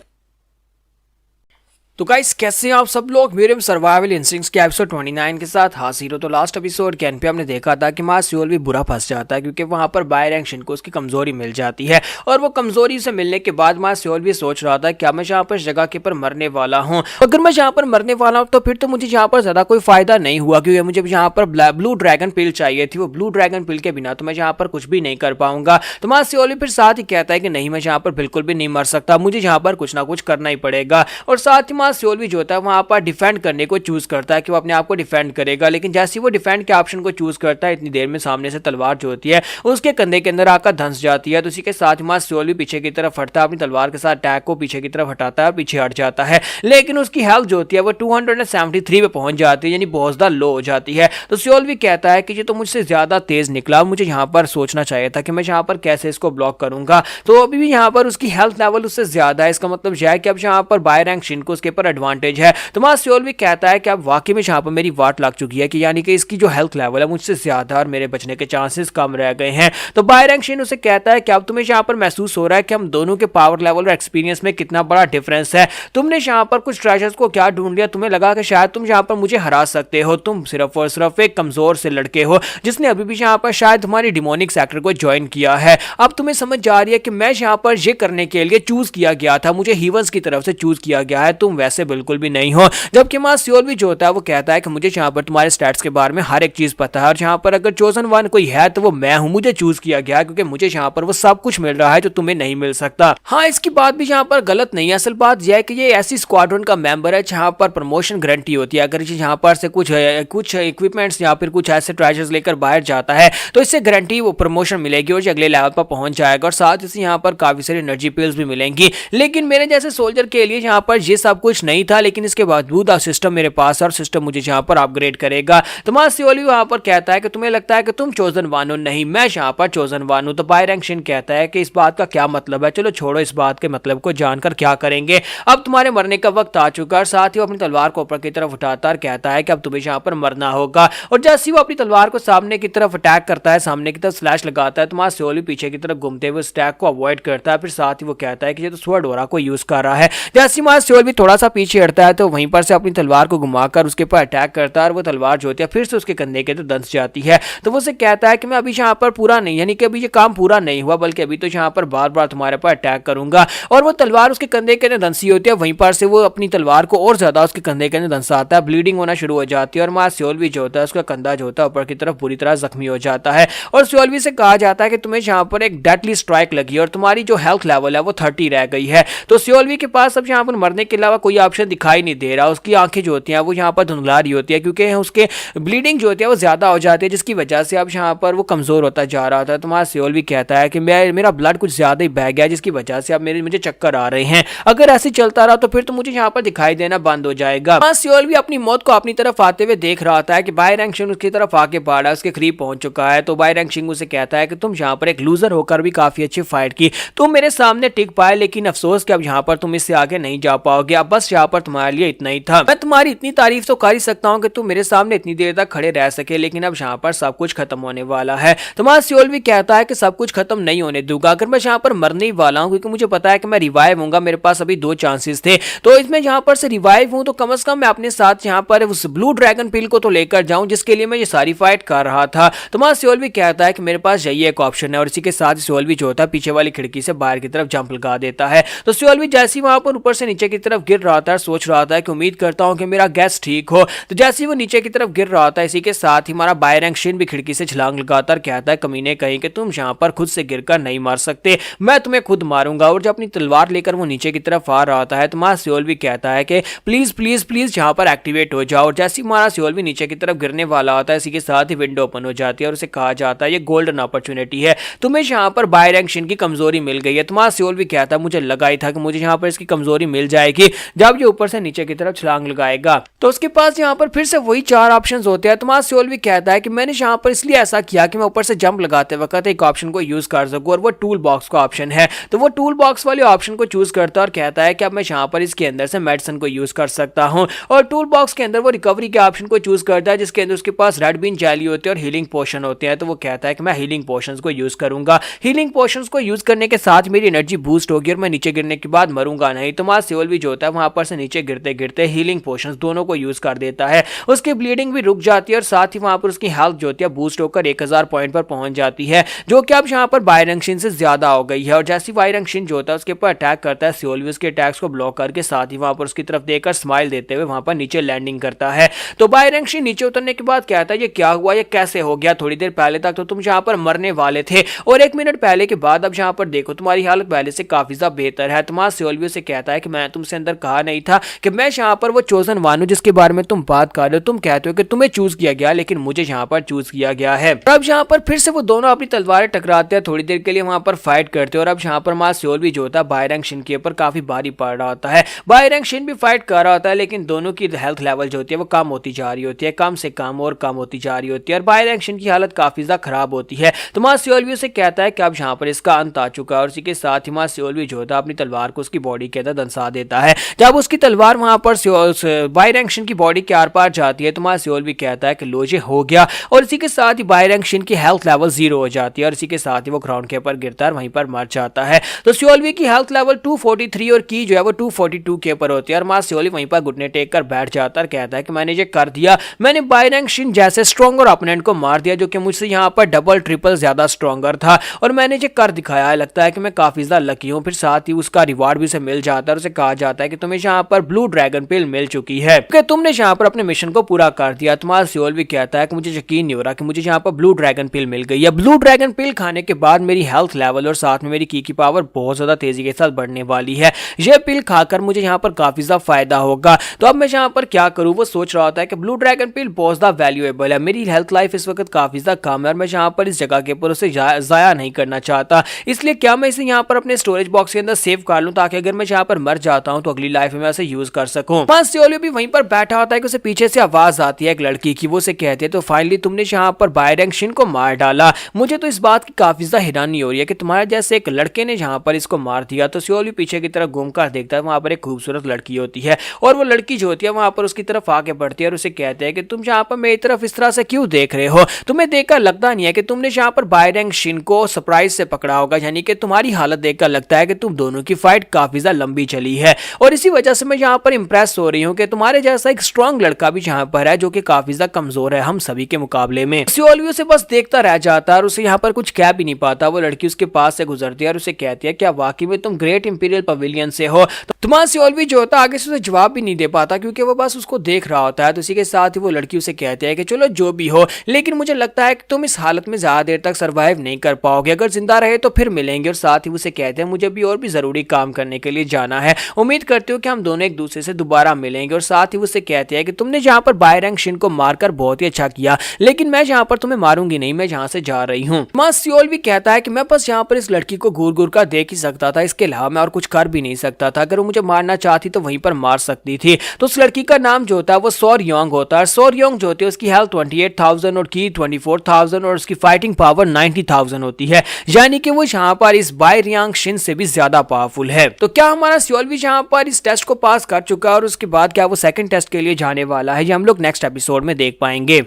तो गाइस कैसे हैं आप सब लोग, मेरे सर्वाइवल इंस्टिंक्ट्स के एपिसोड 29 के साथ हाजिर हो। तो लास्ट एपिसोड के एंड पे हमने देखा था कि मां सियोल भी बुरा फंस जाता है क्योंकि वहां पर बाय रैंक्शिन को उसकी कमजोरी मिल जाती है, और वो कमजोरी से मिलने के बाद मां सियोल भी सोच रहा था क्या मैं यहाँ पर जगह के पर मरने वाला हूँ, अगर मैं यहाँ पर मरने वाला हूँ तो फिर तो मुझे यहाँ पर ज्यादा कोई फायदा नहीं हुआ, क्योंकि मुझे यहाँ पर ब्लू ड्रैगन पिल चाहिए थी, वो ब्लू ड्रैगन पिल के बिना तो मैं यहाँ पर कुछ भी नहीं कर पाऊंगा। तो मां सियोल फिर साथ ही कहता है कि नहीं मैं यहाँ पर बिल्कुल भी नहीं मर सकता, मुझे यहाँ पर कुछ ना कुछ करना ही पड़ेगा, और साथ ही मां सियोल भी जो होता है वहां पर डिफेंड करने को चूज करता है कि वो अपने आप को डिफेंड करेगा, लेकिन जैसे वो डिफेंड के ऑप्शन को चूज करता है इतनी देर में सामने से तलवार जो होती है उसके कंधे के अंदर आकर धंस जाती है। तो उसी के साथ मां सियोल भी पीछे की तरफ हटता है, अपनी तलवार के साथ अटैक को पीछे की तरफ हटाता है और पीछे हट जाता है, लेकिन उसकी हेल्थ जो होती है वो 273 पे पहुंच जाती है, यानी बहुत ज्यादा लो हो जाती है। तो सियोल भी कहता है कि ये तो मुझसे ज्यादा तेज निकला, मुझे यहाँ पर सोचना चाहिए था कि मैं यहाँ पर कैसे इसको ब्लॉक करूंगा। तो अभी भी यहाँ पर उसकी हेल्थ लेवल उससे ज्यादा है, इसका मतलब यह है कि अब यहाँ पर बाय रैंक्शिन को उसके ऊपर एडवांटेज है। तो मां सियोल भी कहता है कि अब वाकई में यहाँ पर मेरी वाट लग चुकी है, कि यानी कि इसकी जो हेल्थ लेवल है मुझसे ज्यादा और मेरे बचने के चांसेस कम रह गए हैं। तो बाय रैंक्शिन उसे कहता है कि अब तुम्हें यहाँ पर महसूस हो रहा है कि हम दोनों के पावर लेवल और एक्सपीरियंस में कितना बड़ा डिफरेंस है, तुमने यहाँ पर कुछ ट्रेजर्स को क्या ढूंढ लिया, तुम्हें लगा कि शायद तुम यहाँ पर मुझे हरा सकते हो, तुम सिर्फ और सिर्फ एक कमजोर से लड़के हो जिसने अभी भी यहाँ पर शायद तुम्हारी डिमोनिक सेक्टर को ज्वाइन किया है। अब तुम्हें समझ जा रही है कि मैं यहाँ पर ये करने के लिए चूज किया गया था, मुझे हीवंस की तरफ से चूज किया गया है, तुम वैसे बिल्कुल भी नहीं हो। जबकि मां सियोल भी जो होता है वो कहता है कि मुझे यहाँ पर तुम्हारे स्टैट्स के बारे में हर एक चीज पता है, और यहाँ पर अगर चोजन वन कोई है तो वो मैं हूं, मुझे चूज किया गया है क्योंकि मुझे यहाँ पर वो सब कुछ मिल रहा है जो तुम्हें नहीं मिल सकता। हाँ, इसकी बात भी यहाँ पर गलत नहीं है, असल बात यह है कि ये ऐसी स्क्वाड्रन का मेंबर है जहाँ पर प्रमोशन गारंटी होती है, अगर यहाँ पर से कुछ इक्विपमेंट्स या फिर कुछ ऐसे ट्रेजर्स लेकर बाहर जाता है तो इससे गारंटी वो प्रमोशन मिलेगी और अगले लेवल पर पहुंच जाएगा, और साथ ही यहाँ पर काफी सारी एनर्जी पिल्स भी मिलेंगी। लेकिन मेरे जैसे सोल्जर के लिए यहाँ पर ये सब कुछ नहीं था, लेकिन इसके बावजूद सिस्टम मेरे पास और सिस्टम मुझे यहाँ पर अपग्रेड करेगा। तो मां सियोल भी वहां पर कहता है कि तुम्हें लगता है कि तुम चोजन वन हो, नहीं मैं यहाँ पर चोजन वन हूं। तो बाय रैंक्शिन कहता है कि इस बात का क्या मतलब है, चलो छोड़ो इस बात के मतलब को जानकर क्या करेंगे, अब तुम्हारे मरने का वक्त आ चुका है। साथ ही वो अपनी तलवार को ऊपर की तरफ उठाता है, कहता है कि अब तुम्हें यहाँ पर मरना होगा, और जैसे वो अपनी तलवार को सामने की तरफ अटैक करता है, सामने की तरफ स्लैश लगाता है, तो मां सियोल भी पीछे की तरफ घूमते हुए उस अटैक को अवॉइड करता है। फिर साथ ही वो कहता है कि ये तो स्वॉर्ड ओरा को यूज कर रहा है। जैसे मां सियोल भी थोड़ा सा पीछे हटता है तो वहीं पर से अपनी तलवार को घुमाकर उसके ऊपर अटैक करता है, और वो तलवार जो होती है फिर से उसके कंधे के अंदर दंस जाती है। तो वो उसे कहता है कि मैं अभी यहाँ पर पूरा नहीं, यानी कि अभी ये काम पूरा नहीं हुआ, बल्कि अभी तो यहाँ पर बार बार तुम्हारे पर अटैक करूंगा, और वो तलवार उसके कंधे के अंदर दंसी होती है। वहीं पर से वो अपनी तलवार को और ज्यादा उसके कंधे के अंदर दंसाता है, ब्लीडिंग होना शुरू हो जाती है, और मां सियोल भी जो होता है उसका कंधा जो होता है ऊपर की तरफ पूरी तरह जख्मी हो जाता है, और सियोल भी से कहा जाता है कि तुम्हें यहाँ पर एक डेडली स्ट्राइक लगी और तुम्हारी जो हेल्थ लेवल है वो 30 रह गई है। तो सियोल भी के पास अब यहाँ पर मरने के अलावा कोई ऑप्शन दिखाई नहीं दे रहा, उसकी आंखें जो होती हैं वो यहाँ पर धुंधला रही होती है क्योंकि उसके ब्लीडिंग जो होती है वो ज्यादा हो जाती है, जिसकी वजह से अब यहाँ पर वो कमजोर होता जा रहा था। तो मां सियोल भी कहता है कि मेरा ब्लड कुछ ज्यादा ही बह गया, जिसकी वजह से अब मुझे चक्कर आ रहे हैं, अगर ऐसे चलता रहा तो फिर तो मुझे यहाँ पर दिखाई देना बंद हो जाएगा। मां सियोल भी अपनी मौत को अपनी तरफ आते हुए देख रहा था कि बाय रैंक्शिन उसकी तरफ आके बढ़ा, उसके करीब पहुंच चुका है। तो बाय रैंक्शिन उसे कहता है कि तुम यहाँ पर एक लूजर होकर भी काफी अच्छी फाइट की, तुम मेरे सामने टिक पाए, लेकिन अफसोस कि अब यहाँ पर तुम इससे आगे नहीं जा पाओगे, अब बस यहाँ पर तुम्हारे लिए इतना ही था। मैं तुम्हारी इतनी तारीफ तो कर ही सकता हूँ कि तुम मेरे सामने इतनी देर तक खड़े रह सके, लेकिन अब यहाँ पर सब कुछ खत्म होने वाला है। तो मां सियोल भी कहता है कि सब कुछ खत्म नहीं होने दूंगा, अगर मैं यहाँ पर मरने ही वाला हूँ, क्योंकि मुझे पता है कि मैं रिवाइव हूंगा, मेरे पास अभी 2 चांसेस थे, तो इसमें यहाँ पर से रिवाइव हूँ तो कम से कम मैं अपने साथ यहाँ पर उस ब्लू ड्रैगन पिल को तो लेकर जाऊं जिसके लिए मैं ये सारी फाइट कर रहा था। तो मां सियोल भी कहता है कि मेरे पास यही एक ऑप्शन है, और इसी के साथ सियोल भी जो होता है पीछे वाली खिड़की से बाहर की तरफ जंप लगा देता है। तो सियोल भी जैसे ही वहां पर ऊपर से नीचे की तरफ गिर रहा था, सोच रहा था कि उम्मीद करता हूँ कि मेरा गैस ठीक हो। तो जैसे ही वो नीचे की तरफ गिर रहा था, इसी के साथ ही हमारा बाय रैंक शिन भी खिड़की से छलांग लगाकर कहता है, कमीने कहीं कि तुम यहाँ पर खुद से गिरकर नहीं मार सकते, मैं तुम्हें खुद मारूंगा। और जब अपनी तलवार लेकर वो नीचे की तरफ आ रहा है तो हमारा सियोल भी कहता है कि प्लीज प्लीज प्लीज यहाँ पर एक्टिवेट हो जाओ। और जैसे ही हमारा सियोल भी नीचे की तरफ गिरने वाला होता है, इसी के साथ ही विंडो ओपन हो जाती है और उसे कहा जाता है, ये गोल्डन अपॉर्चुनिटी है, तुम्हें यहाँ पर बाय रैंक शिन की कमजोरी मिल गई है। तुम्हारा सियोल भी कहता है, मुझे लगा ही था कि मुझे यहाँ पर इसकी कमजोरी मिल जाएगी जब ये ऊपर से नीचे की तरफ छलांग लगाएगा। तो उसके पास यहाँ पर फिर से वही 4 ऑप्शन होते हैं। तुम्हारा सियोल भी कहता है कि मैंने यहाँ पर इसलिए ऐसा किया कि मैं ऊपर से जंप लगाते वक्त एक ऑप्शन को यूज कर सकूं, और वो टूल बॉक्स का ऑप्शन है। तो वो टूल बॉक्स वाले ऑप्शन को चूज करता है और कहता है कि अब मैं यहाँ पर इसके अंदर से मेडिसिन को यूज कर सकता हूँ। और टूल बॉक्स के अंदर वो रिकवरी के ऑप्शन को चूज करता है, जिसके अंदर उसके पास रेड बीन जेली होती है और हीलिंग पोशन होते हैं। तो वो कहता है कि मैं हीलिंग पोशंस को यूज करूंगा, हीलिंग पोशंस को यूज करने के साथ मेरी एनर्जी बूस्ट होगी और मैं नीचे गिरने के बाद मरूंगा नहीं। तो हमारा सियोल भी जो होता है वहां पर से नीचे गिरते गिरते हीलिंग पोशंस दोनों को यूज कर देता है। उसकी ब्लीडिंग भी रुक जाती है और साथ ही वहां पर उसकी हेल्थ जो होती है बूस्ट होकर 1000 पॉइंट पर पहुंच जाती है, जो कि अब यहाँ पर बाय रैंक शिन से ज्यादा हो गई है। और जैसे बाय रैंक शिन जो होता है उसके ऊपर अटैक करता है, सियोल भी उसके अटैक्स को ब्लॉक करके साथ ही वहां पर उसकी तरफ देखकर स्माइल देते हुए वहां पर नीचे लैंडिंग करता है। तो बाय रैंक शिन नीचे उतरने के बाद कहता है, ये क्या हुआ, ये कैसे हो गया, थोड़ी देर पहले तक तो तुम यहाँ पर मरने वाले थे और 1 मिनट पहले के बाद अब यहाँ पर देखो तुम्हारी हालत पहले से काफी ज्यादा बेहतर है। तुम्हारा सियोल भी उसे कहता है कि मैं तुमसे अंदर कहा नहीं था कि मैं यहाँ पर वो चोजन वन हूं जिसके बारे में तुम बात कर रहे हो, तुम कहते हो कि तुम्हें चूज किया गया लेकिन मुझे यहाँ पर चूज किया गया है। अब यहाँ पर फिर से वो दोनों अपनी तलवारें टकराते हैं, थोड़ी देर के लिए वहां पर फाइट करते हैं। और अब यहाँ पर हमारा सियोल भी जो होता है बाय रैंक शिन के ऊपर काफी भारी पड़ रहा होता है। बाय रैंक शिन भी फाइट कर रहा होता है, लेकिन दोनों की हेल्थ लेवल जो होती है वो कम होती जा रही होती है, कम से कम और कम होती जा रही होती है और बाय रैंक शिन की हालत काफी ज्यादा खराब होती है। तो हमारा सियोल भी उसे कहता है कि अब यहाँ पर इसका अंत आ चुका है और इसी के साथ ही हमारा सियोल भी जो होता है अपनी तलवार को उसकी बॉडी के अंदर दंसा देता है। जब उसकी तलवार वहां पर बाय रैंक शिन की बॉडी के आर पार जाती है तो हमारा सियोल भी कहता है कि लो ये हो गया, और इसी के साथ ही बाय रैंक शिन की हेल्थ लेवल 0 हो जाती है और इसी के साथ ही वो ग्राउंड के ऊपर गिरता है और वहीं पर मर जाता है। तो सियोलवी की हेल्थ लेवल 243 और की जो है वो 242 के ऊपर होती है और मां सियोली वहीं पर घुटने टेक कर बैठ जाता है, कहता है कि मैंने ये कर दिया, मैंने बाय रैंक शिन जैसे स्ट्रॉन्गर ओपोनेंट को मार दिया जो कि मुझसे यहाँ पर डबल ट्रिपल ज्यादा स्ट्रॉन्गर था और मैंने ये कर दिखाया है। लगता है कि मैं काफी ज्यादा लकी हूँ। फिर साथ ही उसका रिवार्ड भी उसे मिल जाता है और उसे कहा जाता है कि तुम्हें यहाँ पर ब्लू ड्रैगन पिल मिल चुकी है कि तुमने यहाँ पर अपने मिशन को पूरा कर दिया। तुम्हारा सियोल भी कहता है कि मुझे यकीन नहीं हो रहा कि मुझे यहाँ पर ब्लू ड्रैगन पिल मिल गई है। ब्लू ड्रैगन पिल खाने के बाद मेरी हेल्थ लेवल और साथ में मेरी की पावर बहुत ज्यादा तेजी के साथ बढ़ने वाली है। यह पिल खाकर मुझे यहाँ पर काफी ज्यादा फायदा होगा। तो अब मैं यहाँ पर क्या करूँ, वो सोच रहा होता है कि ब्लू ड्रैगन पिल बहुत ज्यादा वैल्यूएबल है, मेरी हेल्थ लाइफ इस वक्त काफी ज्यादा कम है और मैं यहाँ पर इस जगह के ऊपर उसे जाया नहीं करना चाहता, इसलिए क्या मैं इसे यहाँ पर अपने स्टोरेज बॉक्स के अंदर सेव कर लूं ताकि अगर मैं यहाँ पर मर जाता हूँ तो अगली लाइफ में इसे यूज कर सकूं। सियोली भी वहीं पर बैठा होता है कि उसे पीछे से आवाज आती है एक लड़की की, वो उसे कहती है तो फाइनली तुमने यहाँ पर बाय रैंक शिन को मार डाला, मुझे तो इस बात की काफी ज्यादा हैरानी हो रही है कि तुम्हारे जैसे एक लड़के ने यहाँ पर इसको मार दिया। तो सियोली पीछे की तरफ घूमकर देखता है, वहां पर एक खूबसूरत लड़की होती है और वो लड़की जो होती है वहां पर उसकी तरफ आके बढ़ती है और उसे कहते हैं कि तुम यहाँ पर मेरी तरफ इस तरह से क्यों देख रहे हो, तुम्हें देखकर लगता नहीं है कि तुमने यहाँ पर बाय रैंक शिन को सरप्राइज से पकड़ा होगा, यानी कि तुम्हारी हालत देखकर लगता है कि तुम दोनों की फाइट काफी ज्यादा लंबी चली है और इसी वजह से मैं यहाँ पर इंप्रेस हो रही हूँ कि तुम्हारे जैसा एक स्ट्रॉन्ग लड़का भी यहाँ पर है जो कि काफी ज्यादा कमजोर है हम सभी के मुकाबले में। सियोली उसे बस देखता रह जाता है और उसे यहाँ पर कुछ कह भी नहीं पाता। वो लड़की उसके पास से गुजरती है और उसे कहती है क्या वाकई में तुम ग्रेट इंपीरियल पवेलियन से हो। तो तुम्हारा सियोली जो होता है आगे से उसे जवाब भी नहीं दे पाता क्योंकि वो बस उसको देख रहा होता है। तो इसी के साथ ही वो लड़की उसे कहती है कि चलो जो भी हो, लेकिन मुझे लगता है कि तुम इस हालत में ज्यादा देर तक सर्वाइव नहीं कर पाओगे, अगर जिंदा रहे तो फिर मिलेंगे। और साथ ही उसे कहते हैं मुझे भी और भी जरूरी काम करने के लिए जाना है, उम्मीद करते हो कि हम दोनों एक दूसरे से दोबारा मिलेंगे। और साथ ही उसे कहते हैं कि तुमने जहां पर बाय रैंक शिन को मारकर बहुत ही अच्छा किया, लेकिन मैं जहां पर तुम्हें मारूंगी नहीं, मैं जहां से जा रही हूँ। मां सियोल भी कहता है कि मैं बस यहाँ पर इस लड़की को घूर घूर कर देख ही सकता था, इसके अलावा मैं और कुछ कर भी नहीं सकता था। अगर वो मुझे मारना चाहती तो वहीं पर मार सकती थी। तो उस लड़की का नाम जो होता है वो सौर योंग होता है। सौर योंग जो होती है उसकी हेल्थ 28,000 और की 24,000 और उसकी फाइटिंग पावर 90,000 होती है, यानी कि वो यहाँ पर इस बाय रैंक शिन से भी ज्यादा पावरफुल है। तो क्या हमारा सियोल भी यहाँ पर इस टेस्ट को पास कर चुका है और उसके बाद क्या वो सेकंड टेस्ट के लिए जाने वाला है, ये हम लोग नेक्स्ट एपिसोड में देख पाएंगे।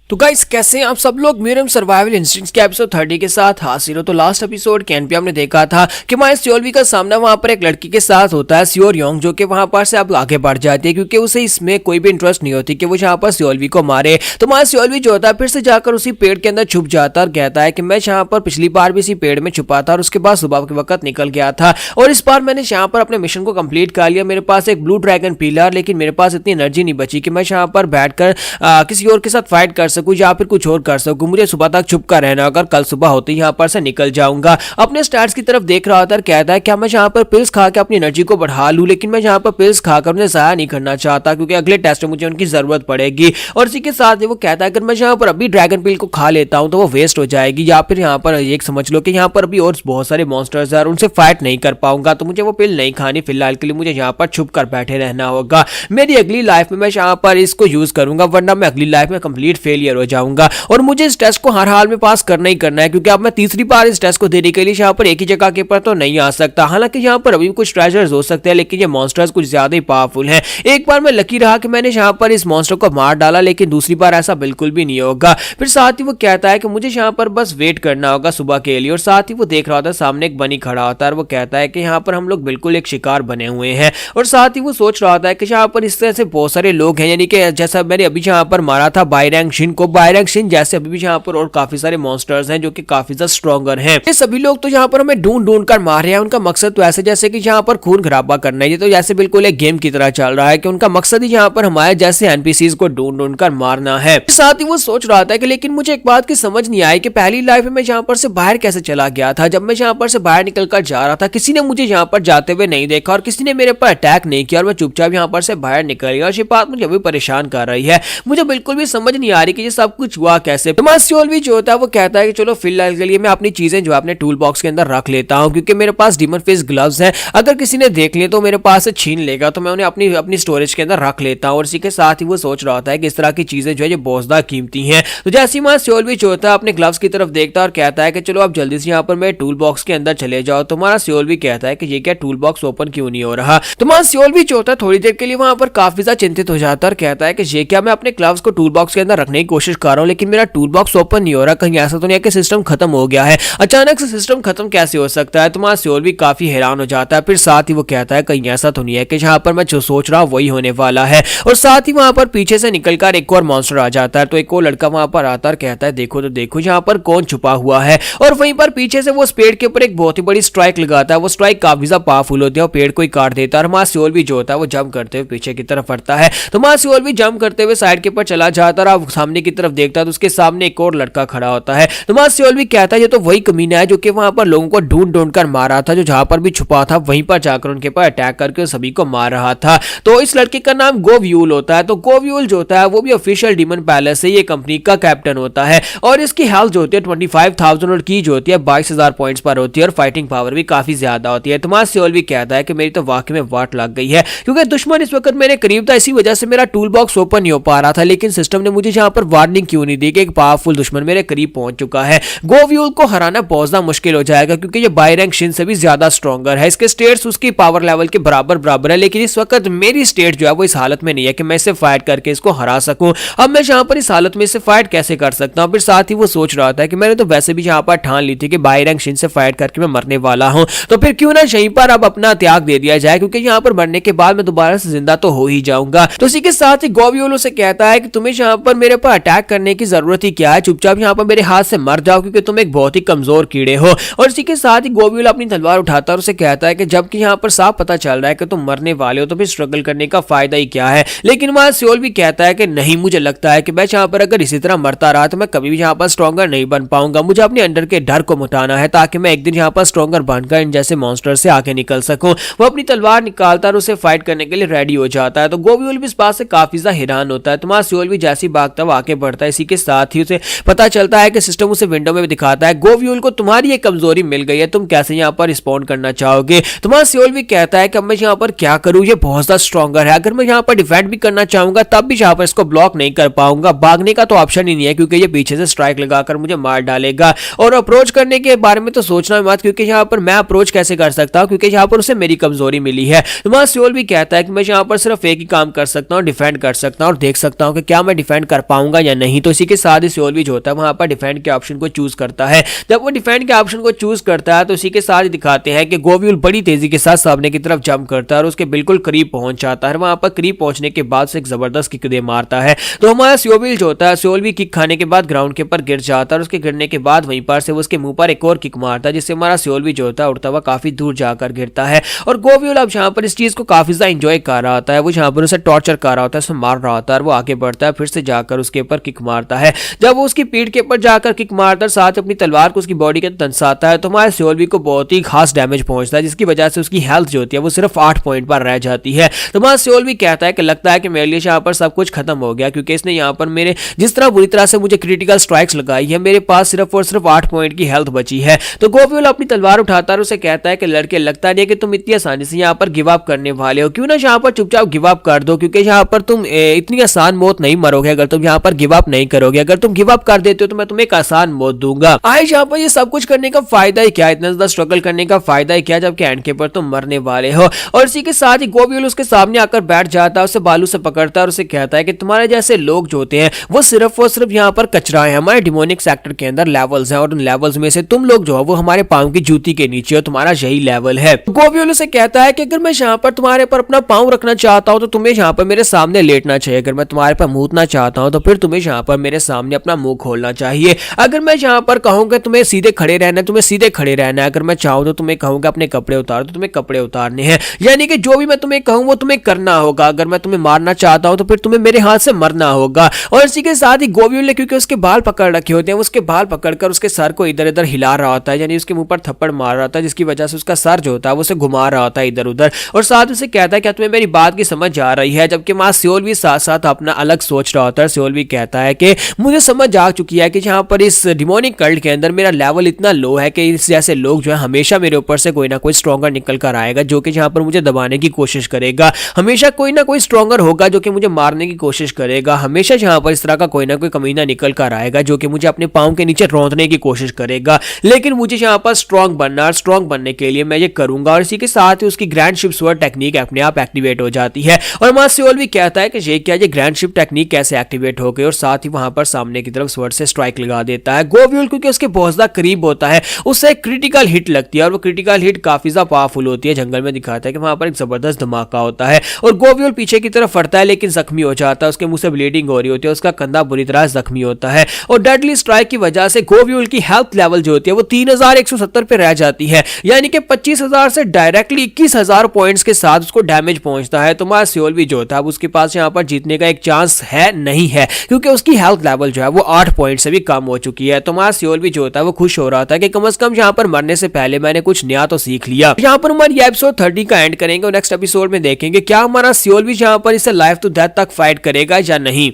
तो गाइस कैसे हैं आप सब लोग। मेरे सर्वाइवल इंस्टिंक्ट्स के एपिसोड 30 के साथ हाजिर हो। तो लास्ट एपिसोड कैन पे हमने देखा था कि माय सियोलवी का सामना वहां पर एक लड़की के साथ होता है, सियोर योंग, जो कि वहां पर से अब आगे बढ़ जाती है क्योंकि उसे इसमें कोई भी इंटरेस्ट नहीं होती कि वो जहां पर सियोलवी को मारे। तो माय सियोलवी जो होता है फिर से जाकर उसी पेड़ के अंदर छुप जाता है और कहता है कि मैं जहां पर पिछली बार भी इसी पेड़ में छुपा था और उसके बाद सुबह के वक्त निकल गया था और इस बार मैंने जहां पर अपने मिशन को कंप्लीट कर लिया। मेरे पास एक ब्लू ड्रैगन पिलर, लेकिन मेरे पास इतनी एनर्जी नहीं बची कि मैं जहां पर बैठकर किसी और के साथ फाइट कर सकूं या फिर कुछ कर सकूं। मुझे सुबह तक छुप कर रहना होगा, कल सुबह होते ही यहाँ पर से निकल जाऊंगा। अपने स्टैट्स की तरफ देख रहा होता है, कहता है क्या मैं यहाँ पर पिल्स खा के अपनी एनर्जी को बढ़ा लूं, लेकिन मैं यहाँ पर पिल्स खाकर उन्हें ज़ाया नहीं करना चाहता क्योंकि अगले टेस्ट में मुझे उनकी जरूरत पड़ेगी। और इसी के साथ ही वो कहता है अगर मैं यहाँ पर अभी ड्रैगन पिल को खा लेता हूँ तो वो वेस्ट हो जाएगी, या फिर यहाँ पर एक समझ लो कि यहाँ पर अभी और बहुत सारे मॉन्स्टर्स हैं और उनसे फाइट नहीं कर पाऊंगा, तो मुझे वो पिल नहीं खानी। फिलहाल के लिए मुझे यहाँ पर छुप कर बैठे रहना होगा। मेरी अगली लाइफ में मैं यहाँ पर इसको यूज करूंगा, वरना मैं अगली लाइफ में कंप्लीट फेलियर हो जाऊंगा और मुझे इस टेस्ट को हर हाल में पास करना ही करना है क्योंकि अब मैं तीसरी बार इस टेस्ट को देने के लिए यहाँ पर एक ही जगह के पर तो नहीं आ सकता। हालांकि यहाँ पर अभी भी कुछ ट्रेजर्स हो सकते हैं, लेकिन ये मॉन्स्टर्स कुछ ज्यादा ही पावरफुल हैं। एक बार मैं लकी रहा कि मैंने यहाँ पर इस मॉन्स्टर को मार डाला, लेकिन दूसरी बार ऐसा बिल्कुल भी नहीं होगा। फिर साथ ही वो कहता है कि मुझे यहाँ पर बस वेट करना होगा सुबह के लिए। और साथ ही वो देख रहा होता है सामने एक बनी खड़ा होता है और वो कहता है कि यहाँ पर हम लोग बिल्कुल एक शिकार बने हुए हैं। और साथ ही वो सोच रहा होता है कि यहाँ पर इस तरह से बहुत सारे लोग हैं, यानी कि जैसा मैंने अभी यहाँ पर मारा था बायरैंग शिन को, बायरैंग शिन जैसे अभी भी यहाँ पर और काफी सारे मॉन्स्टर्स हैं जो कि काफी ज्यादा स्ट्रॉन्गर हैं। ये सभी लोग तो यहाँ पर हमें ढूंढ ढूंढ कर मार रहे हैं। उनका मकसद तो ऐसे जैसे कि यहाँ पर खून खराबा करना है। ये तो जैसे बिल्कुल एक गेम की तरह चल रहा है कि उनका मकसद ही यहाँ पर हमारे जैसे एनपीसीज को ढूंढ ढूंढ कर मारना है। साथ ही वो सोच रहा था कि लेकिन मुझे एक बात की समझ नहीं आई कि पहली लाइफ में मैं यहाँ पर से बाहर कैसे चला गया था। जब मैं यहाँ पर से बाहर निकल कर जा रहा था किसी ने मुझे यहाँ पर जाते हुए नहीं देखा और किसी ने मेरे पर अटैक नहीं किया और मैं चुपचाप यहाँ पर से बाहर निकल गया। और ये बात मुझे अभी परेशान कर रही है। मुझे बिल्कुल भी समझ नहीं आ रही कि ये सब कुछ हुआ कैसे। माय सियोलवी जो होता है वो कहता है कि चलो फिलहाल के लिए मैं अपनी चीजें जो अपने टूल बॉक्स के अंदर रख लेता हूं क्योंकि मेरे पास डीमन फेस ग्लव्स हैं। अगर किसी ने देख लिए तो मेरे पास से छीन लेगा, तो मैं उन्हें अपनी अपनी स्टोरेज के अंदर रख लेता हूं। और इसी के साथ ही वो सोच रहा होता है कि इस तरह की चीजें जो है ये बहुत ज्यादा कीमती हैं। तो जैसे माय सियोलवी जो होता है अपने ग्लव्स की तरफ देखता है और कहता है कि चलो आप जल्दी से यहाँ पर मेरे टूल बॉक्स के अंदर चले जाओ। तुम्हारा सियोलवी कहता है कि ये क्या टूल बॉक्स ओपन क्यों नहीं हो रहा। तो माय सियोलवी जो होता है थोड़ी देर के लिए वहां पर काफी ज्यादा चिंतित हो जाता है और कहता है कि ये क्या मैं अपने ग्लव्स को टूल बॉक्स के अंदर रखने की कोशिश कर रहा हूँ लेकिन मेरा टूल बॉक्स ओपन नहीं हो रहा। कहीं ऐसा तो नहीं है कि सिस्टम खत्म हो गया है। अचानक से सिस्टम खत्म कैसे हो सकता है। तो माय सियोलवी काफी हैरान हो जाता है। फिर साथ ही वो कहता है कहीं ऐसा तो नहीं है कि जहां पर मैं जो सोच रहा हूं वही होने वाला है। और साथ ही वहां पर पीछे से निकलकर एक और मॉन्स्टर आ जाता है। तो एक और लड़का वहां पर आता है, कहता है देखो तो देखो यहाँ पर कौन छुपा हुआ है। और वहीं पर पीछे से वो पेड़ के ऊपर एक बहुत ही बड़ी स्ट्राइक लगाता है। वो स्ट्राइक काफी ज्यादा पावरफुल होती है और पेड़ को ही काट देता है। और माय सियोलवी जो होता है वो जंप करते हुए पीछे की तरफ हटता है। तो माय सियोलवी जंप करते हुए साइड के ऊपर चला जाता है और सामने की तरफ देखता है तो उसके सामने एक और लड़का खड़ा होता है। तो माय सियोलवी कहता है ये तो वही कमीना है जो कि वहां पर लोगों को ढूंढ ढूंढ कर मार रहा था, जो जहां पर भी छुपा था वहीं पर जाकर उनके पर अटैक करके सभी को मार रहा था। तो इस लड़के का नाम गोव्यूल होता है। तो गोव्यूल जो होता है वो भी ऑफिशियल डीमन पैलेस से ये कंपनी का कैप्टन होता है और इसकी हेल्थ जो होती है 25,000 और की जो होती है 22,000 पॉइंट्स पर होती है और फाइटिंग पावर भी काफी ज्यादा होती है। तो माय सियोलवी कहता है कि मेरी तो वाकई में वाट लग गई है क्योंकि दुश्मन इस वक्त मेरे करीब था, इसी वजह से मेरा टूल बॉक्स ओपन नहीं हो पा रहा था। लेकिन सिस्टम ने मुझे यहाँ पर वार्निंग क्यों नहीं दी कि एक पावरफुल दुश्मन मेरे करीब पहुंच चुका है। गोव्यूल को हराना बहुत ज्यादा मुश्किल हो जाएगा क्योंकि ये बायरैंग शिन से भी ज्यादा स्ट्रॉन्गर है। इसके स्टेट्स उसकी पावर लेवल के बराबर है, लेकिन इस वक्त मेरी स्टेट जो है वो इस हालत में नहीं है कि मैं इसे फाइट करके इसको हरा सकूं। अब मैं यहाँ पर इस हालत में इसे फाइट कैसे कर सकता हूँ। फिर साथ ही वो सोच रहा था कि मैंने तो वैसे भी यहाँ पर ठान ली थी कि बायरैंग शिन से फाइट करके मैं मरने वाला हूँ, तो फिर क्यों ना यहीं पर अब अपना त्याग दे दिया जाए क्योंकि यहाँ पर मरने के बाद मैं दोबारा से जिंदा तो हो ही जाऊंगा। तो इसी के साथ ही गोव्यूल उसे कहता है कि तुम्हें यहाँ पर मेरे पर अटैक करने की जरूरत ही क्या है, चुपचाप यहाँ पर मेरे हाथ से मर जाओ क्योंकि तुम एक बहुत ही कमजोर कीड़े हो। और इसी के साथ ही गोव्यूल अपनी तलवार उठाता है और उसे कहता है कि जबकि यहाँ पर साफ पता चल रहा है कि तुम मरने वाले हो तो फिर स्ट्रगल करने का फायदा ही क्या है। लेकिन माय सियोलवी कहता है कि नहीं, मुझे लगता है कि मैं यहाँ पर अगर इसी तरह मरता रहा तो मैं कभी भी यहाँ पर स्ट्रॉन्गर नहीं बन पाऊंगा। मुझे अपने अंदर के डर को मिटाना है ताकि मैं एक दिन यहाँ पर स्ट्रॉन्गर बनकर इन जैसे मॉन्स्टर से आगे निकल सकूं। वो अपनी तलवार निकालता और उसे फाइट करने के लिए रेडी हो जाता है। तो गोव्यूल भी इस बात से काफी ज्यादा हैरान होता है। तो माय सियोलवी जैसी भागता हुआ आगे बढ़ता है। इसी के साथ ही उसे पता चलता है कि सिस्टम उसे विंडो में दिखाता है गोव्यूल को तुम्हारी एक कमजोरी मिल गई है, तुम कैसे यहाँ पर रिस्पॉन्ड करना चाहोगे। तो माय सियोलवी कहता है कि अब मैं यहाँ पर क्या करूँ, ये बहुत ज्यादा स्ट्रॉन्गर है। अगर मैं यहाँ पर डिफेंड भी करना चाहूंगा तब भी यहाँ पर इसको ब्लॉक नहीं कर पाऊंगा। भागने का तो ऑप्शन ही नहीं है क्योंकि ये पीछे से स्ट्राइक लगाकर मुझे मार डालेगा। और अप्रोच करने के बारे में तो सोचना मत क्योंकि यहाँ पर मैं अप्रोच कैसे कर सकता हूँ क्योंकि यहाँ पर उसे मेरी कमजोरी मिली है। तो माय सियोलवी कहता है कि मैं यहाँ पर सिर्फ एक ही काम कर सकता हूँ, डिफेंड कर सकता हूँ और देख सकता हूँ कि क्या मैं डिफेंड कर पाऊंगा जाऊंगा या नहीं। तो इसी के साथ ही सियोल भी जो होता है वहां पर डिफेंड के ऑप्शन को चूज करता है। जब वो डिफेंड के ऑप्शन को चूज करता है तो इसी के साथ ही दिखाते हैं कि गोव्यूल बड़ी तेजी के साथ सामने की तरफ जंप करता है और उसके बिल्कुल करीब पहुंच जाता है। वहां पर करीब पहुंचने के बाद से एक जबरदस्त किक दे मारता है। तो हमारा सियोल जो होता है, सियोल भी किक खाने के बाद ग्राउंड के ऊपर गिर जाता है और उसके गिरने के बाद वहीं पर से वो उसके मुंह पर एक और किक मारता है, जिससे हमारा सियोल भी जो होता है उड़ता हुआ काफी दूर जाकर गिरता है। और गोव्यूल अब जहां पर इस चीज को काफी ज्यादा एंजॉय कर रहा होता है, वो जहां पर उसे टॉर्चर कर रहा होता है, उसे मार रहा होता है, वो आगे बढ़ता है, फिर से जाकर उसके ऊपर किक मारता है। जब वो उसकी पीठ के ऊपर जाकर किक मारता है, साथ अपनी तलवार को उसकी बॉडी के दंसाता है, तो हमारे सियोल को बहुत ही खास डैमेज पहुंचता है, जिसकी वजह से उसकी हेल्थ जो होती है वो सिर्फ 8 पॉइंट पर रह जाती है। तो हमारा सियोल भी कहता है कि लगता है कि मेरे लिए यहाँ पर सब कुछ खत्म हो गया, क्योंकि इसने यहाँ पर मेरे जिस तरह बुरी तरह से मुझे क्रिटिकल स्ट्राइक्स लगाई है, मेरे पास सिर्फ और सिर्फ 8 पॉइंट की हेल्थ बची है। तो गोव्यूल अपनी तलवार उठाता है और उसे कहता है कि लड़के, लगता नहीं है कि तुम इतनी आसानी से यहाँ पर गिव अप करने वाले हो, क्यों ना यहाँ पर चुपचाप गिव अप कर दो, क्योंकि यहाँ पर तुम इतनी आसान मौत नहीं मरोगे अगर तुम यहाँ पर गिव अप नहीं करोगे। अगर तुम गिव अप कर देते हो तो मैं तुम्हें एक आसान मौत दूंगा। आज यहाँ पर ये सब कुछ करने का फायदा ही क्या, इतना ज्यादा स्ट्रगल करने का फायदा ही क्या, जबकि एंड के पर तुम मरने वाले हो। और इसी के साथ ही गोव्यूल उसके सामने आकर बैठ जाता है, उसे बालू से पकड़ता है और उसे कहता है कि तुम्हारे जैसे लोग जो होते हैं वो सिर्फ और सिर्फ यहाँ पर कचरा है। हमारे डिमोनिक सेक्टर के अंदर लेवल्स हैं और उन लेवल्स में से तुम लोग जो है वो हमारे पांव की जूती के नीचे हो, तुम्हारा यही लेवल है। गोव्यूल उसे कहता है कि अगर मैं यहाँ पर तुम्हारे पर अपना पांव रखना चाहता हूँ तो तुम्हें यहाँ पर मेरे सामने लेटना चाहिए, अगर मैं तुम्हारे पर मूतना चाहता हूँ तो फिर तुम्हें यहाँ पर मेरे सामने अपना मुंह खोलना चाहिए। अगर मैं यहाँ पर कहूंगा तुम्हें सीधे खड़े रहना है, तुम्हें सीधे खड़े रहना है। अगर मैं चाहूँ तो तुम्हें कहूंगा अपने कपड़े उतारो तो तुम्हें कपड़े उतारने हैं, यानी कि जो भी मैं तुम्हें कहूँ वो तुम्हें करना होगा। अगर मैं तुम्हें मारना चाहता हूँ तो फिर तुम्हें मेरे हाथ से मरना होगा। और इसी के साथ ही गोव्यूल ने, क्योंकि उसके बाल पकड़ रखे होते हैं, उसके बाल पकड़कर उसके सर को इधर इधर हिला रहा होता है, यानी उसके मुंह पर थप्पड़ मार रहा होता है, जिसकी वजह से उसका सर जो होता है वो उसे घुमा रहा होता है इधर उधर। और साथ उसे कहता है क्या तुम्हें मेरी बात की समझ आ रही है, जबकि मां सियोल भी साथ साथ अपना अलग सोच रहा होता है। सियोल भी कहता है कि मुझे समझ आ चुकी है कि यहाँ पर इस डिमोनिक कल्ट के अंदर मेरा लेवल इतना लो है कि इस जैसे लोग जो है हमेशा मेरे ऊपर से कोई ना कोई स्ट्रॉन्गर निकल कर आएगा, जो कि यहाँ पर मुझे दबाने की कोशिश करेगा। हमेशा कोई ना कोई स्ट्रॉन्गर होगा जो कि मुझे मारने की कोशिश करेगा। हमेशा यहाँ पर इस तरह का कोई ना कोई कमीना निकल कर आएगा जो कि मुझे अपने पाँव के नीचे रौंदने की कोशिश करेगा। लेकिन मुझे यहाँ पर स्ट्रॉन्ग बनना, स्ट्रॉन्ग बनने के लिए मैं ये करूंगा। और इसी के साथ ही उसकी ग्रैंड शिप स्वॉर्ड टेक्निक अपने आप एक्टिवेट हो जाती है। और मां सियोल भी कहता है कि ये क्या, ये ग्रैंड शिप टेक्निक कैसे एक्टिवेट हो गई, और साथ ही वहां पर सामने की तरफ स्वॉर्ड से स्ट्राइक लगा देता है। गोव्यूल क्योंकि उसके बहुत ज्यादा करीब होता है, उससे एक क्रिटिकल हिट लगती है और वो क्रिटिकल हिट काफी ज्यादा पावरफुल होती है। जंगल में दिखाता है कि वहां पर एक जबरदस्त धमाका होता है और गोव्यूल पीछे की तरफ फटता है, लेकिन जख्मी हो जाता है। उसके मुंह से ब्लीडिंग हो रही होती है, उसका कंधा बुरी तरह जख्मी होता है और डेडली स्ट्राइक की वजह से गोव्यूल की हेल्थ लेवल जो होती है वो 3170 पे रह जाती है, यानी कि 25,000 से डायरेक्टली 21,000 पॉइंट्स के साथ उसको डैमेज पहुंचता है। तो मां सियोल भी जो था अब उसके पास यहाँ पर जीतने का एक चांस है नहीं है, क्योंकि उसकी हेल्थ लेवल जो है वो 8 पॉइंट से भी कम हो चुकी है। तो मां सियोल भी जो था वो खुश हो रहा था कि कम से कम यहाँ पर मरने से पहले मैंने कुछ नया तो सीख लिया। यहाँ पर हमारी एपिसोड 30 का एंड करेंगे और नेक्स्ट एपिसोड में देखेंगे क्या हमारा सियोल भी यहाँ पर इसे लाइफ टू डेथ तक फाइट करेगा या नहीं।